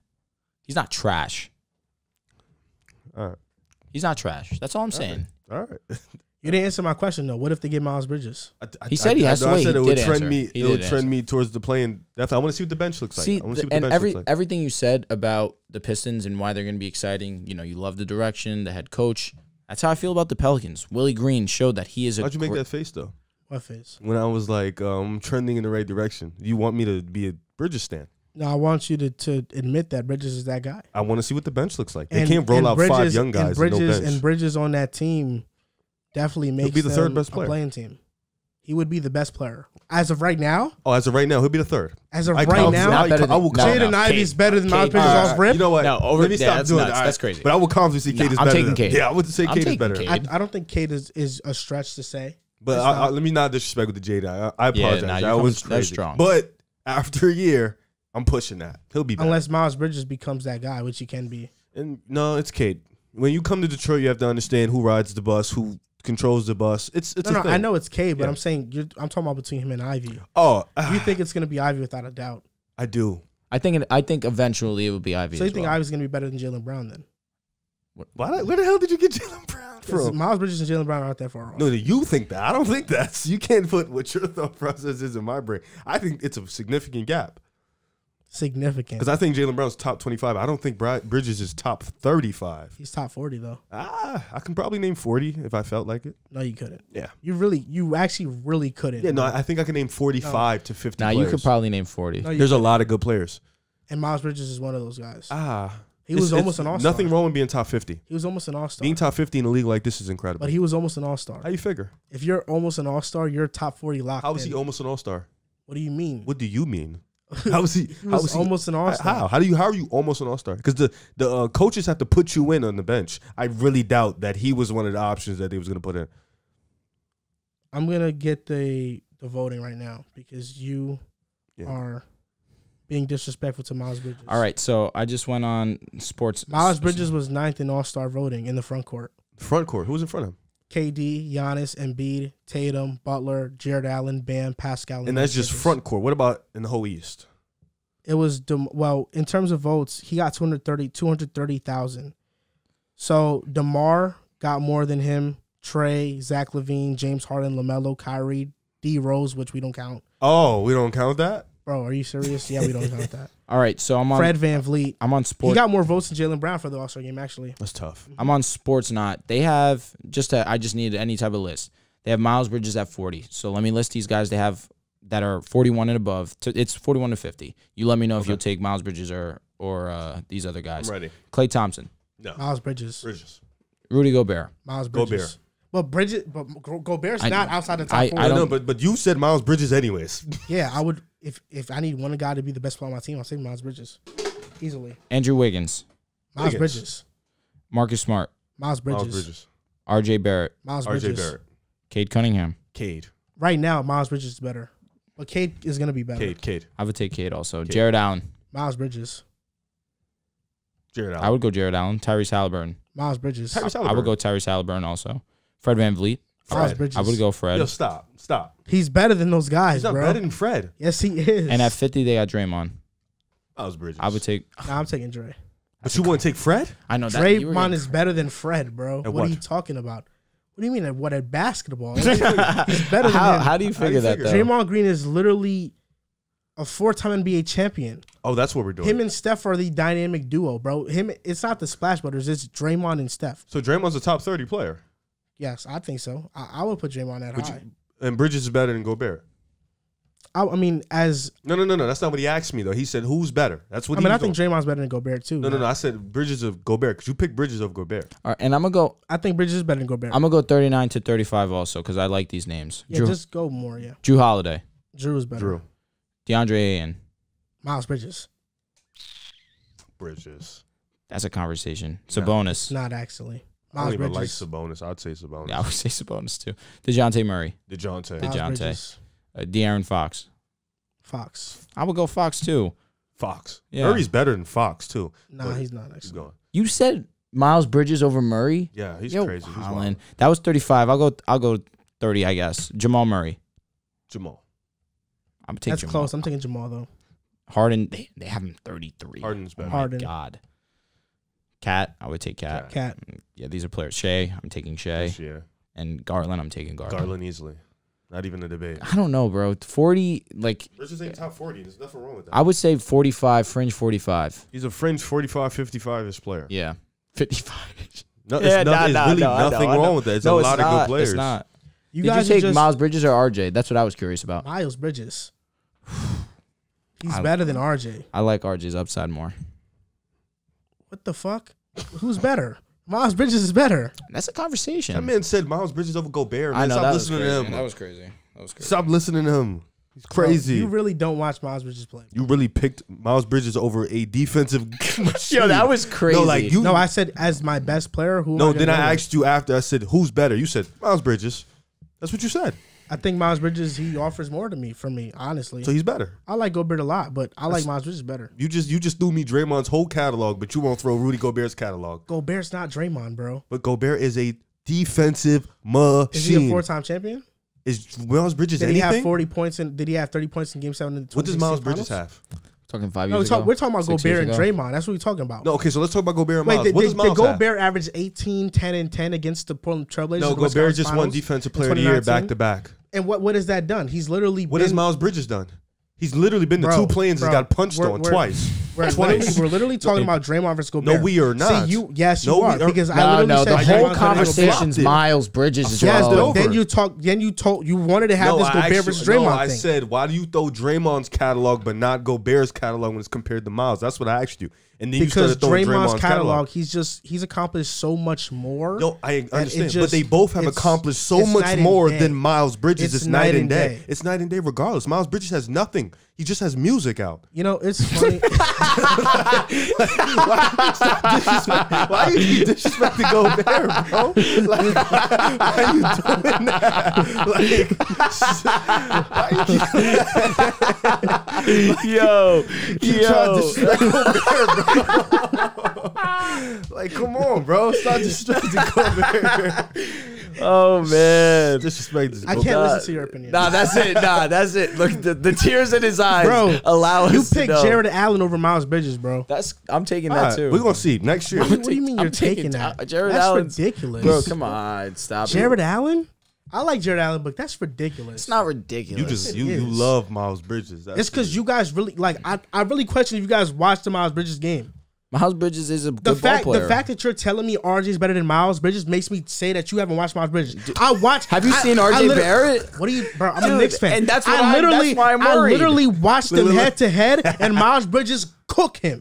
Speaker 2: He's not trash.
Speaker 3: All right.
Speaker 2: He's not trash. That's all I'm saying.
Speaker 3: All right.
Speaker 1: You didn't answer my question, though. What if they get Miles Bridges?
Speaker 2: He said he has to wait.
Speaker 3: I said
Speaker 2: He
Speaker 3: it would
Speaker 2: did
Speaker 3: trend
Speaker 2: answer.
Speaker 3: me.
Speaker 2: He
Speaker 3: It would
Speaker 2: did
Speaker 3: trend
Speaker 2: answer.
Speaker 3: me towards the playing. Definitely, I want to see what the bench looks like.
Speaker 2: See,
Speaker 3: I want to see what the
Speaker 2: and
Speaker 3: bench looks like.
Speaker 2: everything you said about the Pistons and why they're going to be exciting, you love the direction, the head coach. That's how I feel about the Pelicans. Willie Green showed that he is a
Speaker 3: How'd you make that face though?
Speaker 1: What face?
Speaker 3: When I was like, trending in the right direction. You want me to be a Bridges stan?
Speaker 1: No, I want you to admit that Bridges is that guy.
Speaker 3: I want to see what the bench looks like. They can't roll out
Speaker 1: Bridges,
Speaker 3: 5 young guys and no bench.
Speaker 1: And Bridges on that team definitely makes
Speaker 3: be the
Speaker 1: them
Speaker 3: third best player.
Speaker 1: a playing team. He would be the best player. As of right now?
Speaker 3: Oh, as of right now, he'll be the third.
Speaker 1: As of
Speaker 3: I
Speaker 1: right
Speaker 3: count-
Speaker 1: now?
Speaker 2: Not better
Speaker 3: I will
Speaker 2: than-
Speaker 3: count-
Speaker 1: Jaden
Speaker 2: no,
Speaker 1: Ivey's
Speaker 2: Cade.
Speaker 1: better than Miles
Speaker 2: Cade.
Speaker 1: Bridges
Speaker 2: All
Speaker 1: off
Speaker 2: right.
Speaker 1: rip?
Speaker 3: You know what?
Speaker 2: No,
Speaker 3: Let me stop
Speaker 2: that's
Speaker 3: doing
Speaker 2: nuts.
Speaker 3: that.
Speaker 2: That's crazy.
Speaker 3: But I will confidently say Cade is
Speaker 2: I'm
Speaker 3: better.
Speaker 2: taking Cade.
Speaker 3: Yeah, I would say
Speaker 2: I'm
Speaker 3: Cade is
Speaker 2: taking
Speaker 3: better.
Speaker 2: Cade.
Speaker 1: I don't think Cade is a stretch to say.
Speaker 3: But let me not disrespect with the Jada. I apologize.
Speaker 2: nah,
Speaker 3: that was
Speaker 2: that's
Speaker 3: crazy.
Speaker 2: strong.
Speaker 3: But after a year, I'm pushing that. He'll be better.
Speaker 1: Unless Miles Bridges becomes that guy, which he can be.
Speaker 3: And no, it's Cade. When you come to Detroit, you have to understand who rides the bus, who controls the bus. It's
Speaker 1: No,
Speaker 3: a thing.
Speaker 1: I know it's Cade, but
Speaker 3: Yeah.
Speaker 1: I'm saying I'm talking about between him and Ivy.
Speaker 3: Oh,
Speaker 1: You think it's going to be Ivy without a doubt?
Speaker 3: I do.
Speaker 2: I think eventually it would be Ivy.
Speaker 1: So you
Speaker 2: as
Speaker 1: think
Speaker 2: well.
Speaker 1: Ivy's going to be better than Jaylen Brown then?
Speaker 3: Where the hell did you get Jaylen Brown from?
Speaker 1: Miles Bridges and Jaylen Brown aren't that far off.
Speaker 3: No, you think that. I don't think that. You can't put what your thought process is in my brain. I think it's a significant gap.
Speaker 1: Significant.
Speaker 3: Because I think Jaylen Brown's top 25. I don't think Bridges is top 35.
Speaker 1: He's top 40 though.
Speaker 3: I can probably name 40 if I felt like it.
Speaker 1: No, you couldn't.
Speaker 3: Yeah.
Speaker 1: You actually really couldn't.
Speaker 3: Yeah, no, I think I can name 45 to 50
Speaker 2: Nah,
Speaker 3: players.
Speaker 2: you could probably name 40.
Speaker 1: No, you
Speaker 3: There's a
Speaker 1: couldn't.
Speaker 3: lot of good players.
Speaker 1: And Miles Bridges is one of those guys. He
Speaker 3: It's-
Speaker 1: was almost
Speaker 3: it's
Speaker 1: an all-star.
Speaker 3: Nothing wrong with being top 50.
Speaker 1: He was almost an all-star.
Speaker 3: Being top 50 in a league like this is incredible.
Speaker 1: But he was almost an all-star.
Speaker 3: How you figure?
Speaker 1: If you're almost an all-star, you're top 40 locked
Speaker 3: How is
Speaker 1: in.
Speaker 3: he almost an all-star?
Speaker 1: What do you mean?
Speaker 3: What do you mean? How is he?
Speaker 1: He was almost an all-star.
Speaker 3: How? How are you almost an all-star? Because the coaches have to put you in on the bench. I really doubt that he was one of the options that they was going to put in.
Speaker 1: I'm going to get the voting right now because you are being disrespectful to Miles Bridges.
Speaker 2: All right, so I just went on sports.
Speaker 1: Miles Bridges was 9th in all-star voting in the front court.
Speaker 3: Front court. Who was in front of him?
Speaker 1: KD, Giannis, Embiid, Tatum, Butler, Jared Allen, Bam, Pascal.
Speaker 3: And that's just front court. What about in the whole East?
Speaker 1: It was, in terms of votes, he got 230,000. So DeMar got more than him. Trey, Zach LaVine, James Harden, LaMelo, Kyrie, D Rose, which we don't count.
Speaker 3: Oh, we don't count that?
Speaker 1: Bro, are you serious? Yeah, we don't count that.
Speaker 2: All right, so I'm on
Speaker 1: Fred VanVleet.
Speaker 2: I'm on
Speaker 1: He
Speaker 2: sports.
Speaker 1: got more votes than Jaylen Brown for the All-Star game, actually.
Speaker 3: That's tough.
Speaker 2: I'm on Sports Not. They have I just need any type of list. They have Miles Bridges at 40. So let me list these guys they have that are 41 and above. It's 41 to 50. You let me know if you'll take Miles Bridges or these other guys.
Speaker 3: I'm ready.
Speaker 2: Klay Thompson,
Speaker 3: No.
Speaker 1: Miles Bridges.
Speaker 3: Bridges.
Speaker 2: Rudy Gobert.
Speaker 1: Miles Bridges.
Speaker 3: Gobert.
Speaker 1: But Gobert's
Speaker 2: I-
Speaker 1: not outside the top
Speaker 2: I
Speaker 1: 40.
Speaker 3: I
Speaker 2: don't-
Speaker 3: know, but you said Miles Bridges anyways.
Speaker 1: Yeah, I would. If I need one guy to be the best player on my team, I'll say Miles Bridges. Easily.
Speaker 2: Andrew Wiggins.
Speaker 1: Miles
Speaker 3: Wiggins.
Speaker 1: Bridges.
Speaker 2: Marcus Smart.
Speaker 1: Miles Bridges.
Speaker 3: Miles Bridges.
Speaker 2: RJ Barrett.
Speaker 1: Miles
Speaker 3: RJ
Speaker 1: Bridges.
Speaker 3: Barrett.
Speaker 2: Cade Cunningham.
Speaker 3: Cade.
Speaker 1: Right now, Miles Bridges is better. But Cade is going to be better.
Speaker 3: Cade.
Speaker 2: I would take Cade also. Jared Allen.
Speaker 1: Miles Bridges.
Speaker 3: Jared Allen.
Speaker 2: I would go Jared Allen. Tyrese Halliburton.
Speaker 1: Miles Bridges.
Speaker 3: Tyrese
Speaker 2: I would
Speaker 3: Halliburton.
Speaker 2: go Tyrese Halliburton also. Fred VanVleet.
Speaker 1: Miles
Speaker 3: Fred.
Speaker 1: Bridges.
Speaker 2: I would go Fred.
Speaker 3: Yo, stop.
Speaker 1: He's better than those guys,
Speaker 3: He's not
Speaker 1: bro.
Speaker 3: better than Fred.
Speaker 1: Yes, he is.
Speaker 2: And at 50, they got Draymond.
Speaker 3: Miles Bridges.
Speaker 2: I would take.
Speaker 1: Nah, I'm taking Dre.
Speaker 3: But you want to take Fred?
Speaker 2: I know that. you were
Speaker 1: Draymond
Speaker 2: getting-
Speaker 1: is better than Fred, bro.
Speaker 3: At
Speaker 1: What are
Speaker 3: what?
Speaker 1: you talking about? What do you mean? What at basketball? He's better than him.
Speaker 2: How do you figure that though?
Speaker 1: Draymond Green is literally a 4-time NBA champion.
Speaker 3: Oh, that's what we're doing.
Speaker 1: Him and Steph are the dynamic duo, bro. It's not the Splash Brothers. It's Draymond and Steph.
Speaker 3: So Draymond's a top 30 player.
Speaker 1: Yes, I think so. I would put Draymond that high.
Speaker 3: And Bridges is better than Gobert.
Speaker 1: I mean, as
Speaker 3: No. That's not what he asked me, though. He said, who's better? That's what
Speaker 1: I mean, I
Speaker 3: was
Speaker 1: think
Speaker 3: doing.
Speaker 1: Draymond's better than Gobert too.
Speaker 3: No. I said Bridges of Gobert because you picked Bridges of Gobert.
Speaker 2: All right, and I'm gonna
Speaker 1: I think Bridges is better than Gobert.
Speaker 2: 39 to 35 also because I like these names.
Speaker 1: Yeah, just go more. Yeah,
Speaker 2: Drew Holiday,
Speaker 1: Drew is better.
Speaker 3: Drew.
Speaker 2: DeAndre Ayton.
Speaker 1: Miles Bridges,
Speaker 3: Bridges.
Speaker 2: That's a conversation.
Speaker 3: No.
Speaker 2: Sabonis.
Speaker 1: not actually.
Speaker 3: I don't
Speaker 1: Miles
Speaker 3: even like
Speaker 1: Bridges.
Speaker 3: Sabonis. I'd say Sabonis.
Speaker 2: Yeah, I would say Sabonis too. DeJounte Murray.
Speaker 3: DeJounte.
Speaker 1: Miles
Speaker 2: DeJounte.
Speaker 1: Bridges.
Speaker 2: De'Aaron Fox.
Speaker 1: Fox.
Speaker 2: I would go Fox too.
Speaker 3: Fox.
Speaker 2: Yeah.
Speaker 3: Murray's better than Fox too.
Speaker 1: Nah, he's not.
Speaker 3: Keep
Speaker 1: Actually.
Speaker 3: going.
Speaker 2: You said Miles Bridges over Murray?
Speaker 3: Yeah, he's
Speaker 2: Yo,
Speaker 3: crazy. He's
Speaker 2: Colin.
Speaker 3: wild.
Speaker 2: That was 35. I'll go 30, I guess. Jamal Murray.
Speaker 3: Jamal.
Speaker 2: I'm taking
Speaker 1: That's
Speaker 2: Jamal.
Speaker 1: close. I'm taking Jamal though.
Speaker 2: Harden, they have him 33.
Speaker 3: Harden's better.
Speaker 2: Oh
Speaker 1: Harden.
Speaker 2: my God. Cat, I would take Cat.
Speaker 1: Cat.
Speaker 2: Yeah, these are players. Shea, I'm taking Shea.
Speaker 3: Yeah.
Speaker 2: And Garland, I'm taking Garland.
Speaker 3: Garland easily. Not even a debate.
Speaker 2: I don't know, bro. 40, like,
Speaker 3: Bridges ain't top 40. There's nothing wrong with that.
Speaker 2: I would say 45, fringe 45.
Speaker 3: He's a fringe 45, 55-ish player.
Speaker 2: Yeah. 55.
Speaker 3: No, there's really nothing wrong with that. It's a lot of good players.
Speaker 2: It's not.
Speaker 1: You
Speaker 2: Did
Speaker 1: guys
Speaker 2: you
Speaker 1: are
Speaker 2: take
Speaker 1: just
Speaker 2: Miles Bridges or RJ? That's what I was curious about.
Speaker 1: Miles Bridges. He's better than RJ.
Speaker 2: I like RJ's upside more.
Speaker 1: What the fuck? Who's better? Miles Bridges is better.
Speaker 2: That's a conversation.
Speaker 3: That man said Miles Bridges over Gobert. Man.
Speaker 2: I know,
Speaker 3: Stop
Speaker 2: that was
Speaker 3: listening
Speaker 2: crazy.
Speaker 3: to him.
Speaker 2: That was crazy.
Speaker 3: Stop listening to him. He's crazy.
Speaker 1: Bro, you really don't watch Miles Bridges play.
Speaker 3: You really picked Miles Bridges over a defensive machine.
Speaker 2: Yo, that was crazy.
Speaker 3: No, like you.
Speaker 1: No, I said as my best player. Who?
Speaker 3: No,
Speaker 1: am I
Speaker 3: then
Speaker 1: gonna
Speaker 3: I
Speaker 1: go
Speaker 3: asked you after. I said, "Who's better?" You said Miles Bridges. That's what you said.
Speaker 1: with? I think Miles Bridges he offers more to me. For me, honestly,
Speaker 3: So he's better.
Speaker 1: I like Gobert a lot, but I like Miles Bridges better.
Speaker 3: You just threw me Draymond's whole catalog, but you won't throw Rudy Gobert's catalog.
Speaker 1: Gobert's not Draymond, bro.
Speaker 3: But Gobert is a defensive machine.
Speaker 1: Is he a 4-time champion?
Speaker 3: Is Miles Bridges
Speaker 1: Did he
Speaker 3: anything?
Speaker 1: have 40 points? Did he have 30 points in Game 7? In the
Speaker 3: What does Miles
Speaker 1: 2016
Speaker 3: Bridges
Speaker 1: finals?
Speaker 3: have?
Speaker 2: Talking 5
Speaker 1: No,
Speaker 2: years ago.
Speaker 1: we're talking about
Speaker 2: 6
Speaker 1: Gobert and
Speaker 2: years ago.
Speaker 1: Draymond. That's what we're talking about.
Speaker 3: No, okay, so let's talk about Gobert and
Speaker 1: Wait,
Speaker 3: Miles.
Speaker 1: did,
Speaker 3: What does
Speaker 1: did,
Speaker 3: Miles
Speaker 1: did
Speaker 3: have?
Speaker 1: Gobert average 18, 10, and 10 against the Portland Trailblazers?
Speaker 3: No,
Speaker 1: in the
Speaker 3: Gobert
Speaker 1: Wisconsin
Speaker 3: just won
Speaker 1: finals
Speaker 3: Defensive
Speaker 1: in
Speaker 3: Player of the Year
Speaker 1: 2019?
Speaker 3: back to back.
Speaker 1: And what has that done? He's literally
Speaker 3: What
Speaker 1: been,
Speaker 3: has Miles Bridges done? He's literally been to
Speaker 1: Bro,
Speaker 3: 2 plans and
Speaker 1: bro,
Speaker 3: got punched
Speaker 1: we're-
Speaker 3: on
Speaker 1: we're-
Speaker 3: twice.
Speaker 1: We're literally talking about Draymond versus Gobert.
Speaker 3: No, we are not.
Speaker 1: See, yes, you
Speaker 3: No, we
Speaker 1: are.
Speaker 3: are-
Speaker 1: Because I
Speaker 2: No,
Speaker 1: literally
Speaker 2: no,
Speaker 1: said
Speaker 2: the
Speaker 1: Draymond
Speaker 2: whole
Speaker 1: versus
Speaker 2: conversation's
Speaker 3: Gobert.
Speaker 2: Miles Bridges as
Speaker 1: Yes,
Speaker 2: well.
Speaker 3: over.
Speaker 1: then you wanted to have this Gobert versus Draymond
Speaker 3: I
Speaker 1: thing.
Speaker 3: said, why do you throw Draymond's catalog but not Gobert's catalog when it's compared to Miles? That's what I asked you. And then
Speaker 1: Because
Speaker 3: you started throwing
Speaker 1: Draymond's
Speaker 3: catalog.
Speaker 1: he's accomplished so much more.
Speaker 3: No, I understand,
Speaker 1: just-
Speaker 3: but they both have
Speaker 1: it's-
Speaker 3: accomplished so
Speaker 1: it's
Speaker 3: much
Speaker 1: night and
Speaker 3: more
Speaker 1: day.
Speaker 3: than Miles Bridges.
Speaker 1: It's
Speaker 3: It's night and
Speaker 1: and
Speaker 3: day.
Speaker 1: day.
Speaker 3: It's night and day regardless. Miles Bridges has nothing. He just has music out.
Speaker 1: You know, it's funny.
Speaker 3: Why are you disrespecting Gobert, bro? Like, why are you doing that? Like,
Speaker 2: Yo,
Speaker 3: you trying to disrespect Gobert, bro? Like, come on, bro. Stop disrespecting Gobert.
Speaker 2: Oh man.
Speaker 3: Disrespect this.
Speaker 1: I can't listen to your opinion.
Speaker 2: Nah, that's it. Nah, that's it. Look, the tears in his eyes,
Speaker 1: Bro,
Speaker 2: allow us
Speaker 1: you
Speaker 2: to
Speaker 1: picked
Speaker 2: know.
Speaker 1: Jared Allen over Miles Bridges, bro.
Speaker 2: I'm taking
Speaker 3: All
Speaker 2: that
Speaker 3: right,
Speaker 2: too.
Speaker 3: we're gonna see next year.
Speaker 1: What do you mean
Speaker 2: I'm
Speaker 1: you're taking
Speaker 2: taking
Speaker 1: that?
Speaker 2: Jared
Speaker 1: That's
Speaker 2: Allen's-
Speaker 1: ridiculous.
Speaker 2: Bro, come on, stop
Speaker 1: Jared
Speaker 2: it.
Speaker 1: Allen? I like Jared Allen, but that's ridiculous.
Speaker 2: It's not ridiculous.
Speaker 3: You just
Speaker 1: It
Speaker 3: you
Speaker 1: is.
Speaker 3: love Miles Bridges. That's
Speaker 1: It's because you guys really like. I really question if you guys watched the Miles Bridges game.
Speaker 2: Miles Bridges is a good
Speaker 1: The fact
Speaker 2: ball player.
Speaker 1: the fact that you're telling me RJ is better than Miles Bridges makes me say that you haven't watched Miles Bridges. I watched.
Speaker 2: Have you seen RJ
Speaker 1: literally-
Speaker 2: Barrett?
Speaker 1: What are you, bro? I'm a
Speaker 2: Dude,
Speaker 1: Knicks fan,
Speaker 2: and that's what
Speaker 1: literally,
Speaker 2: that's why I'm
Speaker 1: I
Speaker 2: worried.
Speaker 1: literally watched them head to head, and Miles Bridges cooked him.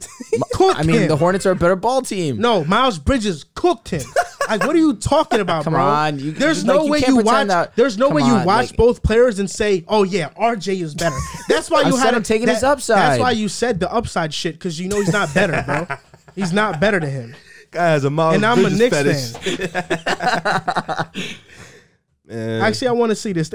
Speaker 1: Cooked
Speaker 2: I mean,
Speaker 1: him.
Speaker 2: the Hornets are a better ball team.
Speaker 1: No, Miles Bridges cooked him. Like, what are you talking about,
Speaker 2: Come
Speaker 1: bro?
Speaker 2: on,
Speaker 1: There's
Speaker 2: like,
Speaker 1: no
Speaker 2: you
Speaker 1: way
Speaker 2: can't
Speaker 1: you
Speaker 2: pretend
Speaker 1: watch.
Speaker 2: that-
Speaker 1: There's no
Speaker 2: come
Speaker 1: way you
Speaker 2: on,
Speaker 1: watch
Speaker 2: like-
Speaker 1: both players and say, "Oh yeah, RJ is better." That's why you
Speaker 2: I said
Speaker 1: had
Speaker 2: I'm taking his upside.
Speaker 1: That's why you said the upside shit because you know he's not better, bro. He's not better than him.
Speaker 3: guy has a Miles
Speaker 1: And I'm a
Speaker 3: Bridges
Speaker 1: Knicks
Speaker 3: fetish.
Speaker 1: fan.
Speaker 3: Man.
Speaker 1: Actually, I want to see this.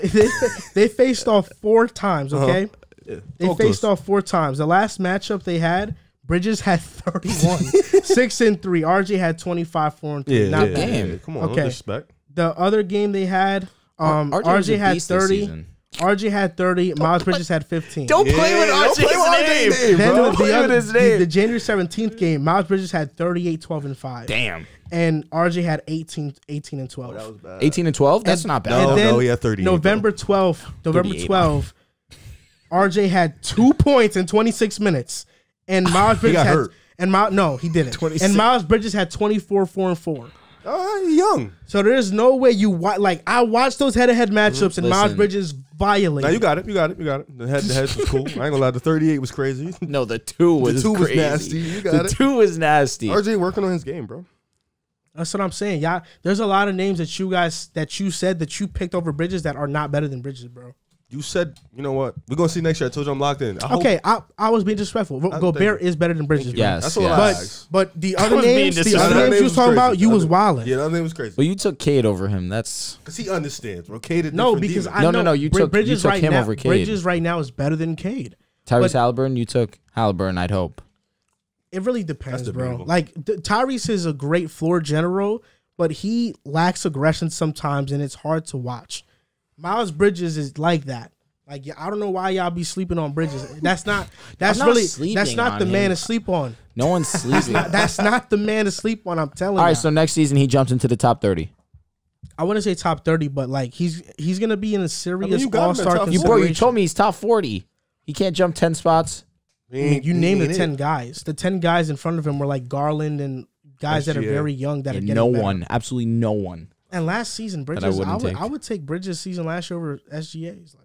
Speaker 1: They faced off 4 times. Okay, they
Speaker 3: Talk to
Speaker 1: faced
Speaker 3: us.
Speaker 1: off 4 times. The last matchup they had, Bridges had 31, 6 and 3. RJ had 25, 4 and 3. Not bad.
Speaker 2: game.
Speaker 3: Come on,
Speaker 1: Okay.
Speaker 3: no disrespect.
Speaker 1: The other game they had,
Speaker 2: was a
Speaker 1: RJ had
Speaker 2: beast this
Speaker 1: 30.
Speaker 2: season.
Speaker 1: RJ had 30. Miles Bridges had 15.
Speaker 2: Don't play with
Speaker 3: don't play with
Speaker 2: RJ's
Speaker 3: RJ's
Speaker 2: name.
Speaker 3: name,
Speaker 1: Then
Speaker 3: bro.
Speaker 2: Don't play with his name.
Speaker 1: the January 17th game, Miles Bridges had 38, 12, and 5.
Speaker 2: Damn.
Speaker 1: And RJ had 18 and 12.
Speaker 3: That was bad.
Speaker 2: 18 and 12? That's not bad.
Speaker 3: No,
Speaker 1: And then
Speaker 3: no, he had 38,
Speaker 1: November 12th,
Speaker 2: 38.
Speaker 1: RJ had 2 points in 26 minutes. And Miles Bridges
Speaker 3: got
Speaker 1: had
Speaker 3: hurt.
Speaker 1: no, he didn't.
Speaker 3: 26.
Speaker 1: And Miles Bridges had 24, 4 and 4.
Speaker 3: Young.
Speaker 1: So there's no way you like I watched those head-to-head matchups and Miles
Speaker 2: Listen.
Speaker 1: Bridges violated.
Speaker 3: Now you got it. You got it. You got it. The head was cool. I ain't gonna lie. The 38 was crazy.
Speaker 2: No, the 2 was
Speaker 3: two was
Speaker 2: crazy.
Speaker 3: nasty. You got
Speaker 2: the
Speaker 3: it.
Speaker 2: 2 was nasty.
Speaker 3: RJ working on his game, bro.
Speaker 1: That's what I'm saying. Yeah, there's a lot of names that you said that you picked over Bridges that are not better than Bridges, bro.
Speaker 3: You said, you know what? We're gonna see next year. I told you I'm locked in. I hope-
Speaker 1: Okay, I was being disrespectful. Gobert is better than Bridges, bro.
Speaker 2: Yes.
Speaker 3: That's all
Speaker 2: yes.
Speaker 3: I asked.
Speaker 1: But the other
Speaker 2: was being
Speaker 1: names,
Speaker 2: disrespectful.
Speaker 1: you was talking about, you was wilding.
Speaker 3: Yeah, the other name was crazy.
Speaker 2: Well, you took Cade over him. That's
Speaker 3: Because he understands, bro. Cade
Speaker 1: No, because I
Speaker 2: No,
Speaker 1: know
Speaker 2: no, you took
Speaker 1: Bridges
Speaker 2: him
Speaker 1: right now,
Speaker 2: over Cade.
Speaker 1: Bridges right now is better than Cade.
Speaker 2: Tyrese Halliburton, you took Halliburton, I'd hope.
Speaker 1: It really depends, bro.
Speaker 3: debatable.
Speaker 1: Like Tyrese is a great floor general, but he lacks aggression sometimes, and it's hard to watch. Miles Bridges is like that. Like, I don't know why y'all be sleeping on Bridges. That's not
Speaker 2: not
Speaker 1: really
Speaker 2: sleeping
Speaker 1: that's not
Speaker 2: on
Speaker 1: the man
Speaker 2: him.
Speaker 1: to sleep on.
Speaker 2: No one's sleeping.
Speaker 1: That's not the man to sleep on. I'm telling you.
Speaker 2: All right, so next season he jumps into the top 30.
Speaker 1: I wouldn't say top 30, but like he's gonna be in a serious
Speaker 3: you got him at
Speaker 1: all-star
Speaker 3: top 40.
Speaker 2: You
Speaker 1: consideration.
Speaker 2: told me he's top 40. He can't jump 10 spots.
Speaker 1: I mean, you named the
Speaker 3: ain't
Speaker 1: 10
Speaker 3: it.
Speaker 1: guys. The 10 guys in front of him were like Garland and guys that are
Speaker 3: SGA.
Speaker 1: very young that are
Speaker 2: And
Speaker 1: getting
Speaker 2: no
Speaker 1: better.
Speaker 2: one, absolutely no one.
Speaker 1: And last season, Bridges,
Speaker 2: wouldn't
Speaker 1: I would take Bridges' season last year over SGA's. Like,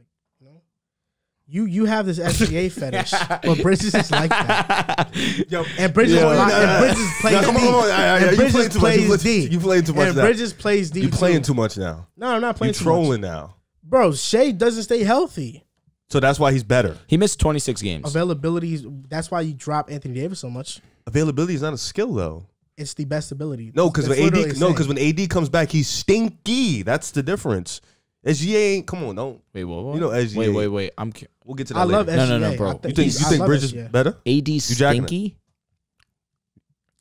Speaker 1: you have this SGA fetish, but Bridges is like that.
Speaker 3: Yo,
Speaker 1: And Bridges, and Bridges plays
Speaker 3: come
Speaker 1: D.
Speaker 3: on.
Speaker 1: And
Speaker 3: You
Speaker 1: Bridges
Speaker 3: playing too much.
Speaker 1: plays D.
Speaker 3: You playing too much
Speaker 1: And
Speaker 3: now.
Speaker 1: Bridges plays D.
Speaker 3: You playing
Speaker 1: too.
Speaker 3: too much now.
Speaker 1: No, I'm not
Speaker 3: You
Speaker 1: playing too much.
Speaker 3: trolling now.
Speaker 1: Bro, Shea doesn't stay healthy.
Speaker 3: So that's why he's better.
Speaker 2: He missed 26 games.
Speaker 1: Availability, that's why you drop Anthony Davis so much.
Speaker 3: Availability is not a skill though.
Speaker 1: It's the best ability.
Speaker 3: No, because
Speaker 1: That's
Speaker 3: when
Speaker 1: literally
Speaker 3: AD
Speaker 1: saying.
Speaker 3: when AD comes back, he's stinky. That's the difference. SGA ain't. Come on, don't.
Speaker 2: Wait, what?
Speaker 3: You know SGA.
Speaker 2: Wait.
Speaker 3: We'll get to that.
Speaker 1: I love
Speaker 3: later.
Speaker 1: SGA.
Speaker 2: No, bro.
Speaker 3: You think Bridges better?
Speaker 2: AD
Speaker 3: jacking it.
Speaker 2: stinky?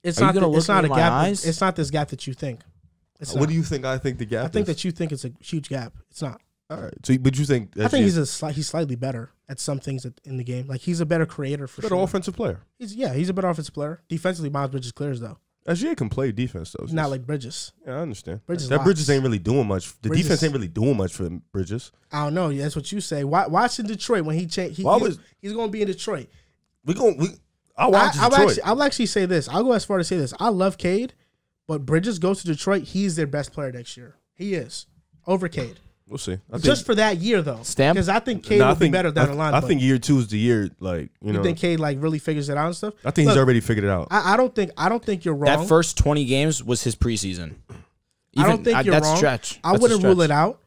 Speaker 1: It's
Speaker 2: Are you
Speaker 1: not.
Speaker 2: gonna
Speaker 1: It's
Speaker 2: look
Speaker 1: not
Speaker 2: me
Speaker 1: a
Speaker 2: in my
Speaker 1: gap.
Speaker 2: eyes?
Speaker 1: It's not this gap that you think. It's
Speaker 3: What
Speaker 1: not.
Speaker 3: do you think? I think the gap.
Speaker 1: I think
Speaker 3: is?
Speaker 1: that you think it's a huge gap. It's not.
Speaker 3: All right. So, but you think?
Speaker 1: I think
Speaker 3: SGA
Speaker 1: he's slightly better at some things in the game. Like he's a better creator for
Speaker 3: better
Speaker 1: sure.
Speaker 3: offensive player.
Speaker 1: He's a better offensive player. Defensively, Miles Bridges clears though.
Speaker 3: SGA can play defense though.
Speaker 1: He's not like Bridges.
Speaker 3: Yeah, I understand.
Speaker 1: Bridges
Speaker 3: That Bridges
Speaker 1: locks.
Speaker 3: ain't really doing much. The
Speaker 1: Bridges-
Speaker 3: defense ain't really doing much for Bridges.
Speaker 1: I don't know. That's what you say. Watch in Detroit when he changed. He's going to be in Detroit.
Speaker 3: I'll watch Detroit.
Speaker 1: I'll actually say this. I'll go as far to say this. I love Cade, but Bridges goes to Detroit. He's their best player next year. He is over Cade.
Speaker 3: We'll see.
Speaker 1: Just for that year though.
Speaker 2: Stamp?
Speaker 1: Because I think Cade will be better down the line.
Speaker 3: I
Speaker 1: but
Speaker 3: think year 2 is the year. Like you know,
Speaker 1: think Cade like really figures it out and stuff.
Speaker 3: I think he's
Speaker 1: Look,
Speaker 3: already figured it out.
Speaker 1: I don't think you're wrong.
Speaker 2: That first 20 games was his preseason.
Speaker 1: I don't think you're
Speaker 2: that's
Speaker 1: wrong.
Speaker 2: Stretch.
Speaker 1: I
Speaker 2: That's a
Speaker 1: wouldn't rule
Speaker 2: stretch.
Speaker 1: it out,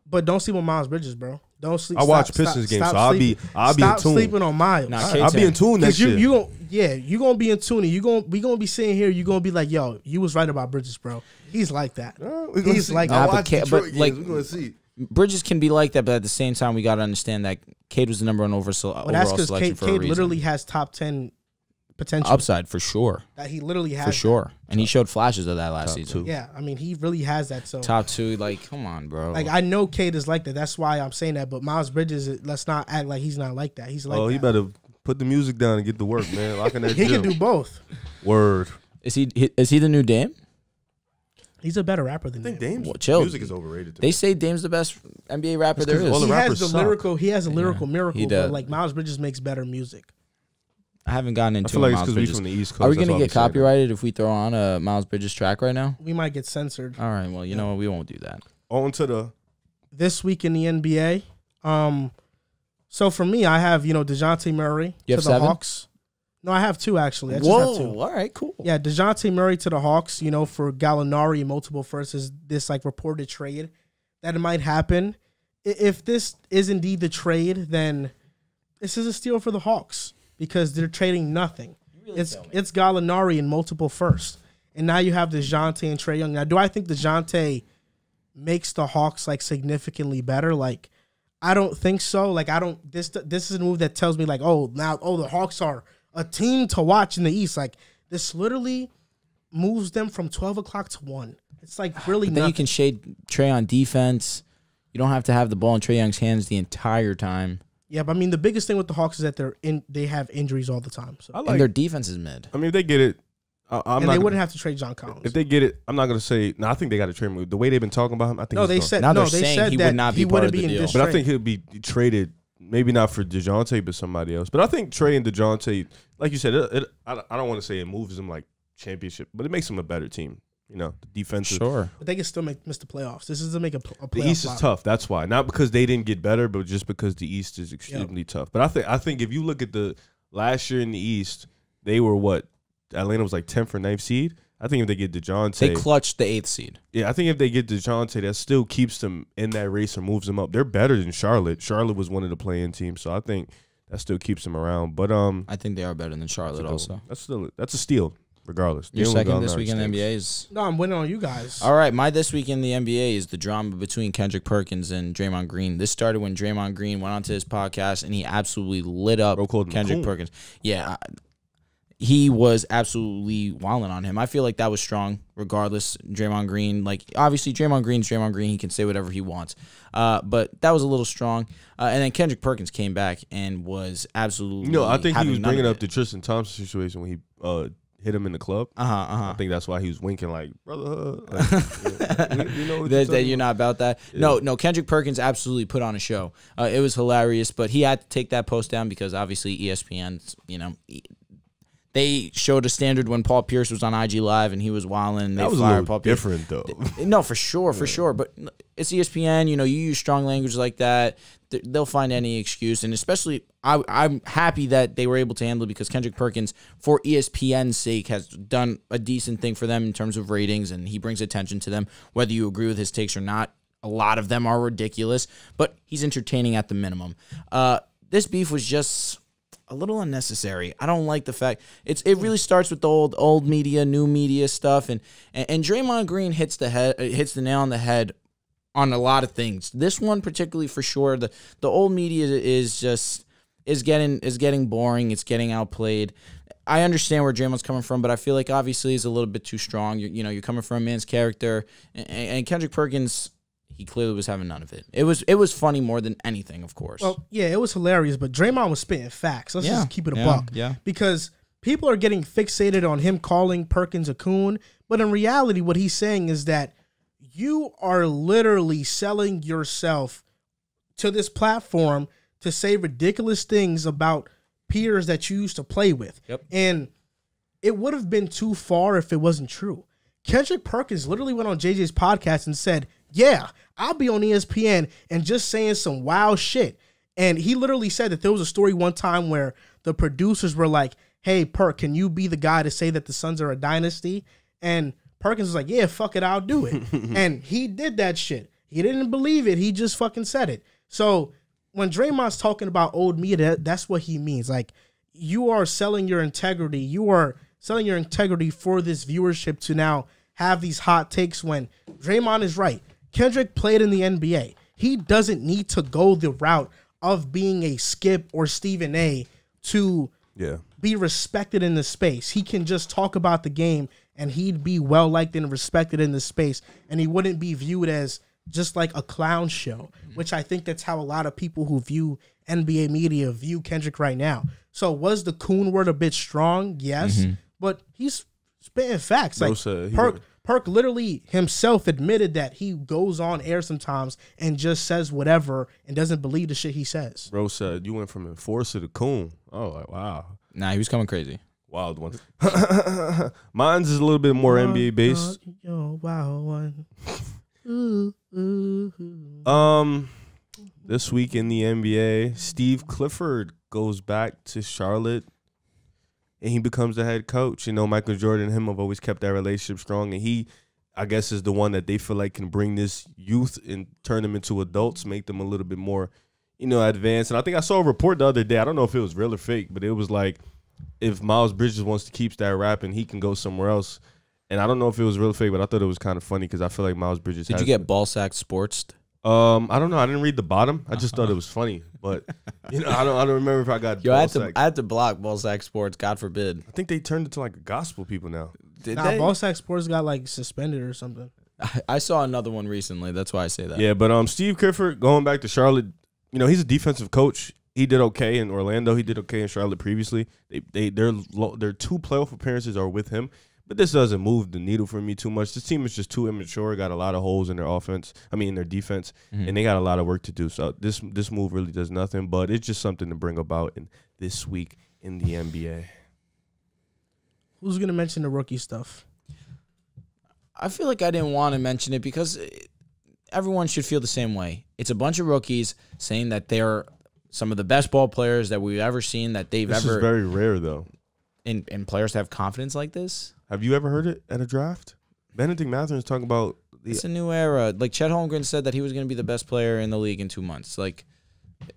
Speaker 1: but don't sleep on Miles Bridges, bro. Don't sleep.
Speaker 3: I watch Pistons games, so I'll be in
Speaker 1: Stop
Speaker 3: tune.
Speaker 1: sleeping on Miles.
Speaker 2: Nah,
Speaker 3: I'll be in tune next year.
Speaker 1: You gonna be in tune. We gonna be sitting here. You gonna be like, yo, you was right about Bridges, bro. He's like that. He's like
Speaker 2: Nah,
Speaker 1: that.
Speaker 2: but Detroit like
Speaker 3: we're gonna see.
Speaker 2: Bridges can be like that, but at the same time, we got to understand that Cade was the number one
Speaker 1: But that's
Speaker 2: overall
Speaker 1: because
Speaker 2: selection for a
Speaker 1: Cade
Speaker 2: reason.
Speaker 1: literally has top 10 potential.
Speaker 2: Upside for sure,
Speaker 1: That he literally has.
Speaker 2: for sure, and he showed flashes of that last season.
Speaker 3: 2.
Speaker 1: Yeah, I mean, he really has that. So,
Speaker 2: Top 2, like, come on, bro.
Speaker 1: like, I know Cade is like that. That's why I'm saying that. But Miles Bridges, let's not act like he's not like that. He's like
Speaker 3: Oh,
Speaker 1: that.
Speaker 3: he better put the music down and get to work, man. Lock in that
Speaker 1: He
Speaker 3: gym.
Speaker 1: can do both.
Speaker 3: Word.
Speaker 2: is he the new Dame?
Speaker 1: He's a better rapper than
Speaker 3: I think
Speaker 1: Dame.
Speaker 3: Dame's
Speaker 2: Well, chill.
Speaker 3: music is overrated. To
Speaker 2: They
Speaker 3: me.
Speaker 2: say Dame's the best NBA rapper
Speaker 3: That's
Speaker 2: there
Speaker 3: 'cause
Speaker 2: is.
Speaker 3: all the
Speaker 1: He has
Speaker 3: rappers
Speaker 1: the
Speaker 3: suck.
Speaker 1: lyrical. He has a lyrical miracle.
Speaker 2: he
Speaker 1: But
Speaker 2: does.
Speaker 1: like Miles Bridges makes better music.
Speaker 2: I haven't gotten into
Speaker 3: I feel like it's
Speaker 2: Miles
Speaker 3: because we
Speaker 2: Bridges.
Speaker 3: from the East Coast.
Speaker 2: Are we
Speaker 3: that's
Speaker 2: gonna
Speaker 3: why
Speaker 2: get
Speaker 3: say that.
Speaker 2: copyrighted if we throw on a Miles Bridges track right now?
Speaker 1: We might get censored.
Speaker 2: All right, well, you know what? We won't do that.
Speaker 3: On to the.
Speaker 1: This week in the NBA. So for me, I have Dejounte Murray
Speaker 2: You
Speaker 1: to
Speaker 2: have
Speaker 1: the
Speaker 2: 7?
Speaker 1: Hawks. No, I have 2 actually. I just have 2.
Speaker 2: All right, cool.
Speaker 1: Yeah, Dejounte Murray to the Hawks, for Gallinari and multiple firsts is this like reported trade that it might happen. If this is indeed the trade, then this is a steal for the Hawks because they're trading nothing. It's Gallinari and multiple firsts. And now you have Dejounte and Trae Young. Now, do I think Dejounte makes the Hawks like significantly better? Like, I don't think so. Like, I don't this is a move that tells me like, the Hawks are a team to watch in the East. Like, this literally moves them from 12 o'clock to 1. It's like really
Speaker 2: But then
Speaker 1: nothing.
Speaker 2: you can shade Trae on defense. You don't have to have the ball in Trae Young's hands the entire time.
Speaker 1: Yeah, but I mean, the biggest thing with the Hawks is that they have injuries all the time. So.
Speaker 2: And their defense is mid.
Speaker 3: I mean, if they get it, I'm
Speaker 1: And
Speaker 3: not.
Speaker 1: they
Speaker 3: gonna-
Speaker 1: wouldn't have to trade John Collins.
Speaker 3: If they get it, I'm not gonna say. No, I think they got to trade him. The way they've been talking about him, I think.
Speaker 1: No,
Speaker 3: he's
Speaker 1: they
Speaker 3: gone.
Speaker 1: said
Speaker 2: Now
Speaker 1: no.
Speaker 2: they're
Speaker 1: They
Speaker 2: saying
Speaker 1: said
Speaker 2: he
Speaker 1: that
Speaker 2: would not be
Speaker 1: he
Speaker 2: part
Speaker 1: wouldn't
Speaker 2: of the
Speaker 1: be in
Speaker 2: deal.
Speaker 1: this
Speaker 3: But I
Speaker 1: trade.
Speaker 3: think he'll be traded. Maybe not for DeJounte, but somebody else. But I think Trae and DeJounte, like you said, I don't want to say it moves them like championship, but it makes them a better team. The defensive.
Speaker 2: Sure.
Speaker 1: But they can still miss the playoffs. This is to make a playoff.
Speaker 3: The East is tough. That's why. Not because they didn't get better, but just because the East is extremely tough. But I think if you look at the last year in the East, they were what? Atlanta was like 10th or 9th seed. I think if they get DeJounte,
Speaker 2: They clutched the 8th seed.
Speaker 3: yeah, I think if they get DeJounte, that still keeps them in that race or moves them up. They're better than Charlotte. Charlotte was one of the play-in teams, so I think that still keeps them around. But
Speaker 2: I think they are better than Charlotte also.
Speaker 3: that's a steal. regardless.
Speaker 2: Your
Speaker 3: Dealing with
Speaker 2: second
Speaker 3: Gallinari
Speaker 2: this week in the
Speaker 3: stinks.
Speaker 2: NBA is...
Speaker 1: No, I'm winning on you guys.
Speaker 2: All right, my this week in the NBA is the drama between Kendrick Perkins and Draymond Green. This started when Draymond Green went onto his podcast, and he absolutely lit up Kendrick Perkins. Yeah, he was absolutely wilding on him. I feel like that was strong, regardless. Draymond Green, like, obviously, Draymond Green's Draymond Green. He can say whatever he wants. But that was a little strong. And then Kendrick Perkins came back and was absolutely
Speaker 3: I think he was bringing up the Tristan Thompson situation when he hit him in the club. I think that's why he was winking like, brother,
Speaker 2: that you're not about that. Yeah. No, Kendrick Perkins absolutely put on a show. It was hilarious, but he had to take that post down because obviously ESPN, they showed a standard when Paul Pierce was on IG Live and he was wilding. And
Speaker 3: that was a little different, though.
Speaker 2: No, for sure. But it's ESPN. You use strong language like that. They'll find any excuse. And especially, I'm happy that they were able to handle it because Kendrick Perkins, for ESPN's sake, has done a decent thing for them in terms of ratings, and he brings attention to them, whether you agree with his takes or not. A lot of them are ridiculous, but he's entertaining at the minimum. This beef was just a little unnecessary. I don't like the fact it really starts with the old media, new media stuff, and Draymond Green hits the nail on the head on a lot of things. This one particularly for sure. The old media is getting boring. It's getting outplayed. I understand where Draymond's coming from, but I feel like obviously he's a little bit too strong. You're coming from a man's character, and Kendrick Perkins, he clearly was having none of it. It was funny more than anything, of course.
Speaker 1: Well, yeah, it was hilarious, but Draymond was spitting facts. Let's just keep it a buck.
Speaker 2: Yeah.
Speaker 1: Because people are getting fixated on him calling Perkins a coon, but in reality, what he's saying is that you are literally selling yourself to this platform to say ridiculous things about peers that you used to play with.
Speaker 2: Yep.
Speaker 1: And it would have been too far if it wasn't true. Kendrick Perkins literally went on JJ's podcast and said, yeah, I'll be on ESPN and just saying some wild shit. And he literally said that there was a story one time where the producers were like, hey, Perk, can you be the guy to say that the Suns are a dynasty? And Perkins was like, yeah, fuck it, I'll do it. And he did that shit. He didn't believe it. He just fucking said it. So when Draymond's talking about old media, that's what he means. Like, you are selling your integrity. You are selling your integrity for this viewership to now have these hot takes when Draymond is right. Kendrick played in the NBA. He doesn't need to go the route of being a Skip or Stephen A to be respected in the space. He can just talk about the game and he'd be well-liked and respected in the space, and he wouldn't be viewed as just like a clown show, which I think that's how a lot of people who view NBA media view Kendrick right now. So was the coon word a bit strong? Yes, but he's spitting facts. Like Perk literally himself admitted that he goes on air sometimes and just says whatever and doesn't believe the shit he says.
Speaker 3: Bro said you went from enforcer to coon. Oh, like, wow.
Speaker 2: Nah, he was coming crazy.
Speaker 3: Wild one. Mine's is a little bit more NBA based.
Speaker 1: Wild one.
Speaker 3: This week in the NBA, Steve Clifford goes back to Charlotte and he becomes the head coach. Michael Jordan and him have always kept that relationship strong, and he, I guess, is the one that they feel like can bring this youth and turn them into adults, make them a little bit more, advanced. And I think I saw a report the other day. I don't know if it was real or fake, but it was like, if Miles Bridges wants to keep that rapping, he can go somewhere else. And I don't know if it was real or fake, but I thought it was kind of funny because I feel like Miles Bridges.
Speaker 2: Did you get ballsack sports?
Speaker 3: I don't know. I didn't read the bottom. I just thought it was funny, but I don't remember if I got.
Speaker 2: I had to block Ballsack Sports. God forbid.
Speaker 3: I think they turned it to like gospel people now.
Speaker 1: Ballsack Sports got like suspended or something.
Speaker 2: I saw another one recently. That's why I say that.
Speaker 3: Yeah, but Steve Clifford going back to Charlotte. He's a defensive coach. He did okay in Orlando. He did okay in Charlotte previously. Their 2 playoff appearances are with him. But this doesn't move the needle for me too much. This team is just too immature. Got a lot of holes in their offense. In their defense, and they got a lot of work to do. So this move really does nothing. But it's just something to bring about in this week in the NBA.
Speaker 1: Who's gonna mention the rookie stuff?
Speaker 2: I feel like I didn't want to mention it because everyone should feel the same way. It's a bunch of rookies saying that they're some of the best ball players that we've ever seen. This
Speaker 3: is very rare, though.
Speaker 2: And players to have confidence like this.
Speaker 3: Have you ever heard it at a draft? Benedict Mathurin's talking about
Speaker 2: it's a new era. Like Chet Holmgren said that he was going to be the best player in the league in 2 months. Like,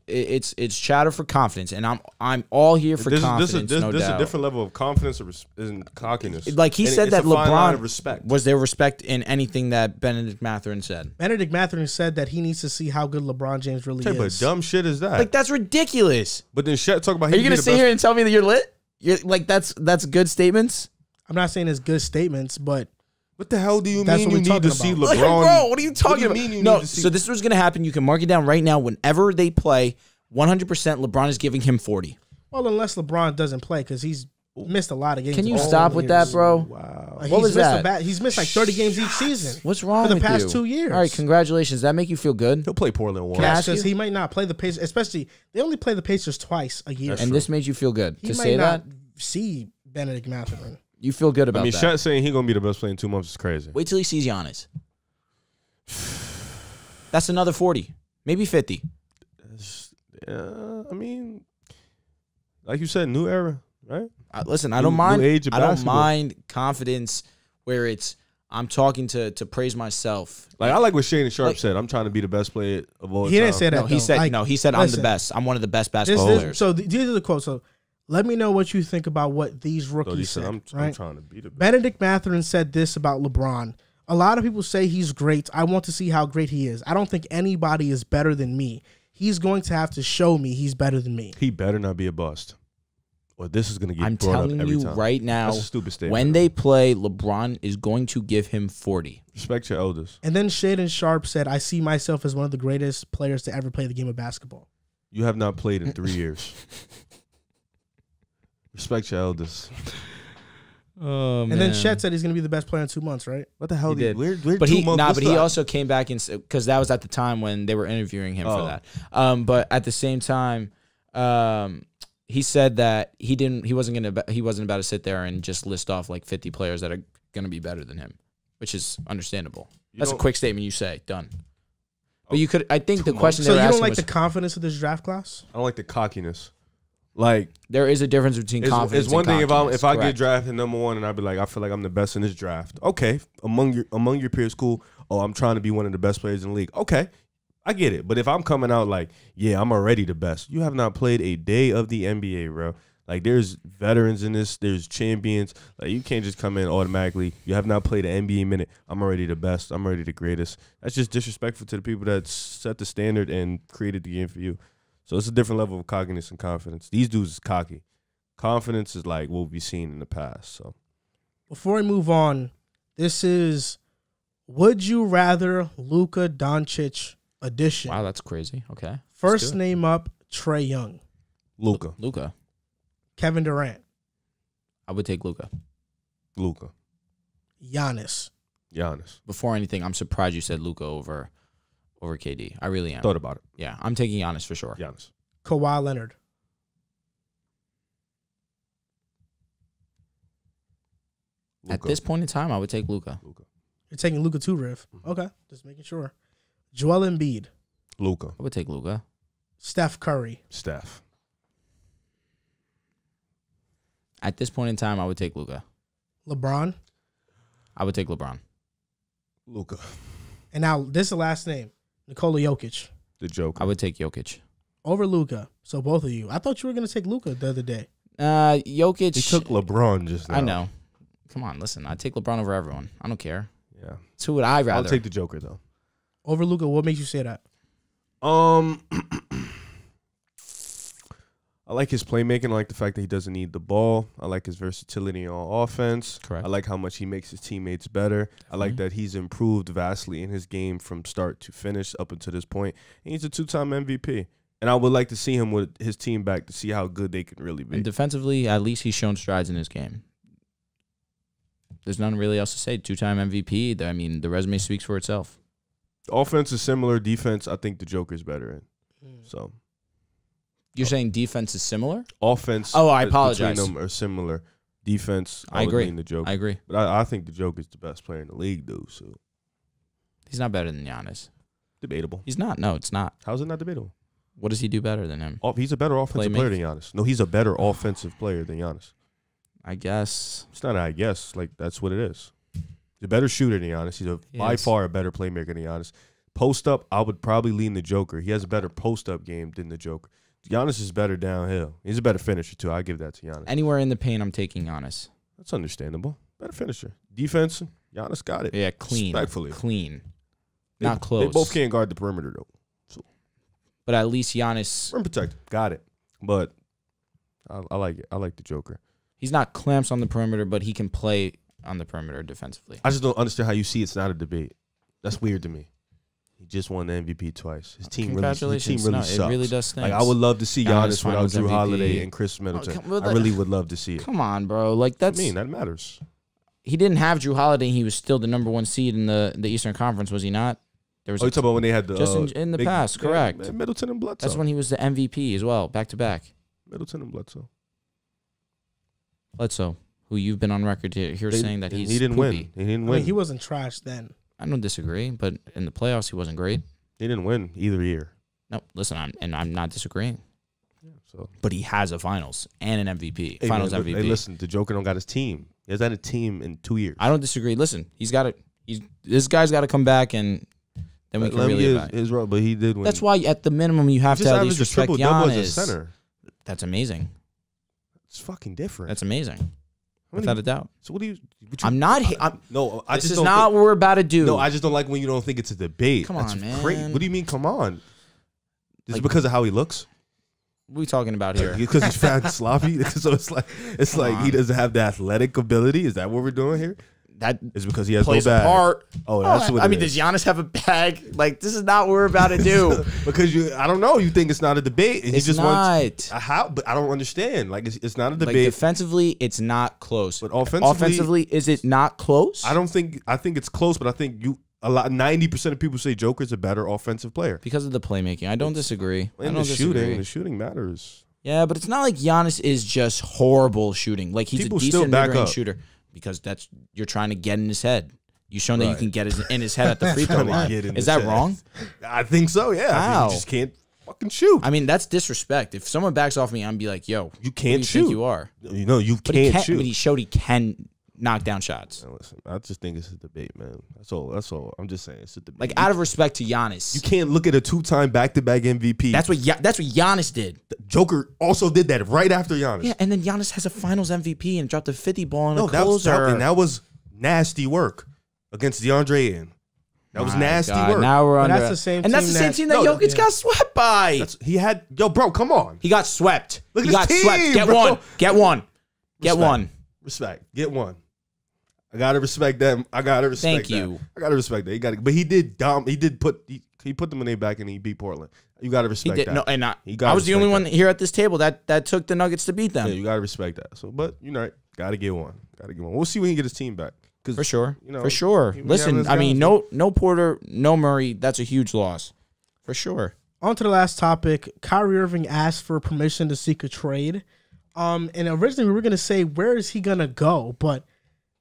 Speaker 2: It's chatter for confidence, and I'm all here for confidence.
Speaker 3: This
Speaker 2: no
Speaker 3: is
Speaker 2: doubt.
Speaker 3: a different level of confidence and cockiness.
Speaker 2: Like he said that
Speaker 3: it's a fine line
Speaker 2: LeBron
Speaker 3: of respect.
Speaker 2: Was there respect in anything that Benedict Mathurin said?
Speaker 1: Benedict Mathurin said that he needs to see how good LeBron James really is.
Speaker 3: But dumb shit is that?
Speaker 2: Like that's ridiculous.
Speaker 3: But then Shet talk about.
Speaker 2: Are you gonna sit here and tell me that you're lit? You're like that's good statements.
Speaker 1: I'm not saying it's good statements, but
Speaker 3: what the hell do you
Speaker 1: that's
Speaker 3: mean
Speaker 1: what
Speaker 3: you
Speaker 1: we're
Speaker 3: need to
Speaker 1: talking
Speaker 3: see
Speaker 1: about.
Speaker 3: LeBron?
Speaker 2: Like, bro, what are you talking
Speaker 3: What do you
Speaker 2: about?
Speaker 3: mean you
Speaker 2: No,
Speaker 3: need to see-
Speaker 2: so this is what's gonna happen. You can mark it down right now. Whenever they play, 100% LeBron is giving him 40.
Speaker 1: well, unless LeBron doesn't play because he's missed a lot of games.
Speaker 2: Can you
Speaker 1: all
Speaker 2: stop
Speaker 1: the
Speaker 2: with
Speaker 1: years.
Speaker 2: that, bro?
Speaker 3: Wow.
Speaker 1: Like,
Speaker 2: What
Speaker 1: he's
Speaker 2: was
Speaker 1: missed
Speaker 2: that?
Speaker 1: He's missed like 30 games each season.
Speaker 2: What's wrong
Speaker 1: for the
Speaker 2: with
Speaker 1: past
Speaker 2: you?
Speaker 1: 2 years?
Speaker 2: All right, congratulations. Does that make you feel good?
Speaker 3: He'll play Portland one.
Speaker 2: Can I ask
Speaker 1: Because
Speaker 2: you?
Speaker 1: he might not play the Pacers, especially they only play the Pacers twice a year.
Speaker 3: That's
Speaker 2: And
Speaker 3: true.
Speaker 2: this made you feel good
Speaker 1: He
Speaker 2: to
Speaker 1: might
Speaker 2: say
Speaker 1: not
Speaker 2: that?
Speaker 1: see Benedict Mathurin.
Speaker 2: You feel good about
Speaker 3: I mean,
Speaker 2: that?
Speaker 3: Shet saying he's gonna be the best player in 2 months is crazy.
Speaker 2: Wait till he sees Giannis. That's another 40, maybe 50.
Speaker 3: Yeah, I mean, like you said, new era, right?
Speaker 2: Listen, I
Speaker 3: New-
Speaker 2: don't mind.
Speaker 3: new age of
Speaker 2: I don't
Speaker 3: basketball.
Speaker 2: mind confidence where it's I'm talking to praise myself.
Speaker 3: Like I like what Shane Sharp
Speaker 2: Like-
Speaker 3: said. I'm trying to be the best player of all
Speaker 1: He
Speaker 3: time.
Speaker 1: didn't say that.
Speaker 2: No, he
Speaker 1: though.
Speaker 2: said
Speaker 1: Like,
Speaker 2: no. He said I'm the
Speaker 1: listen,
Speaker 2: best. I'm one of the best basketball players.
Speaker 1: So these are the quotes. So let me know what you think about what these
Speaker 3: So he
Speaker 1: rookies
Speaker 3: said,
Speaker 1: said.
Speaker 3: I'm
Speaker 1: right?
Speaker 3: trying to be the best.
Speaker 1: Benedict Mathurin said this about LeBron. A lot of people say he's great. I want to see how great he is. I don't think anybody is better than me. He's going to have to show me he's better than me.
Speaker 3: He better not be a bust, or this is gonna get
Speaker 2: I'm
Speaker 3: brought up
Speaker 2: telling
Speaker 3: every
Speaker 2: you
Speaker 3: time.
Speaker 2: right now,
Speaker 3: That's a stupid statement.
Speaker 2: when they play, LeBron is going to give him 40.
Speaker 3: Respect your elders.
Speaker 1: And then Shaden Sharp said, I see myself as one of the greatest players to ever play the game of basketball.
Speaker 3: You have not played in 3 years. Respect your elders.
Speaker 2: Oh,
Speaker 1: And then Chet said he's going to be the best player in 2 months, right?
Speaker 3: What the hell?
Speaker 2: He did.
Speaker 3: We're
Speaker 2: But
Speaker 3: 2
Speaker 2: he
Speaker 3: months.
Speaker 2: but he also came back and because that was at the time when they were interviewing him for that. But at the same time, he said that he wasn't about to sit there and just list off like 50 players that are going to be better than him, which is understandable. That's a
Speaker 3: don't-
Speaker 2: quick statement you say. Done. But you could. I think the
Speaker 3: months.
Speaker 2: question
Speaker 1: So
Speaker 2: they
Speaker 1: you
Speaker 2: were
Speaker 1: don't
Speaker 2: asking
Speaker 1: like
Speaker 2: was
Speaker 1: the confidence of this draft class?
Speaker 3: I don't like the cockiness. Like
Speaker 2: there is a difference between confidence.
Speaker 3: it's one
Speaker 2: and
Speaker 3: thing
Speaker 2: cockiness,
Speaker 3: if I get
Speaker 2: correct.
Speaker 3: drafted #1 and I be like, I feel like I'm the best in this draft. Okay, among your peers, cool. Oh, I'm trying to be one of the best players in the league. Okay, I get it. But if I'm coming out like, yeah, I'm already the best. You have not played a day of the NBA, bro. Like there's veterans in this. There's champions. Like you can't just come in automatically. You have not played an NBA minute. I'm already the best. I'm already the greatest. That's just disrespectful to the people that set the standard and created the game for you. So it's a different level of cockiness and confidence. These dudes is cocky. Confidence is like what we've seen in the past. So
Speaker 1: Before we move on, this is Would You Rather Luka Doncic edition.
Speaker 2: Wow, that's crazy. Okay.
Speaker 1: First name up, Trae Young.
Speaker 3: Luka.
Speaker 1: Kevin Durant.
Speaker 2: I would take Luka.
Speaker 1: Giannis.
Speaker 2: Before anything, I'm surprised you said Luka over KD. I really am.
Speaker 3: Thought about it.
Speaker 2: Yeah, I'm taking Giannis for sure.
Speaker 3: Giannis.
Speaker 1: Kawhi Leonard.
Speaker 2: At this point in time, I would take Luka.
Speaker 1: You're taking Luka too, Riff. Okay, just making sure. Joel Embiid.
Speaker 3: Luka.
Speaker 2: I would take Luka.
Speaker 1: Steph Curry.
Speaker 3: Steph.
Speaker 2: At this point in time, I would take Luka.
Speaker 1: LeBron.
Speaker 2: I would take LeBron.
Speaker 3: Luka.
Speaker 1: And now, this is the last name. Nikola Jokic.
Speaker 3: The Joker.
Speaker 2: I would take Jokic.
Speaker 1: Over Luka. So both of you. I thought you were going to take Luka the other day.
Speaker 2: Jokic.
Speaker 3: He took LeBron just now.
Speaker 2: I know. Come on, listen. I take LeBron over everyone. I don't care.
Speaker 3: Yeah.
Speaker 2: It's who would I rather?
Speaker 3: I'll take the Joker though.
Speaker 1: Over Luka, what makes you say that?
Speaker 3: I like his playmaking. I like the fact that he doesn't need the ball. I like his versatility on offense.
Speaker 2: Correct.
Speaker 3: I like how much he makes his teammates better. I like that he's improved vastly in his game from start to finish up until this point. And he's a 2-time MVP. And I would like to see him with his team back to see how good they can really be.
Speaker 2: And defensively, at least he's shown strides in his game. There's nothing really else to say. 2-time MVP. I mean, the resume speaks for itself.
Speaker 3: Offense is similar. Defense, I think the Joker's better in. So
Speaker 2: You're saying defense is similar?
Speaker 3: offense.
Speaker 2: Oh, I apologize.
Speaker 3: Between them are similar. Defense,
Speaker 2: I
Speaker 3: would
Speaker 2: agree.
Speaker 3: lean the Joker.
Speaker 2: I agree.
Speaker 3: But I think the Joker's the best player in the league, dude. So
Speaker 2: He's not better than Giannis.
Speaker 3: debatable.
Speaker 2: He's not. No, it's not.
Speaker 3: How's it not debatable?
Speaker 2: What does he do better than him?
Speaker 3: He's a better offensive player than
Speaker 2: Playmaking.
Speaker 3: Giannis. No, he's a better offensive player than Giannis.
Speaker 2: I guess.
Speaker 3: It's not. I guess like that's what it is. He's a better shooter than Giannis. He's by
Speaker 2: Yes.
Speaker 3: far a better playmaker than Giannis. Post up, I would probably lean the Joker. He has a better post up game than the Joker. Giannis is better downhill. He's a better finisher too. I give that to Giannis.
Speaker 2: Anywhere in the paint, I'm taking Giannis.
Speaker 3: That's understandable. Better finisher. Defense, Giannis got it.
Speaker 2: Yeah, clean.
Speaker 3: Respectfully.
Speaker 2: Clean. Not close.
Speaker 3: They both can't guard the perimeter though. So.
Speaker 2: But at least Giannis.
Speaker 3: Rim protector. Got it. But I like it. I like the Joker.
Speaker 2: He's not clamps on the perimeter, but he can play on the perimeter defensively.
Speaker 3: I just don't understand how you see it's not a debate. That's weird to me. He just won the MVP twice. His team really sucks.
Speaker 2: It really does stink.
Speaker 3: Like I would love to see Giannis without Drew
Speaker 2: MVP.
Speaker 3: Holiday and Chris Middleton. I really would love to see it.
Speaker 2: Come on, bro. Like that's.
Speaker 3: I mean, that matters.
Speaker 2: He didn't have Drew Holiday. He was still the #1 seed in the Eastern Conference, was he not? There was
Speaker 3: you talking about when they had the
Speaker 2: just in the past, correct?
Speaker 3: Middleton and Bledsoe.
Speaker 2: That's when he was the MVP as well, back to back.
Speaker 3: Middleton and Bledsoe.
Speaker 2: Bledsoe, who you've been on record here saying that he
Speaker 3: didn't
Speaker 2: poopy.
Speaker 3: win. He didn't win.
Speaker 1: I mean, he wasn't trash then.
Speaker 2: I don't disagree, but in the playoffs, he wasn't great.
Speaker 3: He didn't win either year.
Speaker 2: No, listen, I'm not disagreeing.
Speaker 3: Yeah, so.
Speaker 2: But he has a finals and an MVP, finals MVP.
Speaker 3: Hey, listen, the Joker don't got his team. He hasn't had a team in 2 years.
Speaker 2: I don't disagree. Listen, this guy's got to come back, and then we can really evaluate.
Speaker 3: His role, but he did win.
Speaker 2: That's why, at the minimum, you have to at least respect Giannis.
Speaker 3: As a center.
Speaker 2: That's amazing.
Speaker 3: It's fucking different.
Speaker 2: That's amazing. Without a doubt.
Speaker 3: So what do you?
Speaker 2: I'm not.
Speaker 3: No,
Speaker 2: this is not what we're about to do.
Speaker 3: No, I just don't like when you don't think it's a debate.
Speaker 2: Come on, man.
Speaker 3: What do you mean? Come on. Is it because of how he looks?
Speaker 2: What are we talking about here?
Speaker 3: Because he's fat and sloppy. So it's like he doesn't have the athletic ability. Is that what we're doing here?
Speaker 2: That
Speaker 3: is because he has
Speaker 2: plays
Speaker 3: no bag.
Speaker 2: A part.
Speaker 3: Oh, that's what.
Speaker 2: I mean, does Giannis have a bag? Like, this is not what we're about to do.
Speaker 3: Because I don't know. You think it's not a debate, and
Speaker 2: it's
Speaker 3: he just
Speaker 2: not.
Speaker 3: wants how? But I don't understand. Like, it's not a debate.
Speaker 2: Like, defensively, it's not close.
Speaker 3: But offensively,
Speaker 2: is it not close?
Speaker 3: I think it's close, but I think 90% of people say Joker's a better offensive player
Speaker 2: because of the playmaking. I don't disagree.
Speaker 3: And the shooting matters.
Speaker 2: Yeah, but it's not like Giannis is just horrible shooting. Like, he's
Speaker 3: people
Speaker 2: a decent
Speaker 3: still
Speaker 2: mid-range shooter. Because you're trying to get in his head. You've shown that you can get in his head at the free throw line. Is that wrong?
Speaker 3: I think so, yeah.
Speaker 2: How?
Speaker 3: I mean, you just can't fucking shoot.
Speaker 2: I mean, that's disrespect. If someone backs off me, I'm be like, yo,
Speaker 3: you can't shoot.
Speaker 2: Think you are.
Speaker 3: You can't shoot.
Speaker 2: But he showed he can knock down shots.
Speaker 3: Now, listen, I just think it's a debate, man. That's all. I'm just saying it's a debate.
Speaker 2: Like, out of respect to Giannis.
Speaker 3: You can't look at a 2-time back-to-back MVP.
Speaker 2: That's what Giannis did.
Speaker 3: Joker also did that right after Giannis.
Speaker 2: Yeah, and then Giannis has a finals MVP and dropped a 50 ball in a closer.
Speaker 3: That was nasty work against DeAndre Ayton. That was nasty work.
Speaker 2: Now we're under.
Speaker 1: That's the same team.
Speaker 2: And that's the same team that Jokic got swept by.
Speaker 3: Bro, come on.
Speaker 2: He got swept.
Speaker 3: Look at his team,
Speaker 2: swept. Get
Speaker 3: bro.
Speaker 2: one. Get one. Get one.
Speaker 3: Respect. Get one. I gotta respect them. I gotta respect that. Thank you. I gotta respect that. But he did put them in their back and he beat Portland. You gotta respect that.
Speaker 2: No, and I was the only one here at this table that took the Nuggets to beat them.
Speaker 3: Yeah, you gotta respect that. So, but you're right. Gotta get one. We'll see when he get his team back.
Speaker 2: For sure. For sure. Listen, I mean, no Porter, no Murray. That's a huge loss. For sure.
Speaker 1: On to the last topic. Kyrie Irving asked for permission to seek a trade. And originally we were gonna say, where is he gonna go? But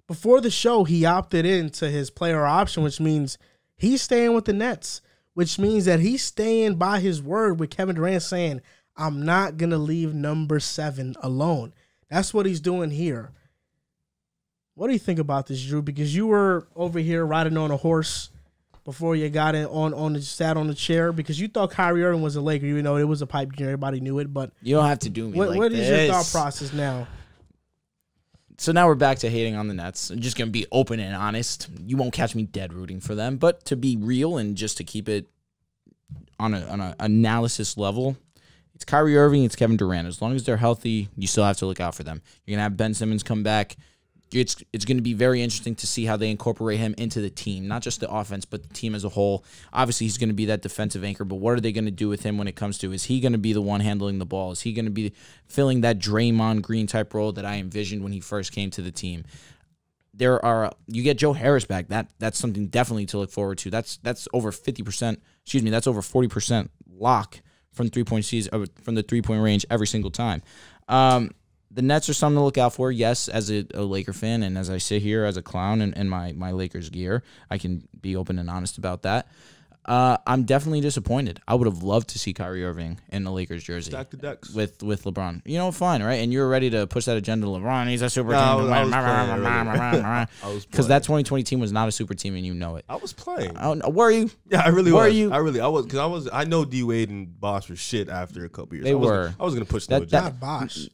Speaker 1: before the show, he opted into his player option, which means he's staying with the Nets, which means that he's staying by his word with Kevin Durant saying, I'm not going to leave number 7 alone. That's what he's doing here. What do you think about this, Drew? Because you were over here riding on a horse before you got in sat on the chair because you thought Kyrie Irving was a Laker, even though it was a pipe dream. Everybody knew it. But
Speaker 2: you don't have to do me like this.
Speaker 1: What is your thought process now?
Speaker 2: So now we're back to hating on the Nets. I'm just going to be open and honest. You won't catch me dead rooting for them. But to be real and just to keep it on an analysis level, it's Kyrie Irving, it's Kevin Durant. As long as they're healthy, you still have to look out for them. You're going to have Ben Simmons come back. It's going to be very interesting to see how they incorporate him into the team, not just the offense, but the team as a whole. Obviously, he's going to be that defensive anchor, but what are they going to do with him when it comes to, is he going to be the one handling the ball? Is he going to be filling that Draymond Green type role that I envisioned when he first came to the team? You get Joe Harris back. That's something definitely to look forward to. That's over 50%. Excuse me. That's over 40% lock from the 3-point range every single time. The Nets are something to look out for, yes, as a Laker fan, and as I sit here as a clown in my Lakers gear, I can be open and honest about that. I'm definitely disappointed. I would have loved to see Kyrie Irving in the Lakers jersey.
Speaker 3: Stack the decks.
Speaker 2: With LeBron. You know, fine, right? And you were ready to push that agenda to LeBron. He's a super team. Because that 2020 team was not a super team, and you know it.
Speaker 3: I was playing.
Speaker 2: Were you?
Speaker 3: Yeah, I really
Speaker 2: Were
Speaker 3: was.
Speaker 2: you?
Speaker 3: I was. Because I know D Wade and Bosh were shit after a couple years.
Speaker 2: They were.
Speaker 3: I was going to push
Speaker 1: that. Not Bosh.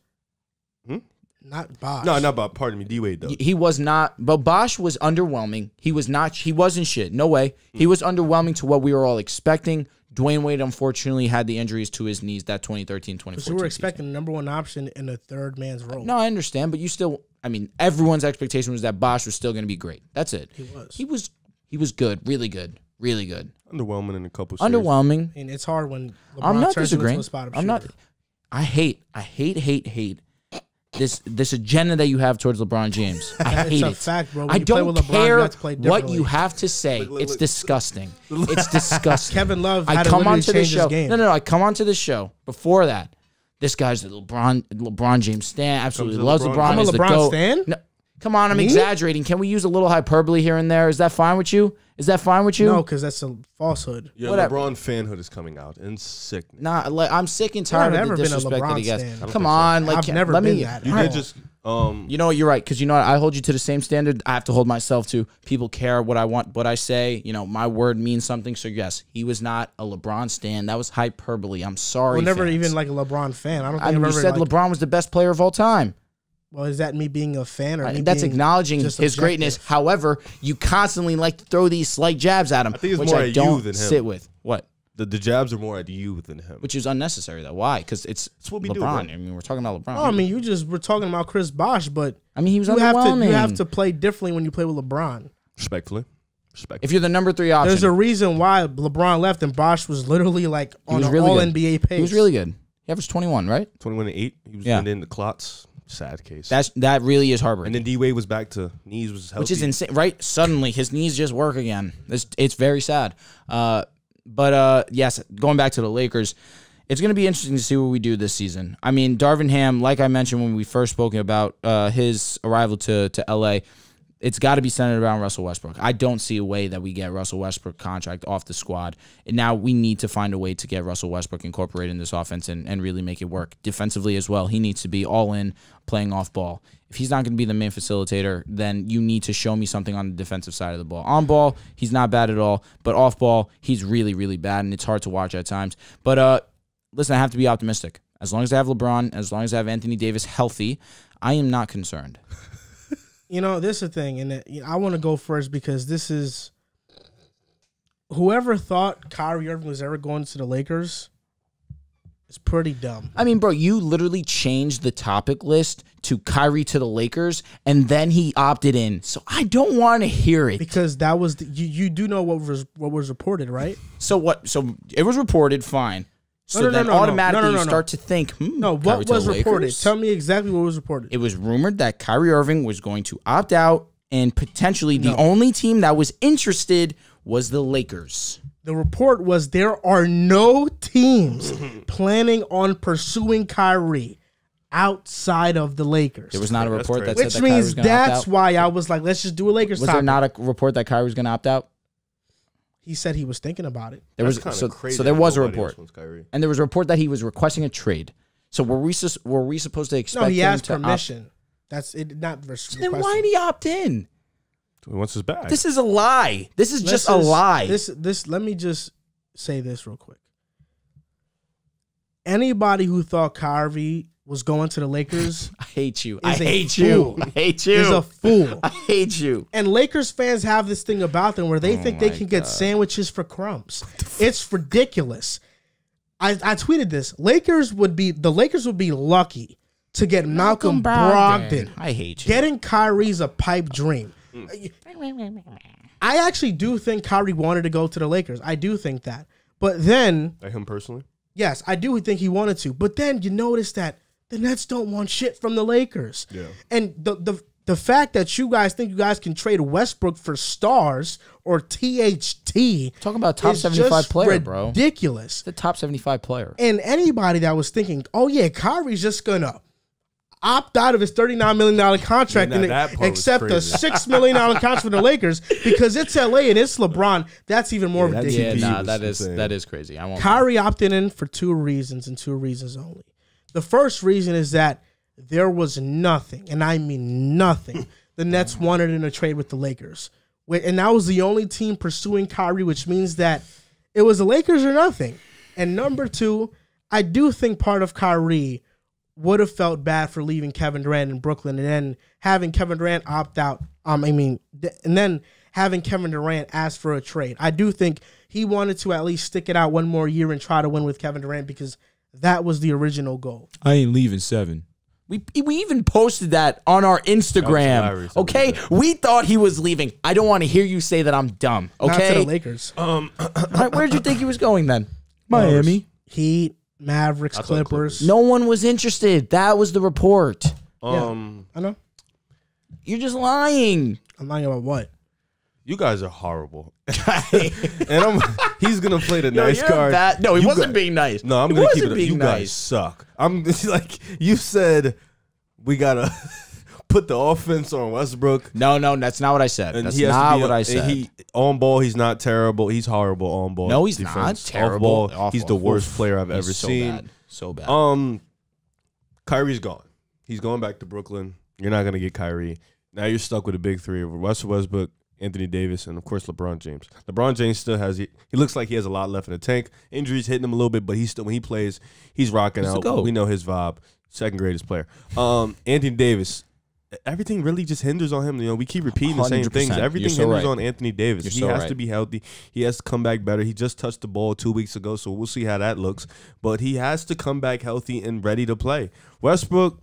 Speaker 1: Not Bosh.
Speaker 3: No, not Bosh. Pardon me. D Wade, though.
Speaker 2: He was not. But Bosh was underwhelming. He was not. He wasn't shit. No way. He was underwhelming to what we were all expecting. Dwayne Wade, unfortunately, had the injuries to his knees that 2013-2014
Speaker 1: So we were expecting the number one option in a third man's role.
Speaker 2: No, I understand. But you still, I mean, everyone's expectation was that Bosh was still going to be great. That's it. He was good. Really good. Really good.
Speaker 3: Underwhelming in a couple series.
Speaker 2: Underwhelming.
Speaker 1: And it's hard when LeBron
Speaker 2: I'm not
Speaker 1: turns
Speaker 2: disagreeing.
Speaker 1: into a spot-up
Speaker 2: I'm not.
Speaker 1: shooter.
Speaker 2: I hate this agenda that you have towards LeBron James. I hate
Speaker 1: It's
Speaker 2: it.
Speaker 1: a fact, bro. When
Speaker 2: I
Speaker 1: you play
Speaker 2: don't
Speaker 1: with LeBron,
Speaker 2: care
Speaker 1: you have to play
Speaker 2: what
Speaker 1: differently.
Speaker 2: you have to say. It's disgusting. It's disgusting.
Speaker 1: Kevin Love
Speaker 2: I
Speaker 1: had to
Speaker 2: come
Speaker 1: literally
Speaker 2: onto the
Speaker 1: change his
Speaker 2: show.
Speaker 1: game.
Speaker 2: No. I come onto the show before that. This guy's the LeBron James stan. Absolutely loves LeBron.
Speaker 1: I'm a
Speaker 2: is the
Speaker 1: LeBron
Speaker 2: GOAT.
Speaker 1: stan?
Speaker 2: No, come on, I'm
Speaker 1: Me?
Speaker 2: exaggerating. Can we use a little hyperbole here and there? Is that fine with you? Is that fine with you?
Speaker 1: No, because that's a falsehood.
Speaker 3: Your
Speaker 2: Whatever.
Speaker 3: LeBron fanhood is coming out and sick.
Speaker 2: Nah, like, I'm sick and tired
Speaker 1: I've
Speaker 2: of
Speaker 1: never
Speaker 2: the
Speaker 1: been a
Speaker 2: disrespect that he
Speaker 1: LeBron
Speaker 2: gets.
Speaker 1: stan.
Speaker 2: Come on, like
Speaker 1: I've never
Speaker 2: let
Speaker 1: been
Speaker 2: me.
Speaker 1: that.
Speaker 3: You did just
Speaker 2: You know what? You're right, because you know what? I hold you to the same standard I have to hold myself to. People care what I want, what I say. You know, my word means something. So yes, he was not a LeBron stan. That was hyperbole. I'm sorry.
Speaker 1: Well, never
Speaker 2: fans.
Speaker 1: even like a LeBron fan. I don't think
Speaker 2: I mean,
Speaker 1: I've
Speaker 2: you
Speaker 1: ever
Speaker 2: said
Speaker 1: like,
Speaker 2: LeBron was the best player of all time.
Speaker 1: Well, is that me being a fan or me
Speaker 2: That's
Speaker 1: being
Speaker 2: acknowledging
Speaker 1: just
Speaker 2: his greatness.
Speaker 1: objective?
Speaker 2: However, you constantly like to throw these slight jabs at him,
Speaker 3: I think it's
Speaker 2: which
Speaker 3: more
Speaker 2: I
Speaker 3: at you
Speaker 2: don't
Speaker 3: than him.
Speaker 2: sit with. What?
Speaker 3: the jabs are more at you than him.
Speaker 2: Which is unnecessary, though. Why? Because it's
Speaker 3: what we
Speaker 2: LeBron.
Speaker 3: do, bro.
Speaker 2: I mean, we're talking about LeBron.
Speaker 1: Oh, I mean, we're talking about Chris Bosh, but
Speaker 2: I mean, he was
Speaker 1: you
Speaker 2: underwhelming.
Speaker 1: have to play differently when you play with LeBron.
Speaker 3: Respectfully.
Speaker 2: If you're the number 3 option,
Speaker 1: There's a reason why LeBron left and Bosh was literally like on an
Speaker 2: really
Speaker 1: all
Speaker 2: good.
Speaker 1: NBA pace.
Speaker 2: He was really good. He averaged 21, right?
Speaker 3: 21 and 8. He was in the clots. Sad case.
Speaker 2: That really is heartbreaking.
Speaker 3: And then D Wade was back to knees was healthy.
Speaker 2: Which is insane, right? Suddenly his knees just work again. It's very sad. But yes, going back to the Lakers, it's going to be interesting to see what we do this season. I mean, Darvin Ham, like I mentioned when we first spoke about his arrival to LA, it's got to be centered around Russell Westbrook. I don't see a way that we get Russell Westbrook contract off the squad. And now we need to find a way to get Russell Westbrook incorporated in this offense and really make it work. Defensively as well, he needs to be all in, playing off ball. If he's not going to be the main facilitator, then you need to show me something on the defensive side of the ball. On ball, he's not bad at all. But off ball, he's really, really bad, and it's hard to watch at times. But listen, I have to be optimistic. As long as I have LeBron, as long as I have Anthony Davis healthy, I am not concerned.
Speaker 1: You know, this is the thing, and I want to go first because this is whoever thought Kyrie Irving was ever going to the Lakers is pretty dumb.
Speaker 2: I mean, bro, you literally changed the topic list to Kyrie to the Lakers, and then he opted in. So I don't want to hear it
Speaker 1: because that was you do know what was reported, right?
Speaker 2: So what? So it was reported, fine. So then automatically you start to think,
Speaker 1: no, what was reported? Tell me exactly what was reported.
Speaker 2: It was rumored that Kyrie Irving was going to opt out, and potentially the only team that was interested was the Lakers.
Speaker 1: The report was there are no teams planning on pursuing Kyrie outside of the Lakers.
Speaker 2: There was not a report that
Speaker 1: which
Speaker 2: said that Kyrie was
Speaker 1: means
Speaker 2: going to opt out.
Speaker 1: that's why I was like, let's just do a Lakers.
Speaker 2: Was there not a report that Kyrie was going to opt out?
Speaker 1: He said he was thinking about it.
Speaker 2: There was so there was a report, and there was a report that he was requesting a trade. So were we supposed to expect?
Speaker 1: No, he
Speaker 2: him
Speaker 1: asked
Speaker 2: to
Speaker 1: permission. That's it. Not so
Speaker 2: then why did he opt in?
Speaker 3: He wants his bag.
Speaker 2: This is a lie. This is just a lie.
Speaker 1: This. Let me just say this real quick. Anybody who thought Kyrie was going to the Lakers,
Speaker 2: I hate you.
Speaker 1: I hate you. Is a fool.
Speaker 2: I hate you.
Speaker 1: And Lakers fans have this thing about them where they think they can get sandwiches for crumbs. It's ridiculous. I tweeted this. The Lakers would be lucky to get Malcolm Brogdon.
Speaker 2: I hate you.
Speaker 1: Getting Kyrie's a pipe dream. I actually do think Kyrie wanted to go to the Lakers. I do think that. But then,
Speaker 3: like him personally?
Speaker 1: Yes, I do think he wanted to. But then you notice that the Nets don't want shit from the Lakers. Yeah. And the fact that you guys think you guys can trade Westbrook for stars or THT.
Speaker 2: Talking about top 75 player, bro.
Speaker 1: Ridiculous.
Speaker 2: The top 75 player.
Speaker 1: And anybody that was thinking, oh yeah, Kyrie's just gonna opt out of his $39 million contract and accept a $6 million contract for the Lakers because it's LA and it's LeBron. That's even more ridiculous.
Speaker 2: Yeah, that is crazy.
Speaker 1: Kyrie opted in for 2 reasons and 2 reasons only. The first reason is that there was nothing, and I mean nothing, the Nets wanted in a trade with the Lakers. And that was the only team pursuing Kyrie, which means that it was the Lakers or nothing. And number 2, I do think part of Kyrie would have felt bad for leaving Kevin Durant in Brooklyn and then having Kevin Durant opt out. And then having Kevin Durant ask for a trade. I do think he wanted to at least stick it out one more year and try to win with Kevin Durant because that was the original goal.
Speaker 4: I ain't leaving 7. We even posted that on our Instagram. Okay, we thought he was leaving. I don't want to hear you say that I'm dumb. Okay,
Speaker 1: not to the Lakers.
Speaker 4: Where'd you think he was going then? Miami,
Speaker 1: Heat, Mavericks, Clippers.
Speaker 4: No one was interested. That was the report.
Speaker 1: I know.
Speaker 4: You're just lying.
Speaker 1: I'm lying about what?
Speaker 3: You guys are horrible. And he's gonna play the nice card.
Speaker 4: No, he wasn't being nice.
Speaker 3: No, I'm gonna keep it. You guys suck. I'm like you said. We gotta put the offense on Westbrook.
Speaker 4: No, that's not what I said. That's not what I said.
Speaker 3: He on ball, he's not terrible. He's horrible on ball.
Speaker 4: No, he's not terrible.
Speaker 3: Off ball, he's the worst player I've ever seen.
Speaker 4: So bad.
Speaker 3: Kyrie's gone. He's going back to Brooklyn. You're not gonna get Kyrie. Now you're stuck with a big 3 of Russell Westbrook, Anthony Davis, and of course LeBron James. LeBron James still has he looks like he has a lot left in the tank. Injuries hitting him a little bit, but he's still when he plays, he's rocking out. We know his vibe. Second greatest player. Anthony Davis. Everything really just hinders on him. You know, we keep repeating the same things. Everything hinders on Anthony Davis. He has to be healthy. He has to come back better. He just touched the ball 2 weeks ago, so we'll see how that looks. But he has to come back healthy and ready to play. Westbrook,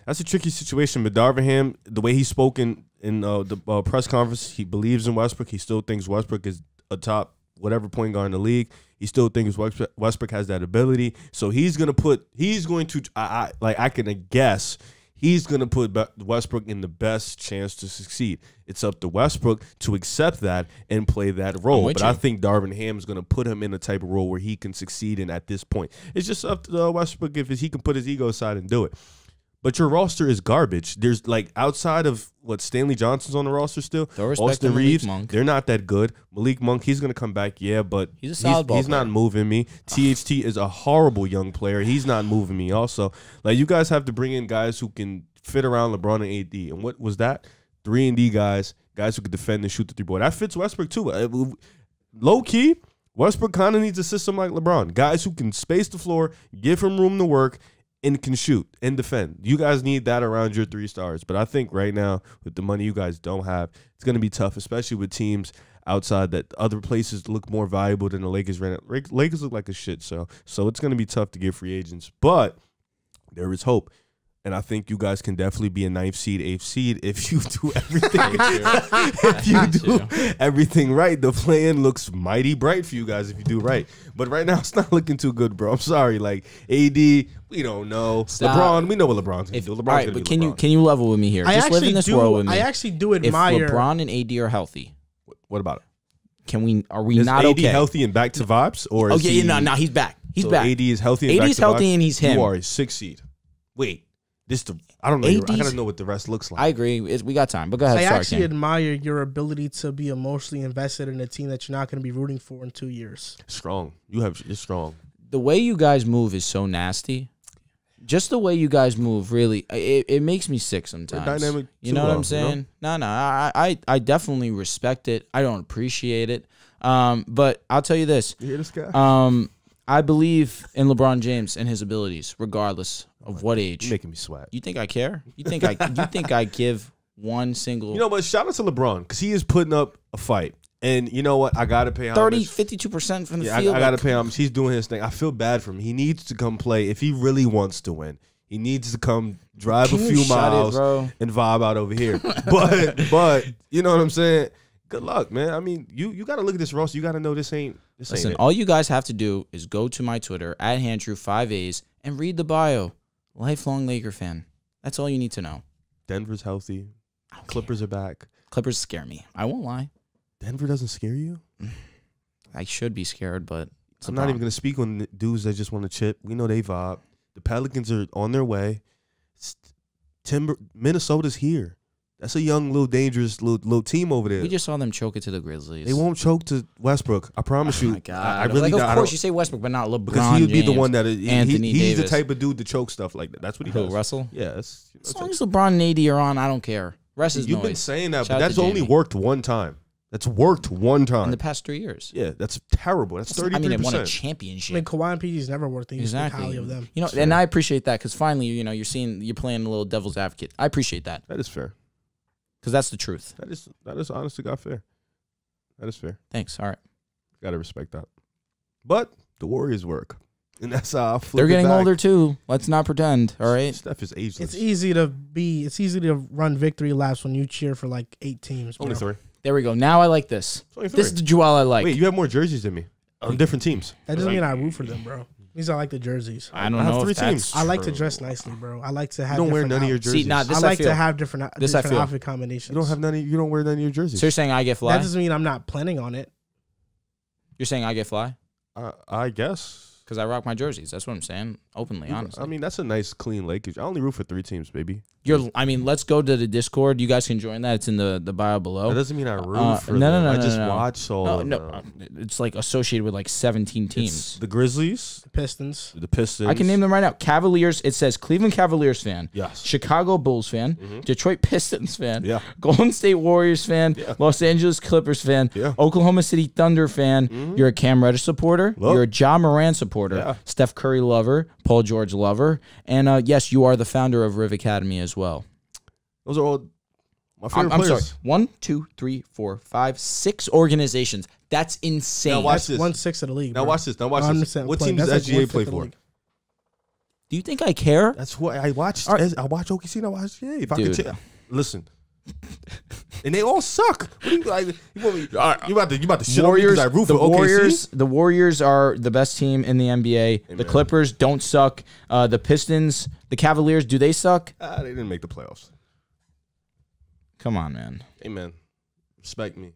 Speaker 3: that's a tricky situation. But Darvingham, the way he's spoken in the press conference, he believes in Westbrook. He still thinks Westbrook is a top whatever point guard in the league. He still thinks Westbrook has that ability. So he's going to, I can guess, he's going to put Westbrook in the best chance to succeed. It's up to Westbrook to accept that and play that role. But I think Darvingham is going to put him in a type of role where he can succeed in at this point. It's just up to Westbrook if he can put his ego aside and do it. But your roster is garbage. There's like outside of what Stanley Johnson's on the roster still. Austin Reeves, they're not that good. Malik Monk, he's gonna come back, yeah, but
Speaker 4: he's a solid
Speaker 3: he's not moving me. THT is a horrible young player. He's not moving me. Also, like you guys have to bring in guys who can fit around LeBron and AD. And what was that? 3-and-D guys who could defend and shoot the 3-ball. That fits Westbrook too. Low key, Westbrook kind of needs a system like LeBron. Guys who can space the floor, give him room to work, and can shoot and defend. You guys need that around your 3 stars. But I think right now, with the money you guys don't have, it's going to be tough, especially with teams outside that other places look more valuable than the Lakers right now. Lakers look like a shit, so it's going to be tough to get free agents. But there is hope. And I think you guys can definitely be a 9th seed, 8th seed if you do everything right. The plan looks mighty bright for you guys if you do right. But right now it's not looking too good, bro. I'm sorry. Like AD, we don't know.
Speaker 4: Stop.
Speaker 3: LeBron, we know what LeBron's gonna do. LeBron's
Speaker 4: right, but can you level with me here? Just live in this world with me.
Speaker 1: I actually do admire
Speaker 4: if LeBron and AD are healthy.
Speaker 3: What about it?
Speaker 4: Are we
Speaker 3: is
Speaker 4: not
Speaker 3: AD
Speaker 4: okay?
Speaker 3: healthy and back to vibes? Or is
Speaker 4: he's back. He's back.
Speaker 3: AD is healthy and
Speaker 4: AD's
Speaker 3: back to
Speaker 4: healthy
Speaker 3: vibes?
Speaker 4: And he's him.
Speaker 3: You are a 6th seed. Wait. I don't know. I gotta know what the rest looks like.
Speaker 4: I agree. We got time, but go ahead.
Speaker 1: I actually admire your ability to be emotionally invested in a team that you're not going to be rooting for in 2 years.
Speaker 3: Strong. You're strong.
Speaker 4: The way you guys move is so nasty. Just the way you guys move, really, it makes me sick sometimes.
Speaker 3: Dynamic.
Speaker 4: You know what I'm saying? You know? No. I definitely respect it. I don't appreciate it. But I'll tell you this.
Speaker 3: You hear this guy?
Speaker 4: I believe in LeBron James and his abilities, regardless of what age.
Speaker 3: You're making me sweat.
Speaker 4: You think I care? You think I give one single?
Speaker 3: You know, but shout out to LeBron because he is putting up a fight. And you know what? I gotta pay homage.
Speaker 4: 52% from the field.
Speaker 3: I gotta pay homage. He's doing his thing. I feel bad for him. He needs to come play if he really wants to win. He needs to come drive a few miles and vibe out over here. but you know what I'm saying? Good luck, man. I mean, you got to look at this roster. You got to know this ain't.
Speaker 4: Listen, all you guys have to do is go to my Twitter @Handrew5As and read the bio. Lifelong Laker fan. That's all you need to know.
Speaker 3: Denver's healthy. Clippers are back.
Speaker 4: Clippers scare me. I won't lie.
Speaker 3: Denver doesn't scare you?
Speaker 4: I should be scared, but
Speaker 3: I'm not even going to speak on the dudes that just want to chip. We know they vibe. The Pelicans are on their way. Minnesota's here. That's a young, little dangerous little team over there.
Speaker 2: We just saw them choke it to the Grizzlies.
Speaker 3: They won't choke to Westbrook. I promise you.
Speaker 2: Oh my God.
Speaker 3: I really
Speaker 2: of course you say Westbrook, but not LeBron
Speaker 3: because he would be the one that
Speaker 2: Anthony
Speaker 3: he's
Speaker 2: Davis.
Speaker 3: the type of dude to choke stuff like that. That's what he does.
Speaker 2: Russell?
Speaker 3: Yeah.
Speaker 2: As long as LeBron and AD are on, I don't care. Rest is
Speaker 3: You've
Speaker 2: noise.
Speaker 3: been saying that,
Speaker 2: Shout
Speaker 3: but
Speaker 2: out
Speaker 3: that's
Speaker 2: to
Speaker 3: only
Speaker 2: Jamie.
Speaker 3: worked one time. That's worked one time.
Speaker 2: In the past 3 years.
Speaker 3: Yeah, that's terrible. That's 33%.
Speaker 2: I mean, they won a
Speaker 1: I
Speaker 2: championship.
Speaker 1: mean, Kawhi and PG's never worked. They
Speaker 2: Exactly.
Speaker 1: highly of them.
Speaker 2: You know, and I appreciate that because finally, you know, you're playing a little devil's advocate. I appreciate that
Speaker 3: That is fair.
Speaker 2: because that's the truth.
Speaker 3: That is honest to God fair. That is fair.
Speaker 2: Thanks. All right.
Speaker 3: Gotta respect that. But the Warriors work. And that's how I flip
Speaker 2: They're
Speaker 3: it
Speaker 2: getting
Speaker 3: back.
Speaker 2: older too. Let's not pretend. All right.
Speaker 3: Steph is ageless.
Speaker 1: It's easy to run victory laps when you cheer for like 8 teams. Bro.
Speaker 3: Only 3.
Speaker 2: There we go. Now I like this.
Speaker 3: It's only 3.
Speaker 2: This is the Joel I like.
Speaker 3: Wait, you have more jerseys than me on different teams.
Speaker 1: That doesn't mean I root for them, bro. Means I like the jerseys.
Speaker 2: I don't
Speaker 3: I have
Speaker 2: know
Speaker 3: 3
Speaker 2: if that's
Speaker 3: teams.
Speaker 1: I like to
Speaker 2: true.
Speaker 1: dress nicely, bro. I like to have.
Speaker 3: You don't wear
Speaker 1: different
Speaker 3: none of your
Speaker 1: outfits.
Speaker 3: jerseys.
Speaker 2: See, nah, this
Speaker 1: I like
Speaker 2: feel.
Speaker 1: to have different
Speaker 2: This I feel.
Speaker 1: outfit combinations.
Speaker 3: You don't wear none of your jerseys.
Speaker 2: So you're saying I get fly?
Speaker 1: That doesn't mean I'm not planning on it.
Speaker 2: You're saying I get fly?
Speaker 3: I guess.
Speaker 2: Because I rock my jerseys. That's what I'm saying. Openly, honestly.
Speaker 3: I mean, that's a nice, clean Lakers. I only root for 3 teams, baby.
Speaker 2: Let's go to the Discord. You guys can join that. It's in the bio below.
Speaker 3: That doesn't mean I root for
Speaker 2: no,
Speaker 3: them.
Speaker 2: no,
Speaker 3: I
Speaker 2: no,
Speaker 3: just
Speaker 2: no.
Speaker 3: watch all of
Speaker 2: No,
Speaker 3: them.
Speaker 2: it's like associated with like 17
Speaker 3: It's
Speaker 2: teams.
Speaker 3: the Grizzlies,
Speaker 1: The Pistons.
Speaker 3: the Pistons.
Speaker 2: I can name them right now. Cavaliers. It says Cleveland Cavaliers fan.
Speaker 3: Yes.
Speaker 2: Chicago Bulls fan. Detroit Pistons fan.
Speaker 3: Yeah.
Speaker 2: Golden State Warriors fan.
Speaker 3: Yeah.
Speaker 2: Los Angeles Clippers fan.
Speaker 3: Yeah.
Speaker 2: Oklahoma City Thunder fan. You're a Cam Reddish supporter.
Speaker 3: Look.
Speaker 2: You're a Ja Moran supporter.
Speaker 3: Yeah.
Speaker 2: Steph Curry lover. Paul George lover. And yes, you are the founder of Riv Academy as well.
Speaker 3: Those are all my favorite
Speaker 2: I'm sorry.
Speaker 3: players.
Speaker 2: 1, 2, 3, 4, 5, 6 organizations. That's insane.
Speaker 3: Now watch
Speaker 1: That's
Speaker 3: this.
Speaker 1: 1/6 of the league.
Speaker 3: Now
Speaker 1: bro.
Speaker 3: watch this. Now watch this.
Speaker 1: 100%
Speaker 3: What
Speaker 1: play.
Speaker 3: team does
Speaker 1: That's like
Speaker 3: SGA
Speaker 1: 1/5
Speaker 3: play
Speaker 1: of the
Speaker 3: for?
Speaker 1: league.
Speaker 2: Do you think I care?
Speaker 3: That's what I watched.
Speaker 2: All right.
Speaker 3: I watch OKC and I watch SGA. If I
Speaker 2: Dude.
Speaker 3: could listen. And they all suck. What do you like? You want me? You about to shit on me because I root for OKC?
Speaker 2: The Warriors are the best team in the NBA. The
Speaker 3: Amen.
Speaker 2: Clippers don't suck. The Pistons, the Cavaliers, do they suck?
Speaker 3: They didn't make the playoffs.
Speaker 2: Come on, man.
Speaker 3: Amen. Respect me.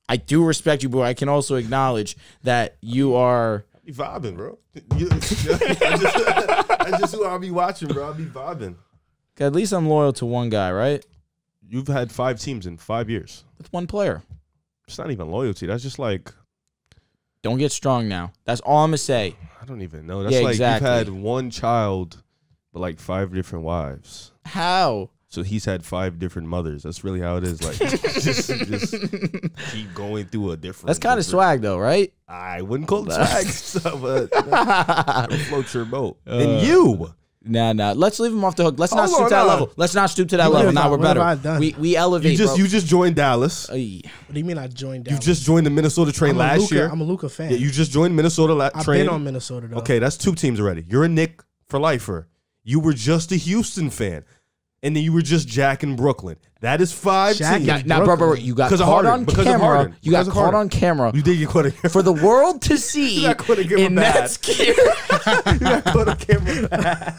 Speaker 2: I do respect you, but I can also acknowledge that you are.
Speaker 3: I be vibing, bro. That's just who I'll be watching, bro. I'll be vibing.
Speaker 2: At least I'm loyal to one guy, right?
Speaker 3: You've had 5 teams in 5 years.
Speaker 2: With one player.
Speaker 3: It's not even loyalty. That's just like,
Speaker 2: Don't get strong now. That's all I'm gonna say.
Speaker 3: I don't even know. That's
Speaker 2: Yeah,
Speaker 3: like
Speaker 2: exactly.
Speaker 3: you've had one child, but like 5 different wives.
Speaker 2: How?
Speaker 3: So he's had 5 different mothers. That's really how it is. Like, just keep going through a different.
Speaker 2: That's kind of swag, though, right?
Speaker 3: I wouldn't call it swag, so, but it'll float your boat. And you,
Speaker 2: Nah. Let's leave him off the hook. Let's not
Speaker 3: Hold
Speaker 2: stoop
Speaker 3: on,
Speaker 2: to that
Speaker 3: nah.
Speaker 2: level. Let's not stoop to that
Speaker 1: What
Speaker 2: level.
Speaker 1: have
Speaker 2: Now
Speaker 1: I-
Speaker 2: we're
Speaker 1: what have I
Speaker 2: better.
Speaker 1: done?
Speaker 2: We elevate. bro.
Speaker 3: you just joined Dallas.
Speaker 2: Ay.
Speaker 1: What do you mean I joined
Speaker 3: You
Speaker 1: Dallas?
Speaker 3: just joined the Minnesota train
Speaker 1: I'm a
Speaker 3: last
Speaker 1: Luka-
Speaker 3: year.
Speaker 1: I'm a Luka fan.
Speaker 3: Yeah, you just joined Minnesota
Speaker 1: I've
Speaker 3: train.
Speaker 1: been on Minnesota, though.
Speaker 3: Okay, that's 2 teams already. You're a Knick for lifer. You were just a Houston fan. And then you were just Jack in Brooklyn. That is 5
Speaker 1: Jack
Speaker 3: teams.
Speaker 1: is-
Speaker 2: Now, bro,
Speaker 1: Brooklyn.
Speaker 2: you got
Speaker 3: Because of
Speaker 2: caught
Speaker 3: Harden.
Speaker 2: on
Speaker 3: Because of
Speaker 2: camera.
Speaker 3: Harden.
Speaker 2: You got
Speaker 3: Because of
Speaker 2: caught
Speaker 3: Harden.
Speaker 2: on camera
Speaker 3: You did get caught on camera.
Speaker 2: for the world to see.
Speaker 3: You got caught on camera
Speaker 2: in
Speaker 3: bad.
Speaker 2: that scare.
Speaker 3: You got caught on camera bad.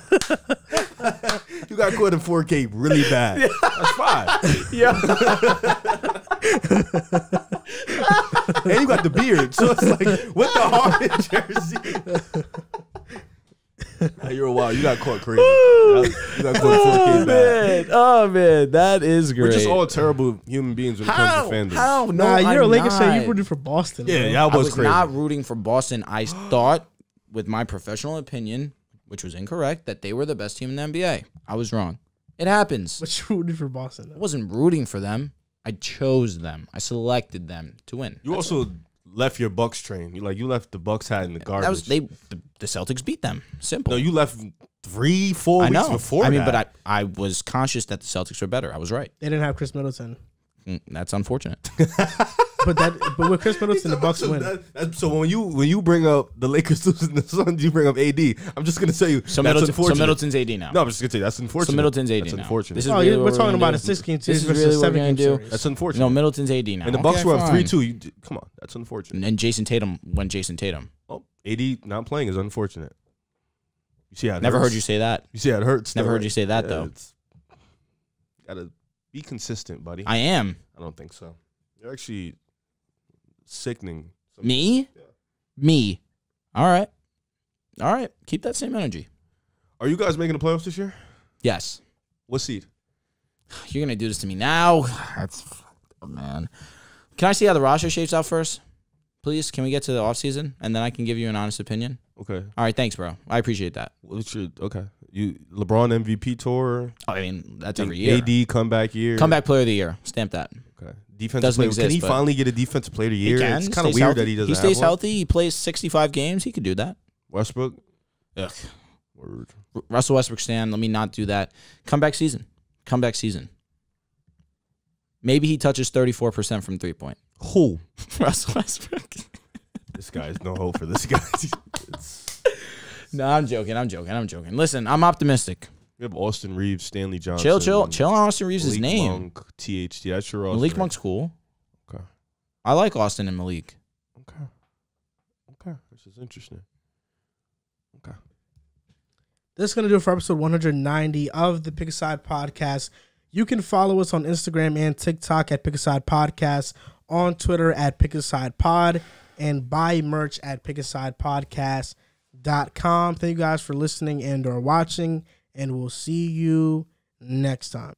Speaker 3: You got caught in 4K really bad. That's 5.
Speaker 2: Yeah.
Speaker 3: And you got the beard. So it's like, with the Harden jersey. Nah, you're a wild. You got caught crazy. You got caught in 4K bad.
Speaker 2: Oh man, that is great.
Speaker 3: We're just all terrible human beings when it comes to fandoms.
Speaker 2: How? No,
Speaker 1: Nah, you're a
Speaker 2: I'm
Speaker 1: Lakers fan.
Speaker 2: not.
Speaker 1: You rooted for Boston.
Speaker 3: Yeah,
Speaker 1: bro.
Speaker 3: yeah, I
Speaker 2: I
Speaker 3: was
Speaker 2: was
Speaker 3: crazy.
Speaker 2: not rooting for Boston. I thought, with my professional opinion, which was incorrect, that they were the best team in the NBA. I was wrong. It happens.
Speaker 1: But you rooted for Boston.
Speaker 2: I
Speaker 1: Though.
Speaker 2: wasn't rooting for them. I chose them. I selected them to win.
Speaker 3: You also left your Bucks train. You left the Bucks hat in the garbage.
Speaker 2: That was the Celtics beat them. Simple.
Speaker 3: No, you left 3-4
Speaker 2: I
Speaker 3: weeks
Speaker 2: know.
Speaker 3: before
Speaker 2: I mean,
Speaker 3: that.
Speaker 2: but I was conscious that the Celtics were better. I was right.
Speaker 1: They didn't have Chris Middleton.
Speaker 2: That's unfortunate.
Speaker 1: But with Chris Middleton, the Bucks win.
Speaker 3: So when you bring up the Lakers losing the Suns, you bring up AD. I'm just gonna tell you
Speaker 2: So,
Speaker 3: that's unfortunate.
Speaker 2: Middleton's AD now.
Speaker 3: No, I'm just gonna tell you that's unfortunate.
Speaker 2: So Middleton's AD
Speaker 3: That's
Speaker 2: now.
Speaker 3: unfortunate.
Speaker 2: This is
Speaker 1: Oh,
Speaker 2: really
Speaker 1: we're
Speaker 2: what
Speaker 1: talking
Speaker 2: gonna
Speaker 1: about a
Speaker 2: do.
Speaker 1: 6-game
Speaker 2: This
Speaker 1: series
Speaker 2: is
Speaker 1: versus
Speaker 2: really
Speaker 1: a
Speaker 2: what we're gonna
Speaker 1: 7-game
Speaker 2: do.
Speaker 1: series.
Speaker 3: That's unfortunate.
Speaker 2: No, Middleton's AD now.
Speaker 3: And the Bucks
Speaker 2: Okay,
Speaker 3: were up
Speaker 2: fine.
Speaker 3: 3-2. Come on, that's unfortunate.
Speaker 2: And Jason Tatum went Jason Tatum.
Speaker 3: Oh, AD not playing is unfortunate. You see how it
Speaker 2: Never
Speaker 3: hurts?
Speaker 2: heard you say that.
Speaker 3: You see how it hurts?
Speaker 2: Never
Speaker 3: though,
Speaker 2: heard you say that, though.
Speaker 3: it's- Gotta be consistent, buddy.
Speaker 2: I am.
Speaker 3: I don't think so. You're actually sickening.
Speaker 2: Me?
Speaker 3: Yeah.
Speaker 2: Me. All right. Keep that same energy.
Speaker 3: Are you guys making the playoffs this year?
Speaker 2: Yes.
Speaker 3: What seed?
Speaker 4: You're gonna do this to me now. Oh, man. Can I see how the roster shapes out first? Please, can we get to the offseason? And then I can give you an honest opinion.
Speaker 3: Okay.
Speaker 4: All right, thanks, bro. I appreciate that.
Speaker 3: Okay. You LeBron MVP tour.
Speaker 4: I mean, that's every year.
Speaker 3: AD comeback year.
Speaker 4: Comeback player of the year. Stamp that.
Speaker 3: Okay. Defensive
Speaker 4: Doesn't
Speaker 3: player.
Speaker 4: exist,
Speaker 3: Can he
Speaker 4: but-
Speaker 3: finally get a defensive player of the year?
Speaker 4: He can.
Speaker 3: It's kind of
Speaker 4: Stays
Speaker 3: weird
Speaker 4: healthy.
Speaker 3: that he doesn't
Speaker 4: He stays
Speaker 3: have one.
Speaker 4: healthy. He plays 65 games. He could do that.
Speaker 3: Westbrook.
Speaker 4: Ugh.
Speaker 3: Word.
Speaker 4: Russell Westbrook stand. Let me not do that. Comeback season. Comeback season. Maybe he touches 34% from 3-point.
Speaker 3: Who?
Speaker 4: Russell Westbrook.
Speaker 3: This guy is no hope for this guy.
Speaker 4: No, I'm joking. Listen, I'm optimistic.
Speaker 3: We have Austin Reeves, Stanley Johnson.
Speaker 4: Chill on Austin Reeves'
Speaker 3: Malik
Speaker 4: name.
Speaker 3: Monk, THT. That's your roster.
Speaker 4: Malik Monk's cool.
Speaker 3: Okay.
Speaker 4: I like Austin and Malik.
Speaker 3: Okay. This is interesting. Okay.
Speaker 1: This is going to do it for episode 190 of the Pick a Side Podcast. You can follow us on Instagram and TikTok at Pick a Side Podcast, on Twitter at Pick a Side Pod, and buy merch at pickasidepodcast.com. Thank you guys for listening and or watching, and we'll see you next time.